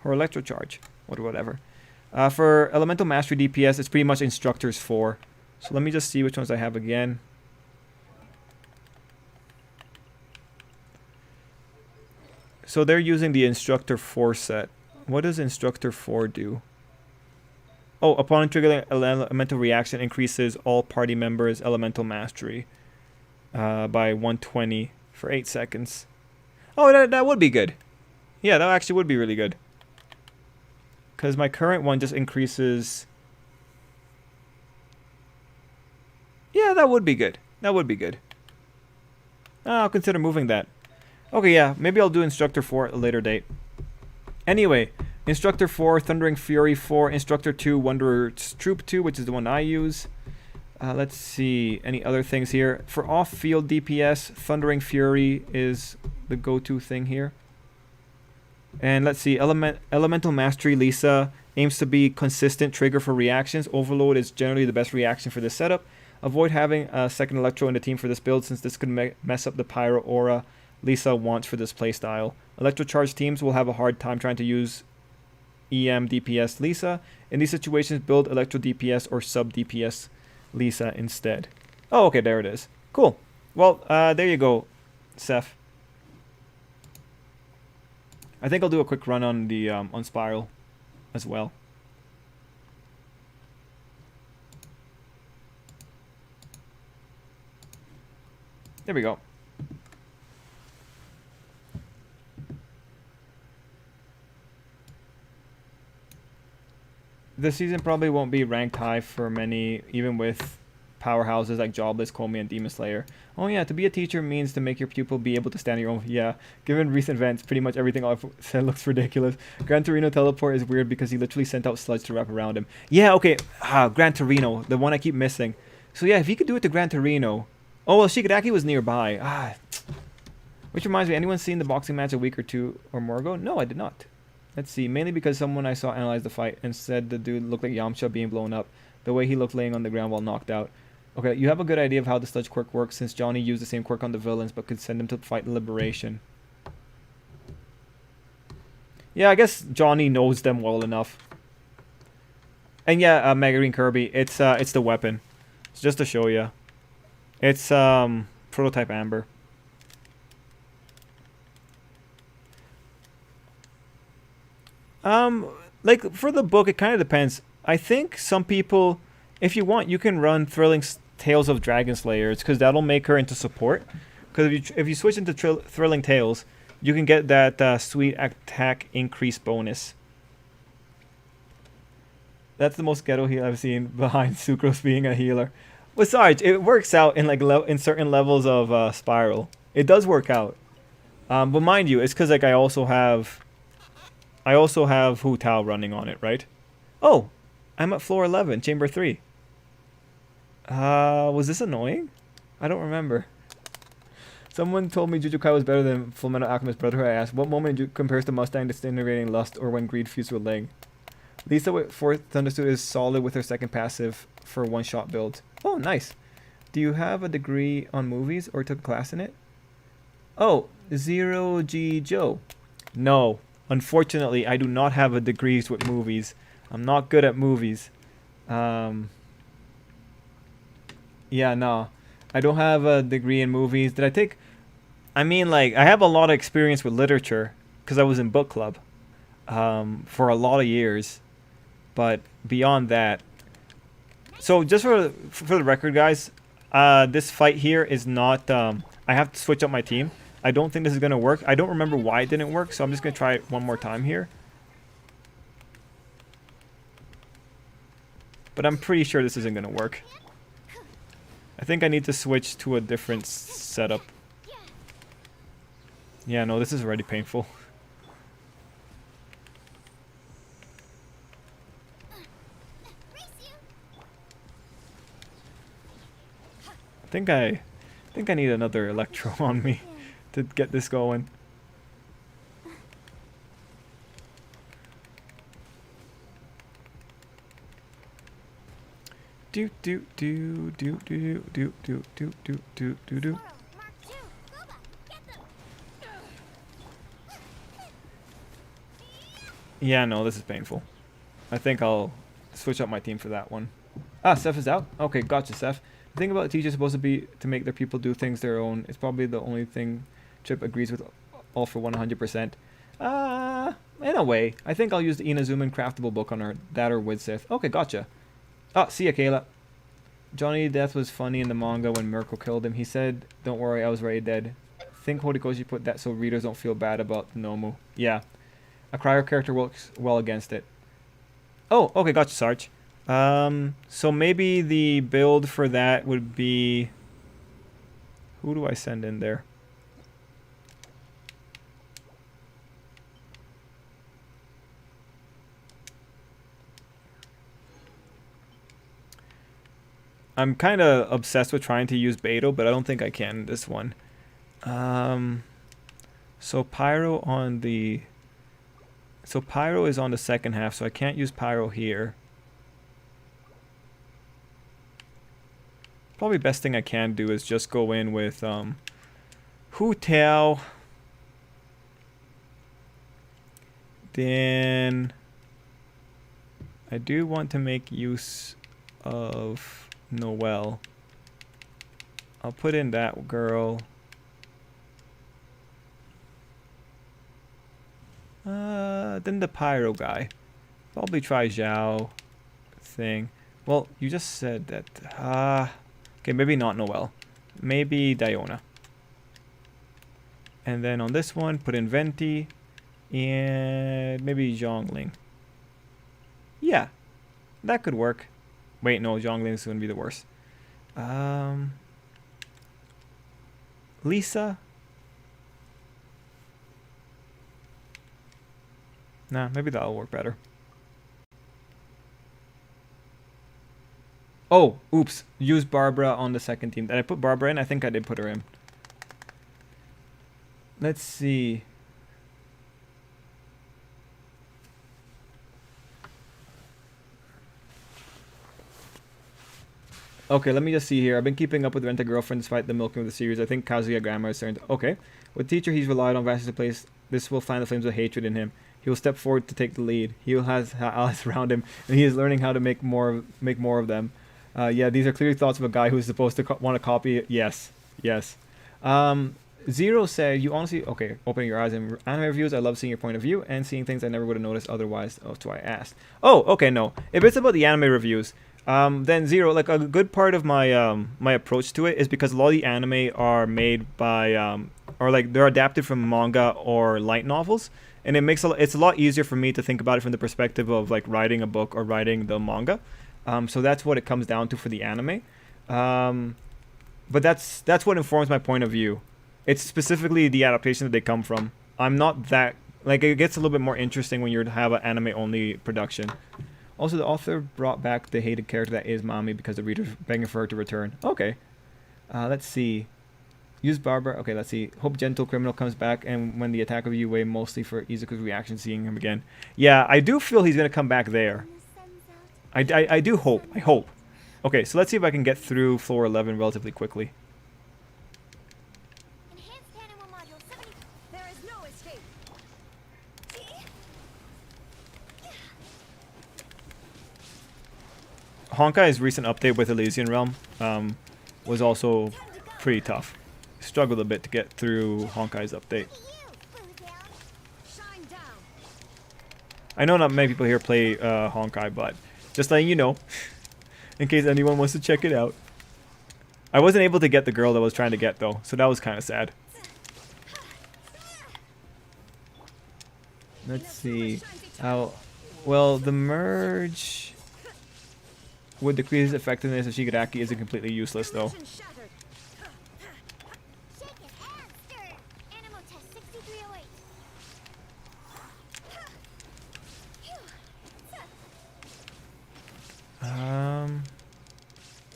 Electro Charge or whatever. For Elemental Mastery DPS, it's pretty much Instructors 4. So let me just see which ones I have again. So they're using the Instructor 4 set. What does Instructor 4 do? Oh, upon triggering elemental reaction, increases all party members' elemental mastery by 120 for 8 seconds. Oh, that would be good. Yeah, that actually would be really good. Because my current one just increases. Yeah, that would be good. That would be good. I'll consider moving that. Okay, yeah, maybe I'll do Instructor 4 at a later date. Anyway, Instructor 4, Thundering Fury 4, Instructor 2, Wanderer's Troop 2, which is the one I use. Let's see, any other things here. For off-field DPS, Thundering Fury is the go-to thing here. And let's see, Elemental Mastery Lisa aims to be consistent trigger for reactions. Overload is generally the best reaction for this setup. Avoid having a second Electro in the team for this build, since this could mess up the Pyro aura Lisa wants for this playstyle. Electro Charge teams will have a hard time trying to use EM DPS Lisa. In these situations, build Electro DPS or Sub DPS Lisa instead. Oh, okay, there it is. Cool. Well, there you go, Seth. I think I'll do a quick run on the on Spiral as well. There we go. This season probably won't be ranked high for many, even with powerhouses like Jobless, Comey, and Demon Slayer. Oh yeah, to be a teacher means to make your pupil be able to stand on your own. Yeah, given recent events, pretty much everything I've said looks ridiculous. Gran Torino teleport is weird because he literally sent out sludge to wrap around him. Yeah, okay, Gran Torino, the one I keep missing. So yeah, if he could do it to Gran Torino. Oh well, Shigaraki was nearby. Which reminds me, anyone seen the boxing match a week or 2 or more ago? No, I did not. Let's see, mainly because someone I saw analyzed the fight and said the dude looked like Yamcha being blown up, the way he looked laying on the ground while knocked out. Okay, you have a good idea of how the sludge quirk works, since Johnny used the same quirk on the villains but could send them to fight Liberation. Yeah, I guess Johnny knows them well enough. And yeah, Mega Green Kirby, it's the weapon. It's just to show you. It's Prototype Amber. Like, for the book, it kind of depends. I think some people, if you want, you can run Thrilling Tales of Dragon Slayers, because that'll make her into support. Because if you switch into Thrilling Tales, you can get that sweet attack increase bonus. That's the most ghetto heal I've seen, behind Sucrose being a healer. Well, Sarge, it works out in like in certain levels of Spiral. It does work out. But mind you, it's because like I also have Hu Tao running on it, right? Oh, I'm at floor 11, chamber 3. Was this annoying? I don't remember. Someone told me Jujukai was better than Fullmetal Alchemist Brotherhood. I asked, what moment compares to Mustang disintegrating Lust or when Greed fused with Leg? Lisa with fourth Thundersuit is solid with her second passive for one-shot build. Oh, nice. Do you have a degree on movies or took a class in it? Oh, Zero G Joe. No, unfortunately, I do not have a degrees with movies. I'm not good at movies. Yeah, no. I don't have a degree in movies. Did I take... I mean, like, I have a lot of experience with literature because I was in book club for a lot of years. But beyond that... So, just for the record, guys, this fight here is not... I have to switch up my team. I don't think this is going to work. I don't remember why it didn't work, so I'm just going to try it one more time here. But I'm pretty sure this isn't going to work. I think I need to switch to a different setup. Yeah, no, this is already painful. I think I need another Electro on me to get this going. Do do do do do do do do do do do do. Yeah, no, this is painful. I think I'll switch up my team for that one. Ah, Seth is out? Okay, gotcha, Seth. The thing about teachers is supposed to be to make their people do things their own. It's probably the only thing Trip agrees with all for 100%. In a way. I think I'll use the Inazuman craftable book on her, that or with Sith. Okay, gotcha. Oh, see ya, Kayla. Johnny Death was funny in the manga when Mirko killed him. He said, don't worry, I was already dead. Think Horikoshi put that so readers don't feel bad about Nomu. Yeah. A cryo character works well against it. Oh, okay, gotcha, Sarge. So maybe the build for that would be... Who do I send in there? I'm kind of obsessed with trying to use Beto, but I don't think I can in this one. So Pyro on the... So Pyro is on the second half, so I can't use Pyro here. Probably best thing I can do is just go in with Hu Tao. Then I do want to make use of Noelle. I'll put in that girl. Then the Pyro guy. Probably try Zhao thing. Well, you just said that. Okay, maybe not Noelle. Maybe Diona. And then on this one, put in Venti. And maybe Zhongling. Yeah, that could work. Wait, no, Zhongling is going to be the worst. Lisa. Nah, maybe that'll work better. Oh, oops. Use Barbara on the second team. Did I put Barbara in? I think I did put her in. Let's see. Okay, let me just see here. I've been keeping up with Rent-A-Girlfriend despite the milking of the series. I think Kazuya Grandma is turned. Okay. With teacher, he's relied on Vash's place. This will fan the flames of hatred in him. He will step forward to take the lead. He will have allies around him, and he is learning how to make more of them. Yeah, these are clearly thoughts of a guy who's supposed to want to copy it. Yes, yes. Zero said, you honestly... Okay, opening your eyes in anime reviews. I love seeing your point of view and seeing things I never would have noticed otherwise. Oh, that's why I asked. Oh, okay, no. If it's about the anime reviews, then Zero, like a good part of my my approach to it is because a lot of the anime are made by... or like they're adapted from manga or light novels. And it makes it's a lot easier for me to think about it from the perspective of like writing a book or writing the manga. So that's what it comes down to for the anime. But that's what informs my point of view. It's specifically the adaptation that they come from. I'm not that like it gets a little bit more interesting when you have an anime only production. Also, the author brought back the hated character that is Mami because the reader's begging for her to return. Okay. Let's see. Use Barbara. Okay, let's see. Hope Gentle Criminal comes back and when the attack of Yue, mostly for Izuku's reaction seeing him again. Yeah, I do feel he's going to come back there. I do hope. I hope. Okay, so let's see if I can get through floor 11 relatively quickly. Enhanced animal module 70. There is no escape. Honkai's recent update with Elysian Realm was also pretty tough. Struggled a bit to get through Honkai's update. Shine down. I know not many people here play Honkai, but just letting you know, in case anyone wants to check it out. I wasn't able to get the girl that I was trying to get though, so that was kind of sad. Let's see. Well, the merge would decrease effectiveness of Shigaraki isn't completely useless though. Shake his ass, sir. Animal test 6308.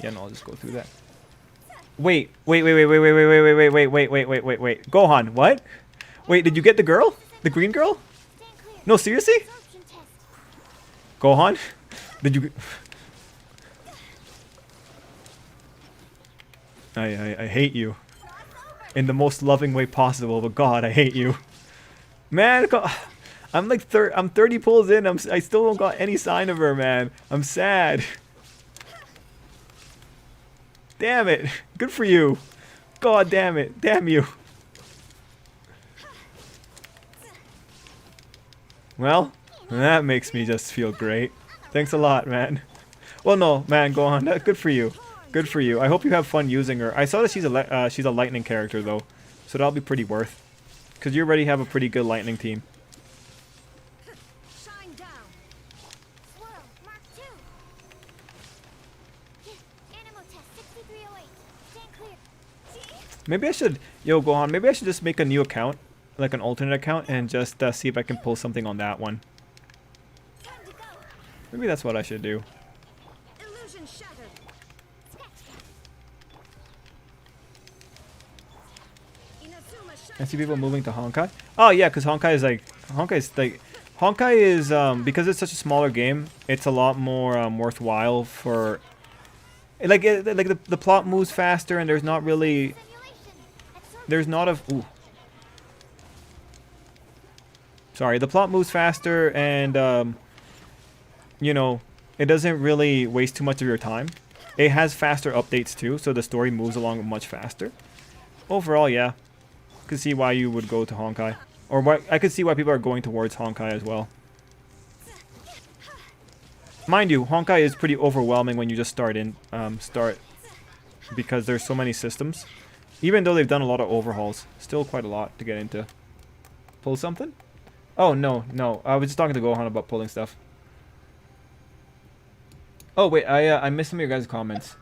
Yeah, no, I'll just go through that. Wait. Gohan, what? Wait, did you get the girl? The green girl? Stand clear. No, seriously? Absorption test. Gohan? Did you... I hate you. In the most loving way possible, but God, I hate you. Man, I'm like I'm 30 pulls in. I still don't got any sign of her, man. I'm sad. Damn it. Good for you. God damn it. Damn you. Well, that makes me just feel great. Thanks a lot, man. Well, no, man, go on. Good for you. Good for you. I hope you have fun using her. I saw that she's a lightning character though, so that'll be pretty worth. Cause you already have a pretty good lightning team. Shine down. Swirl, Mark 2. Animal test 6308. Stand clear. Maybe I should, yo, Gohan. Maybe I should just make a new account, like an alternate account, and just see if I can pull something on that one. Time to go. Maybe that's what I should do. Illusion shattered. I see people moving to Honkai. Oh yeah, because Honkai is because it's such a smaller game, it's a lot more worthwhile for like the plot moves faster and there's not really ooh. Sorry, the plot moves faster and you know, it doesn't really waste too much of your time. It has faster updates too, so the story moves along much faster. Overall, yeah. Could see why you would go to Honkai, or why I could see why people are going towards Honkai as well. Mind you, Honkai is pretty overwhelming when you just start because there's so many systems. Even though they've done a lot of overhauls, still quite a lot to get into. Pull something? Oh no, I was just talking to Gohan about pulling stuff. Oh wait, I missed some of your guys' comments.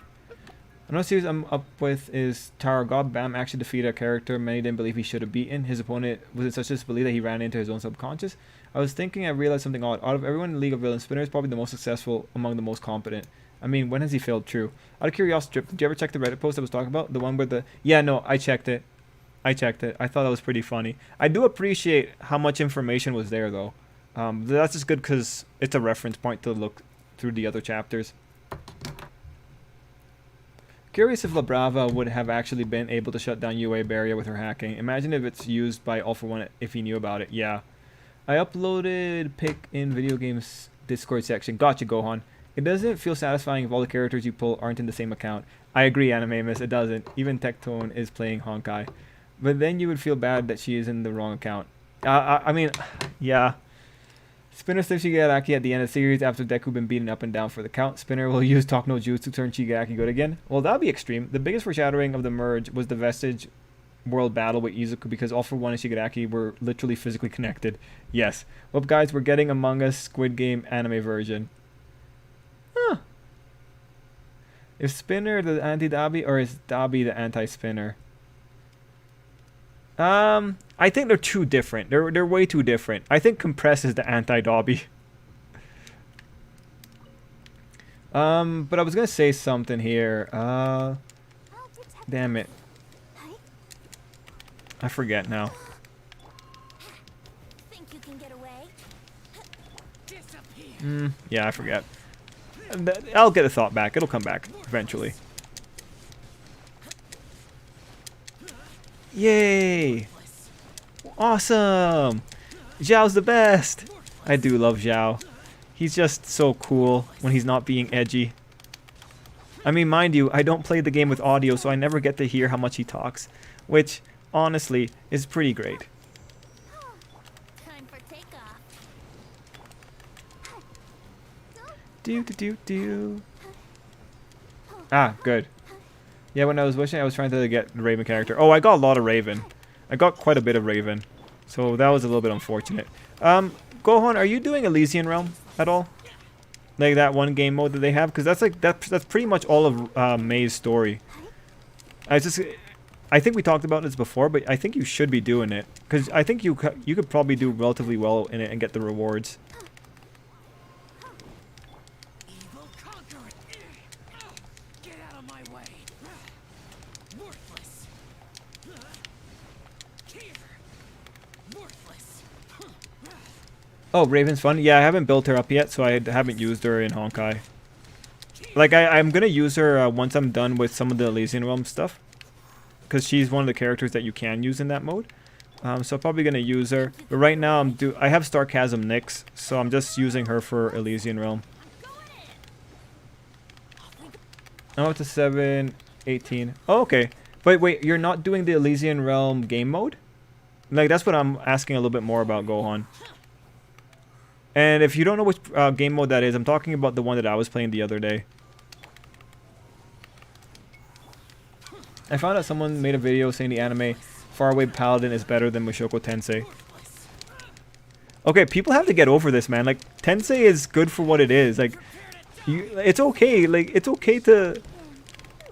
Another series I'm up with is Tower God Bam actually defeated a character many didn't believe he should have beaten. His opponent was in such disbelief that he ran into his own subconscious. I was thinking, I realized something odd. Out of everyone in the League of Villains, Spinner is probably the most successful among the most competent. I mean, when has he failed? True. Out of curiosity, did you ever check the Reddit post I was talking about? The one where the... Yeah, no, I checked it. I thought that was pretty funny. I do appreciate how much information was there, though. That's just good because it's a reference point to look through the other chapters. Curious if La Brava would have actually been able to shut down UA barrier with her hacking. Imagine if it's used by All For One if he knew about it. Yeah. I uploaded pic in video games Discord section. Gotcha, Gohan. It doesn't feel satisfying if all the characters you pull aren't in the same account. I agree, Anime Miss. It doesn't. Even Tectone is playing Honkai. But then you would feel bad that she is in the wrong account. I mean, yeah. Spinner saves Shigaraki at the end of the series after Deku been beaten up and down for the count. Spinner will use Talk No Jutsu to turn Shigaraki good again. Well, that would be extreme. The biggest foreshadowing of the merge was the Vestige world battle with Izuku because All For One and Shigaraki were literally physically connected. Yes. Well, guys, we're getting Among Us Squid Game anime version. Huh. Is Spinner the anti-Dobby or is Dobby the anti-Spinner? I think they're too different. They're way too different. I think Compress is the anti-Dobby. But I was gonna say something here. Damn it. I forget now. Think you can get away? Yeah, I forget. I'll get a thought back. It'll come back eventually. Yay! Awesome! Zhao's the best! I do love Zhao. He's just so cool when he's not being edgy. I mean, mind you, I don't play the game with audio, so I never get to hear how much he talks. Which, honestly, is pretty great. Time for takeoff. Do. Ah, good. Yeah, when I was wishing, I was trying to get the Raven character. Oh, I got a lot of Raven. I got quite a bit of Raven. So that was a little bit unfortunate. Gohan, are you doing Elysian Realm at all? Like that one game mode that they have? Because that's like that's pretty much all of May's story. I think we talked about this before, but I think you should be doing it. Because I think you could probably do relatively well in it and get the rewards. Oh, Raven's fun. Yeah, I haven't built her up yet, so I haven't used her in Honkai. Like, I'm going to use her once I'm done with some of the Elysian Realm stuff. Because she's one of the characters that you can use in that mode. So I'm probably going to use her. But right now, I have Starchasm Nyx, so I'm just using her for Elysian Realm. I'm up to 7:18. Oh, okay. But wait, you're not doing the Elysian Realm game mode? Like, that's what I'm asking a little bit more about, Gohan. And if you don't know which game mode that is, I'm talking about the one that I was playing the other day. I found out someone made a video saying the anime Faraway Paladin is better than Mushoku Tensei. Okay, people have to get over this, man. Like, Tensei is good for what it is. Like, it's okay. Like, it's okay to...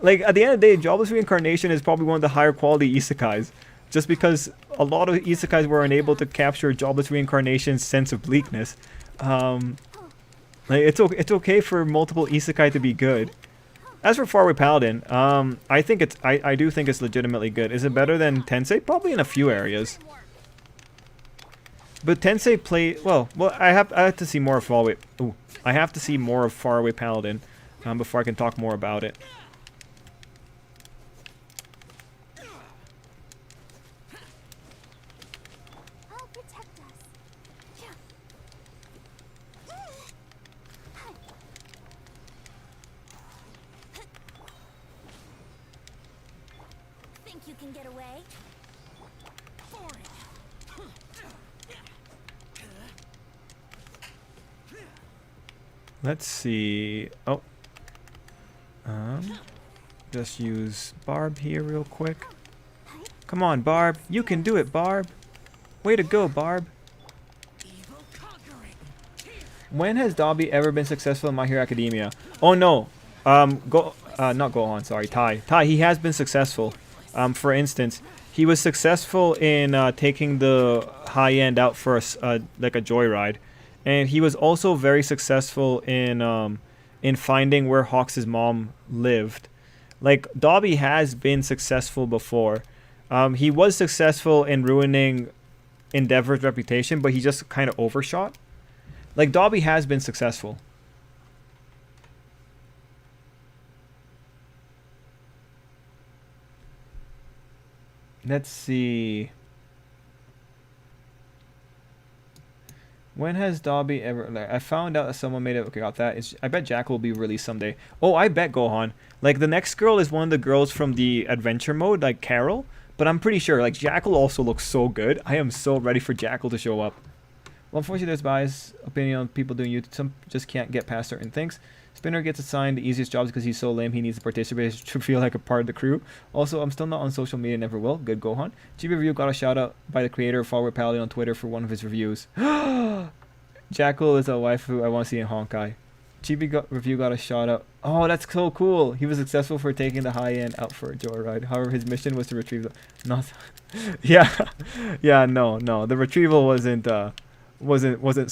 Like, at the end of the day, Jobless Reincarnation is probably one of the higher quality isekais. Just because a lot of isekais were unable to capture Jobless Reincarnation's sense of bleakness. Like, it's okay for multiple isekai to be good. As for Faraway Paladin, I do think it's legitimately good. Is it better than Tensei? Probably in a few areas. But Tensei well, I have to see more of Faraway. Ooh, I have to see more of Faraway Paladin before I can talk more about it. You can get away? Let's see. Oh. Just use Barb here real quick. Come on, Barb. You can do it, Barb. Way to go, Barb. When has Dobby ever been successful in My Hero Academia? Oh no. Not Gohan, sorry, Tai. Tai, he has been successful. For instance, he was successful in taking the high end out for like a joyride, and he was also very successful in finding where Hawks' mom lived. Like, Dobby has been successful before. He was successful in ruining Endeavor's reputation, but he just kind of overshot. Like, Dobby has been successful. Let's see. When has Dobby ever... Like, I found out that someone made it... Okay, got that. I bet Jackal will be released someday. Oh, I bet Gohan. Like, the next girl is one of the girls from the adventure mode, like Carol. But I'm pretty sure. Like, Jackal also looks so good. I am so ready for Jackal to show up. Well, unfortunately, there's biased opinion on people doing YouTube. Some just can't get past certain things. Spinner gets assigned the easiest jobs because he's so lame he needs to participate to feel like a part of the crew. Also, I'm still not on social media, never will. Good Gohan. Chibi Review got a shout out by the creator of Faraway Paladin on Twitter for one of his reviews. Jackal is a waifu I want to see in Honkai. Chibi Review got a shout out. Oh, that's so cool. He was successful for taking the high end out for a joyride. However, his mission was to retrieve the not yeah. Yeah, no. The retrieval wasn't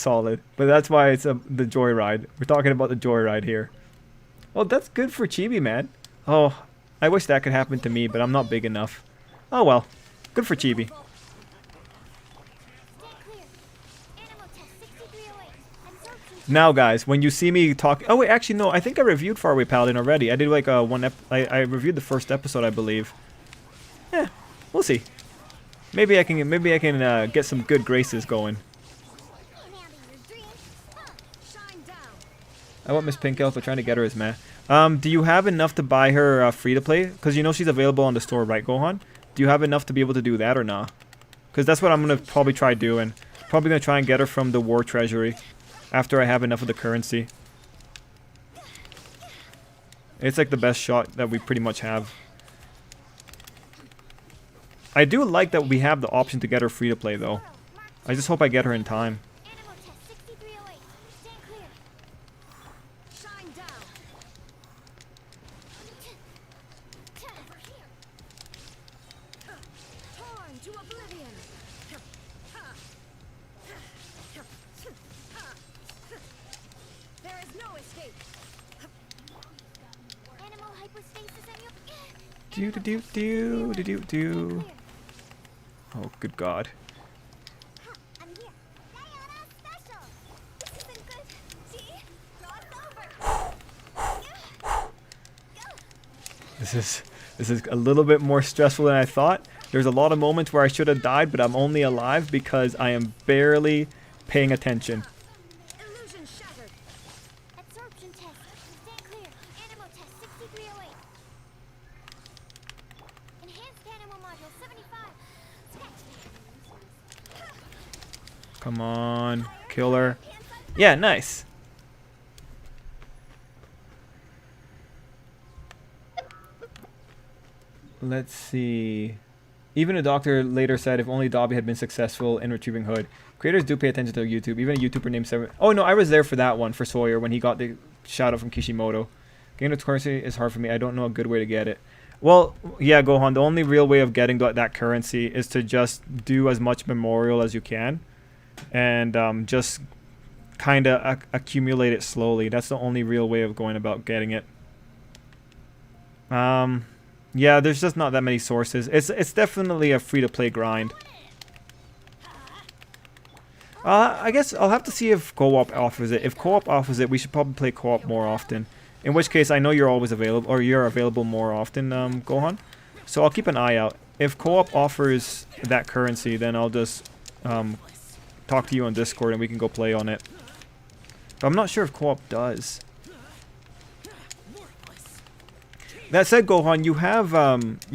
solid. But that's why it's the joyride. We're talking about the joyride here. Oh, that's good for Chibi, man. Oh, I wish that could happen to me, but I'm not big enough. Oh well. Good for Chibi. Stand clear. Animal test 6308. Absorption. Now, guys, when you see me talk, oh wait, actually no, I think I reviewed Faraway Paladin already. I did like I reviewed the first episode, I believe. Yeah, we'll see. Maybe I can get some good graces going. Handle your dreams. Shine down. I want Miss Pink Elf, but trying to get her is meh. Do you have enough to buy her free to play? Because you know she's available on the store, right, Gohan? Do you have enough to be able to do that or not? Because that's what I'm gonna probably try doing. Probably gonna try and get her from the War Treasury after I have enough of the currency. It's like the best shot that we pretty much have. I do like that we have the option to get her free to play though. I just hope I get her in time. Animal test 6308. Stand clear. Shine down. Over here. Torn to oblivion. There is no escape. Animal hypostasis and you. Do. Oh, good God. I'm here. Diana special. This isn't good. See? It's over. This is a little bit more stressful than I thought. There's a lot of moments where I should have died, but I'm only alive because I am barely paying attention. Illusion shattered. Absorption test. Stand clear. Animal test 6308. Enhanced animal module 75. Sketch. Come on, kill her. Yeah, nice. Let's see. Even a doctor later said if only Dobby had been successful in retrieving Hood. Creators do pay attention to YouTube. Even a YouTuber named Seven. Oh no, I was there for that one for Sawyer when he got the shout out from Kishimoto. Getting the currency is hard for me. I don't know a good way to get it. Well, yeah, Gohan. The only real way of getting that currency is to just do as much memorial as you can, and just kind of accumulate it slowly. That's the only real way of going about getting it. Yeah, there's just not that many sources. It's definitely a free-to-play grind. I guess I'll have to see if co-op offers it. If co-op offers it, we should probably play co-op more often. In which case, I know you're always available, or you're available more often, Gohan. So I'll keep an eye out. If co-op offers that currency, then I'll just talk to you on Discord and we can go play on it. But I'm not sure if co-op does. That said, Gohan, you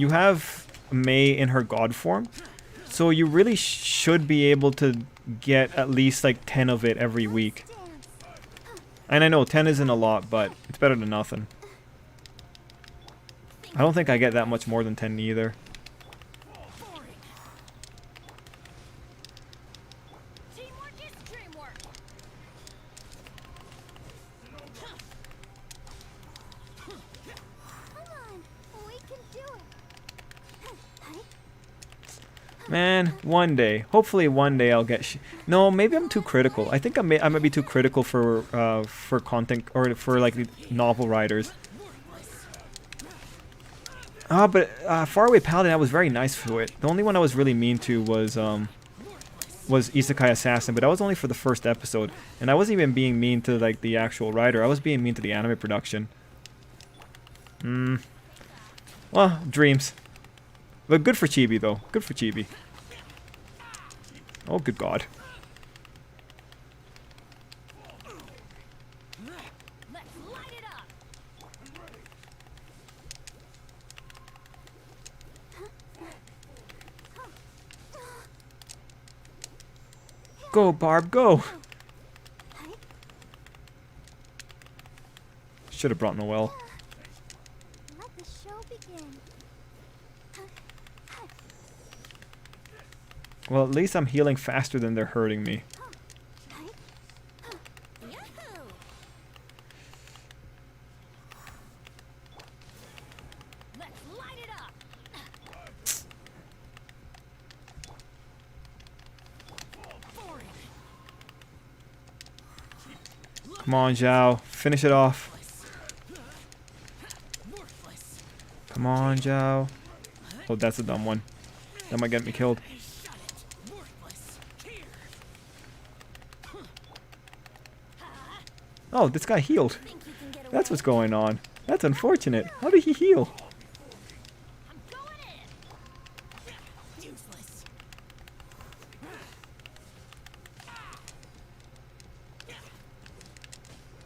have May in her god form, so you really should be able to get at least like 10 of it every week. And I know 10 isn't a lot, but it's better than nothing. I don't think I get that much more than 10 either. Teamwork is dreamwork. Come on, we can do it. Man, one day. Hopefully one day I'll get no, maybe I'm too critical. I think I might be too critical for content or for like novel writers. But Faraway Paladin, I was very nice to it. The only one I was really mean to was Isekai Assassin, but that was only for the first episode. And I wasn't even being mean to like the actual writer. I was being mean to the anime production. Well, dreams. But good for Chibi, though. Good for Chibi. Oh, good God. Let's light it up. Go, Barb, go! Should have brought Noelle. Let the show begin. Well, at least I'm healing faster than they're hurting me. Come on, Zhao. Finish it off. Come on, Zhao. Oh, that's a dumb one. That might get me killed. Oh, this guy healed. That's what's going on. That's unfortunate. How did he heal?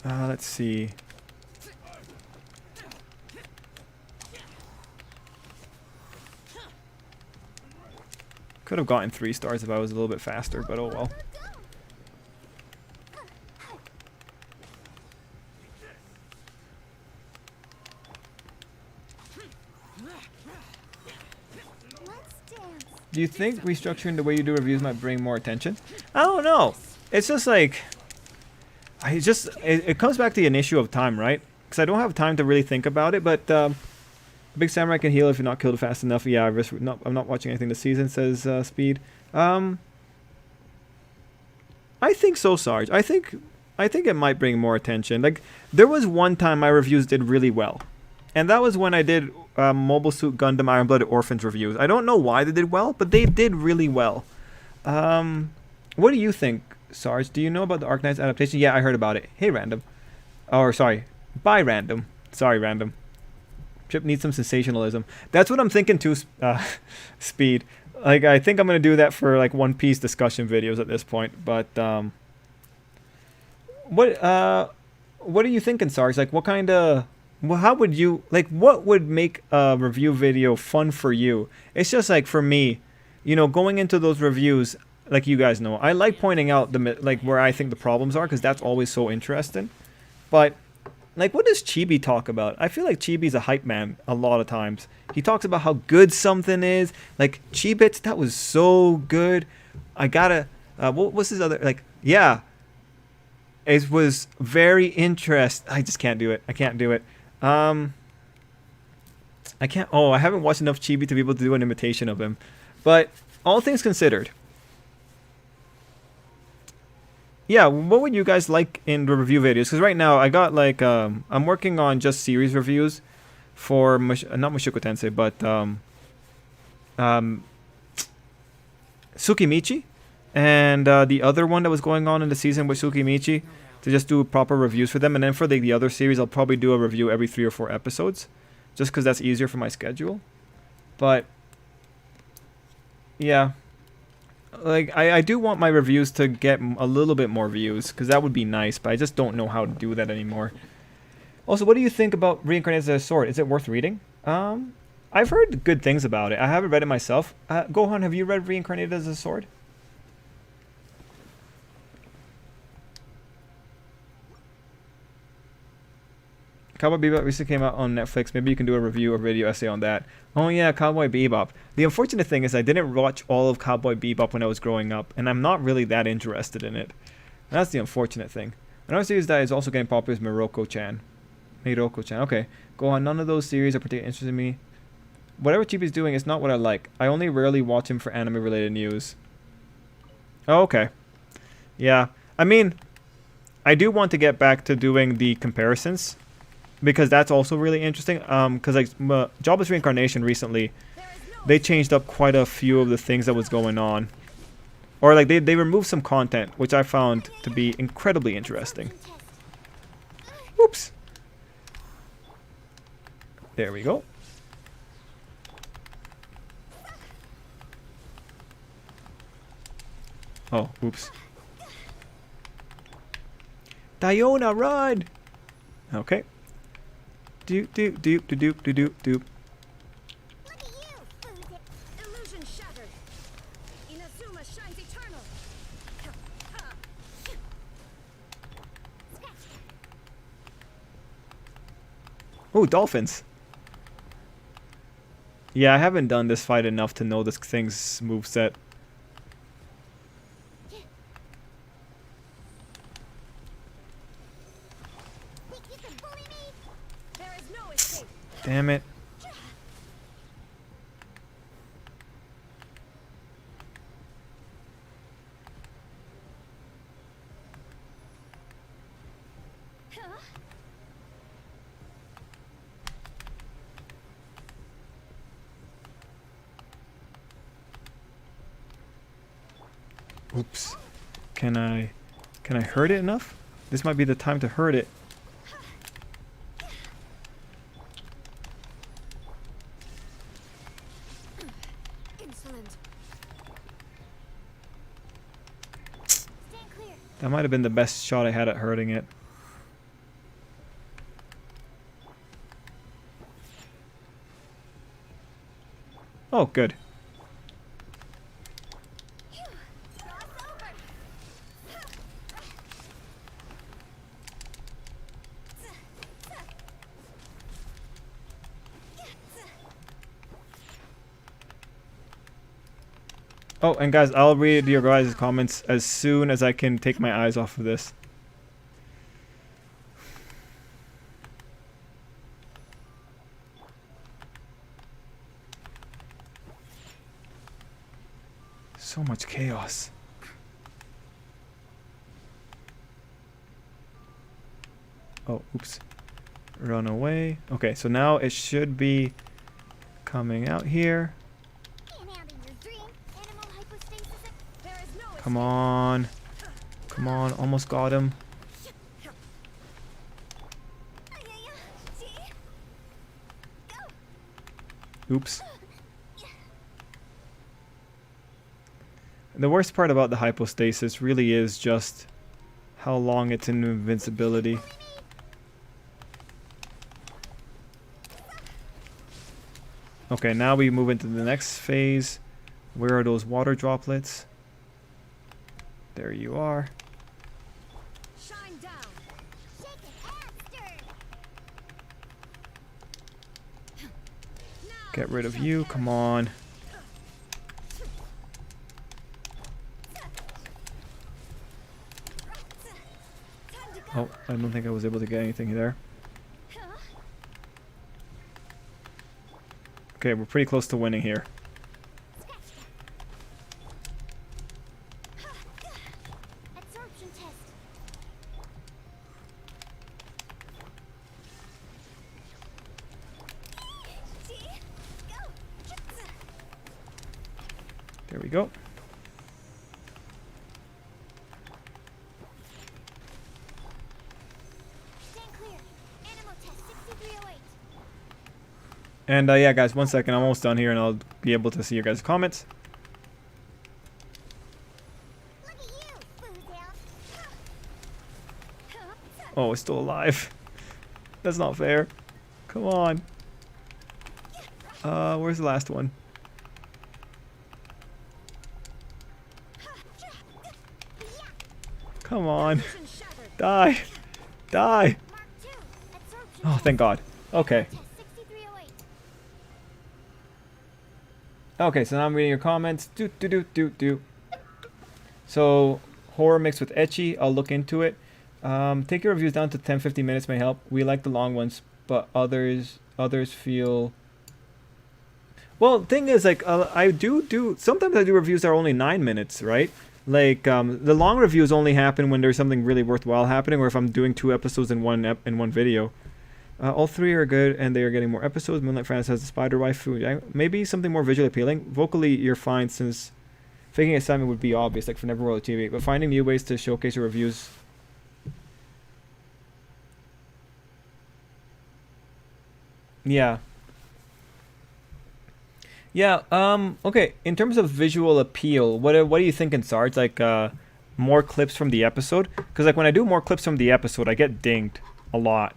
Let's see. Could have gotten 3 stars if I was a little bit faster, but oh well. Do you think restructuring the way you do reviews might bring more attention? I don't know. It's just like... It comes back to an issue of time, right? Because I don't have time to really think about it, but... Big Samurai can heal if you're not killed fast enough. Yeah, I'm not watching anything this season, says Speed. I think so, Sarge. I think it might bring more attention. Like, there was one time my reviews did really well. And that was when I did Mobile Suit Gundam Iron Blooded Orphans reviews. I don't know why they did well, but they did really well. What do you think, Sarge? Do you know about the Arknights adaptation? Yeah, I heard about it. Hey, Random. Or, sorry. Bye, Random. Sorry, Random. Trip needs some sensationalism. That's what I'm thinking too, Speed. Like, I think I'm going to do that for, like, One Piece discussion videos at this point. But, what are you thinking, Sarge? Like, what kind of... Well, how would you... Like, what would make a review video fun for you? It's just, like, for me, you know, going into those reviews, like you guys know, I like pointing out, like, where I think the problems are, because that's always so interesting. But... Like, what does Chibi talk about? I feel like Chibi's a hype man a lot of times. He talks about how good something is. Like, Chibits, that was so good. I gotta... what's his other... Like, yeah. It was very interesting. I just can't do it. I can't do it. I can't... Oh, I haven't watched enough Chibi to be able to do an imitation of him. But, all things considered... Yeah, what would you guys like in the review videos? Because right now I got like I'm working on just series reviews for not Mushoku Tensei, but Tsukimichi, and the other one that was going on in the season with Tsukimichi, to just do proper reviews for them. And then for the other series, I'll probably do a review every 3 or 4 episodes, just because that's easier for my schedule. But yeah. Like, I do want my reviews to get a little bit more views, because that would be nice, but I just don't know how to do that anymore. Also, what do you think about Reincarnated as a Sword? Is it worth reading? I've heard good things about it. I haven't read it myself. Gohan, have you read Reincarnated as a Sword? Cowboy Bebop recently came out on Netflix. Maybe you can do a review or video essay on that. Oh yeah, Cowboy Bebop. The unfortunate thing is I didn't watch all of Cowboy Bebop when I was growing up, and I'm not really that interested in it. That's the unfortunate thing. Another series that is also getting popular is Miroko-chan. Miroko-chan, okay. Go on, none of those series are particularly interested in me. Whatever Chibi's doing is not what I like. I only rarely watch him for anime-related news. Oh, okay. Yeah, I mean, I do want to get back to doing the comparisons, because that's also really interesting. Because like Jobless Reincarnation recently, they changed up quite a few of the things that was going on, or like they removed some content which I found to be incredibly interesting. Oops. There we go. Oh, oops. Diona, run! Okay. Doop doop doop doop doop doop doop. Look at you! Illusion shattered. Inazuma shines eternal. Oh, dolphins. Yeah, I haven't done this fight enough to know this thing's moveset. Damn it. Oops. Can I hurt it enough? This might be the time to hurt it. Insolent. Stand clear. That might have been the best shot I had at hurting it. Oh, good. Oh, and guys, I'll read your guys' comments as soon as I can take my eyes off of this. So much chaos. Oh, oops. Run away. Okay, so now it should be coming out here. Come on. Come on, almost got him. Oops. The worst part about the hypostasis really is just how long it's in invincibility. Okay, now we move into the next phase. Where are those water droplets? There you are. Shine down. Shake it after. Get rid of you, come on. Oh, I don't think I was able to get anything there. Okay, we're pretty close to winning here. Absorption test. There we go. Stand clear. Animal test 6308. And yeah, guys, 1 second. I'm almost done here, and I'll be able to see your guys' comments. Look at you, Boozel. Oh, it's still alive. That's not fair. Come on. Where's the last one? Come on. Absorption shattered. Die. Die. Mark 2. Absorption Oh, test. thank God. Okay. Test 6308. Okay, so now I'm reading your comments. So, horror mixed with ecchi. I'll look into it. Take your reviews down to 10-15 minutes may help. We like the long ones, but others feel... Well, the thing is, like, I do... Sometimes I do reviews that are only 9 minutes, right? Like, the long reviews only happen when there's something really worthwhile happening, or if I'm doing 2 episodes in one video. All 3 are good, and they are getting more episodes. Moonlight Francis has the spider waifu. Maybe something more visually appealing. Vocally, you're fine, since faking assignment would be obvious, like for Neverworld TV. But finding new ways to showcase your reviews... Yeah. Yeah, okay, in terms of visual appeal, what are you thinking, Sarge? Like, more clips from the episode? Because, like, when I do more clips from the episode, I get dinged a lot.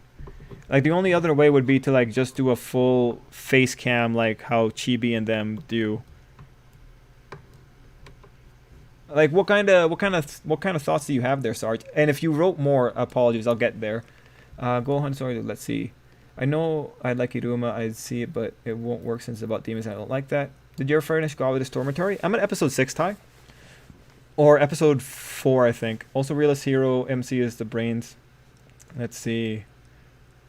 Like, the only other way would be to, like, just do a full face cam, like how Chibi and them do. Like, what kind of thoughts do you have there, Sarge? And if you wrote more, apologies, I'll get there. Gohan, sorry, let's see. I know I'd like Iruma, I'd see it, but it won't work since it's about demons and I don't like that. Did you ever finish God with the Stormatory? I'm at episode 6, Ty. Or episode 4, I think. Also, Realist Hero, MC is the brains. Let's see.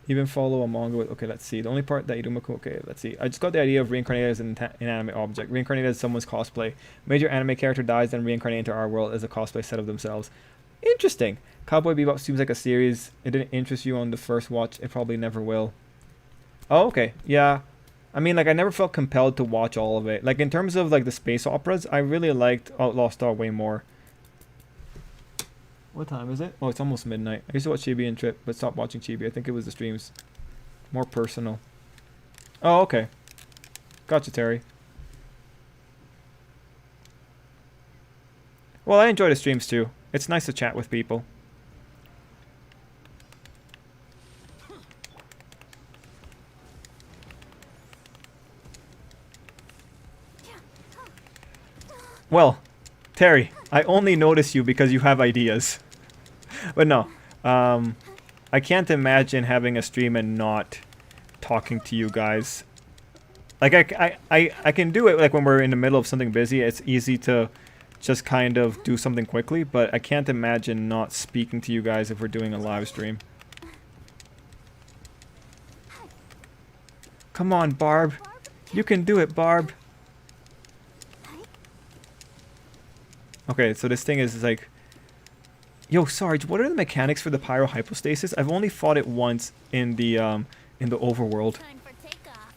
Even follow a manga with... Okay, let's see. The only part that Iruma... Okay, let's see. I just got the idea of reincarnated as an inanimate object. Reincarnated as someone's cosplay. Major anime character dies, then reincarnated into our world as a cosplay set of themselves. Interesting. Cowboy Bebop seems like a series. It didn't interest you on the first watch. It probably never will. Oh, okay. Yeah. I mean, like, I never felt compelled to watch all of it. Like, in terms of, like, the space operas, I really liked Outlaw Star way more. What time is it? Oh, it's almost midnight. I used to watch Chibi and Trip, but stopped watching Chibi. I think it was the streams. More personal. Oh, okay. Gotcha, Terry. Well, I enjoy the streams, too. It's nice to chat with people. Well, Terry, I only notice you because you have ideas. But no, I can't imagine having a stream and not talking to you guys. Like, I can do it like when we're in the middle of something busy. It's easy to just kind of do something quickly, but I can't imagine not speaking to you guys if we're doing a live stream. Come on, Barb. You can do it, Barb. Okay, so this thing is like... Yo, Sarge, what are the mechanics for the pyrohypostasis? I've only fought it once in the overworld. Time for takeoff.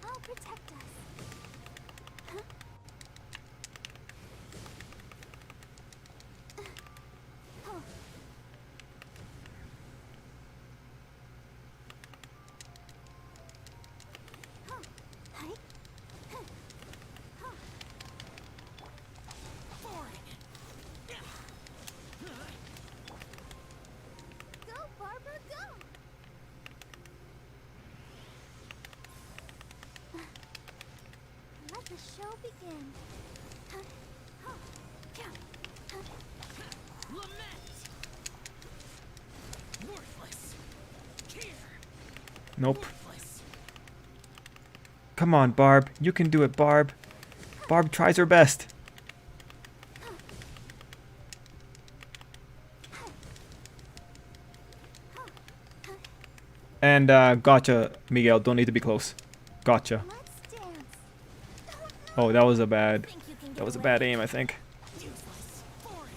I'll protect us. Go, Barbara, go! Let the show begin. Lament! Worthless! Here! Nope. Worthless! Come on, Barb. You can do it, Barb. Barb tries her best. And, gotcha, Miguel. Don't need to be close. Gotcha. Let's dance. Oh, that was a bad... Think you can That get was a away? bad aim, I think. Useless! Foreign!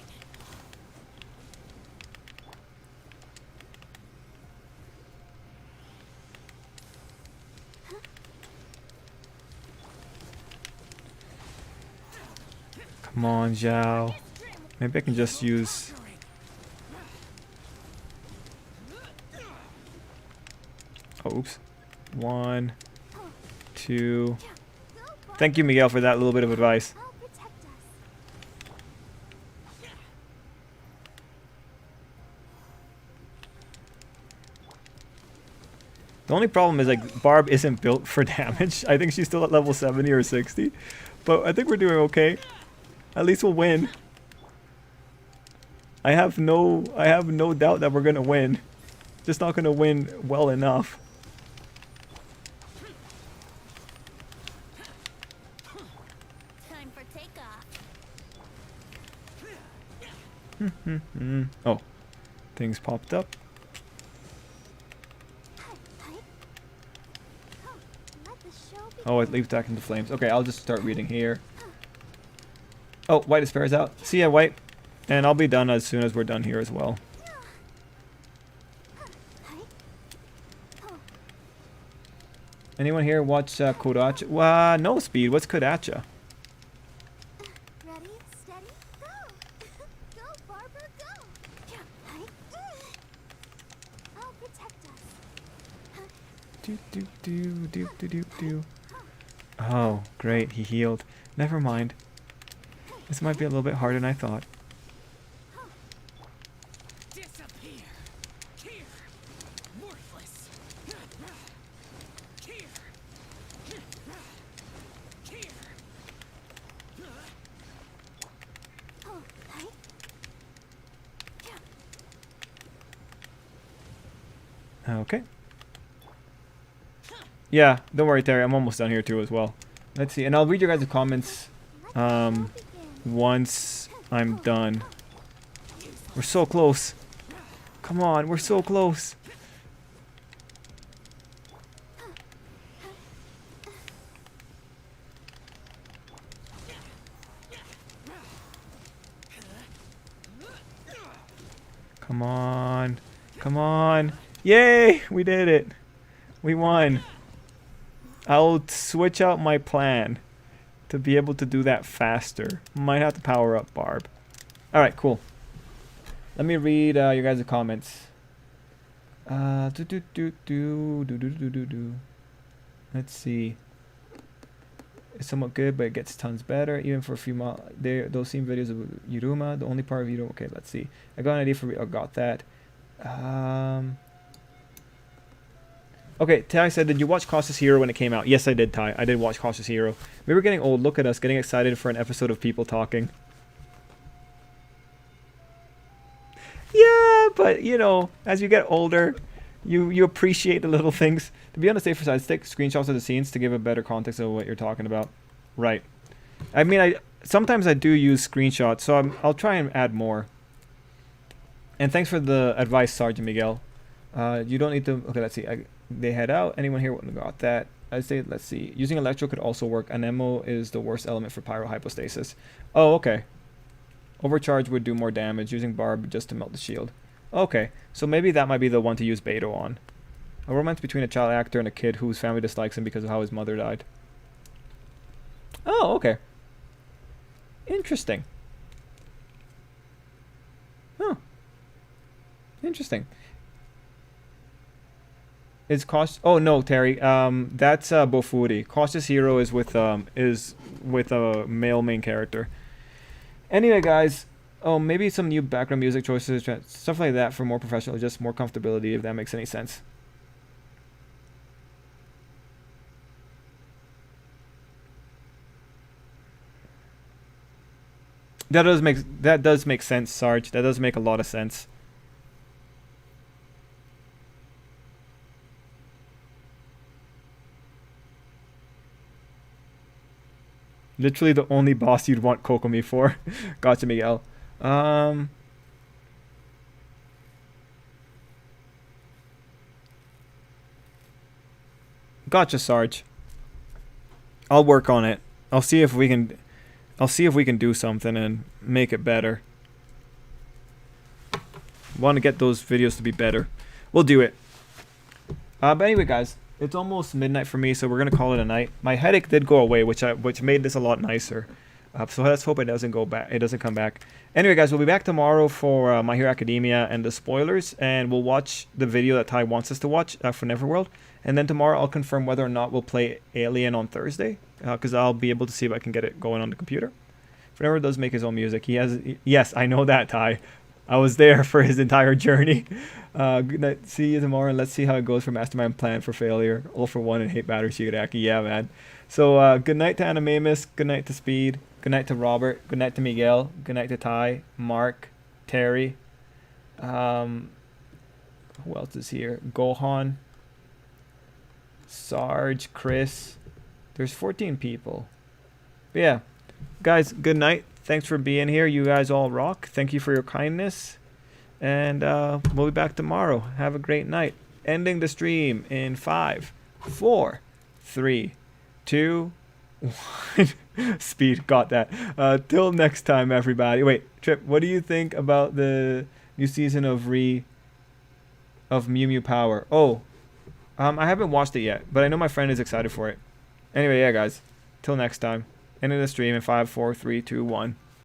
Come on, Zhao. Maybe I can just use... Oh, oops. 1, 2... Thank you, Miguel, for that little bit of advice. I'll protect us. The only problem is, like, Barb isn't built for damage. I think she's still at level 70 or 60. But I think we're doing okay. At least we'll win. I have no doubt that we're gonna win. Just not gonna win well enough. Time for takeoff. Oh. Things popped up. Let the show begin. Oh, it leaps back into flames. Okay, I'll just start reading here. Oh, White Despair is out. See ya, White. And I'll be done as soon as we're done here as well. Anyone here watch Kodacha? No, Speed. What's Kodacha? Ready, steady, go! Go, Barbara, go! I'll protect us. Do do do do do do do. Oh, great. He healed. Never mind. This might be a little bit harder than I thought. Disappear! Here! Worthless! Here! Here! Okay. Yeah, don't worry, Terry. I'm almost done here too as well. Let's see, and I'll read your guys' comments once I'm done. We're so close. Come on, we're so close. Come on. Come on. Yay! We did it. We won. I'll switch out my plan to be able to do that faster. Might have to power up Barb. Alright, cool. Let me read your guys' comments. Let's see. It's somewhat good, but it gets tons better. Even for a few miles. Those same videos of Yuruma. The only part of Yuruma. Okay, let's see. I got an idea for. I got that. Okay, Ty said, did you watch Cautious Hero when it came out? Yes, I did, Ty. I did watch Cautious Hero. We were getting old. Look at us, getting excited for an episode of people talking. Yeah, but, you know, as you get older, you appreciate the little things. To be on the safer side, take screenshots of the scenes to give a better context of what you're talking about. Right. I mean, sometimes I do use screenshots, so I'll try and add more. And thanks for the advice, Sergeant Miguel. You don't need to... Okay, let's see. They head out. Anyone here wouldn't have got that? I'd say, let's see. Using electro could also work. Anemo is the worst element for pyrohypostasis. Oh, okay. Overcharge would do more damage. Using Barb just to melt the shield. Okay, so maybe that might be the one to use Beto on. A romance between a child actor and a kid whose family dislikes him because of how his mother died. Oh, okay. Interesting. Huh. Interesting. Is cost? Oh no, Terry. That's Bofuri. Cautious Hero is with a male main character. Anyway, guys. Oh, maybe some new background music choices, stuff like that for more professional, just more comfortability, if that makes any sense. That does make sense, Sarge. That does make a lot of sense. Literally the only boss you'd want Kokomi for. Gotcha, Miguel. Gotcha, Sarge. I'll work on it. I'll see if we can do something and make it better. Want to get those videos to be better. We'll do it. But anyway, guys, it's almost midnight for me, so we're gonna call it a night. My headache did go away, which made this a lot nicer. So let's hope it doesn't go back. It doesn't come back. Anyway, guys, we'll be back tomorrow for My Hero Academia and the spoilers, and we'll watch the video that Ty wants us to watch for Neverworld. And then tomorrow I'll confirm whether or not we'll play Alien on Thursday, because I'll be able to see if I can get it going on the computer. Fernero does make his own music. He has. Yes, I know that, Ty. I was there for his entire journey. Good night. See you tomorrow, and let's see how it goes for Mastermind Plan for Failure. All for one and hate Battery Shigaraki. Yeah, man. So good night to Animamus. Good night to Speed. Good night to Robert. Good night to Miguel. Good night to Ty, Mark, Terry. Who else is here? Gohan, Sarge, Chris. There's 14 people. But yeah, guys, good night. Thanks for being here. You guys all rock. Thank you for your kindness. And we'll be back tomorrow. Have a great night. Ending the stream in 5, 4, 3, 2, 1. Speed, got that. Till next time, everybody. Wait, Trip, what do you think about the new season of Mew Mew Power? Oh, I haven't watched it yet, but I know my friend is excited for it. Anyway, yeah, guys. Till next time. End of the stream in 5, 4, 3, 2, 1.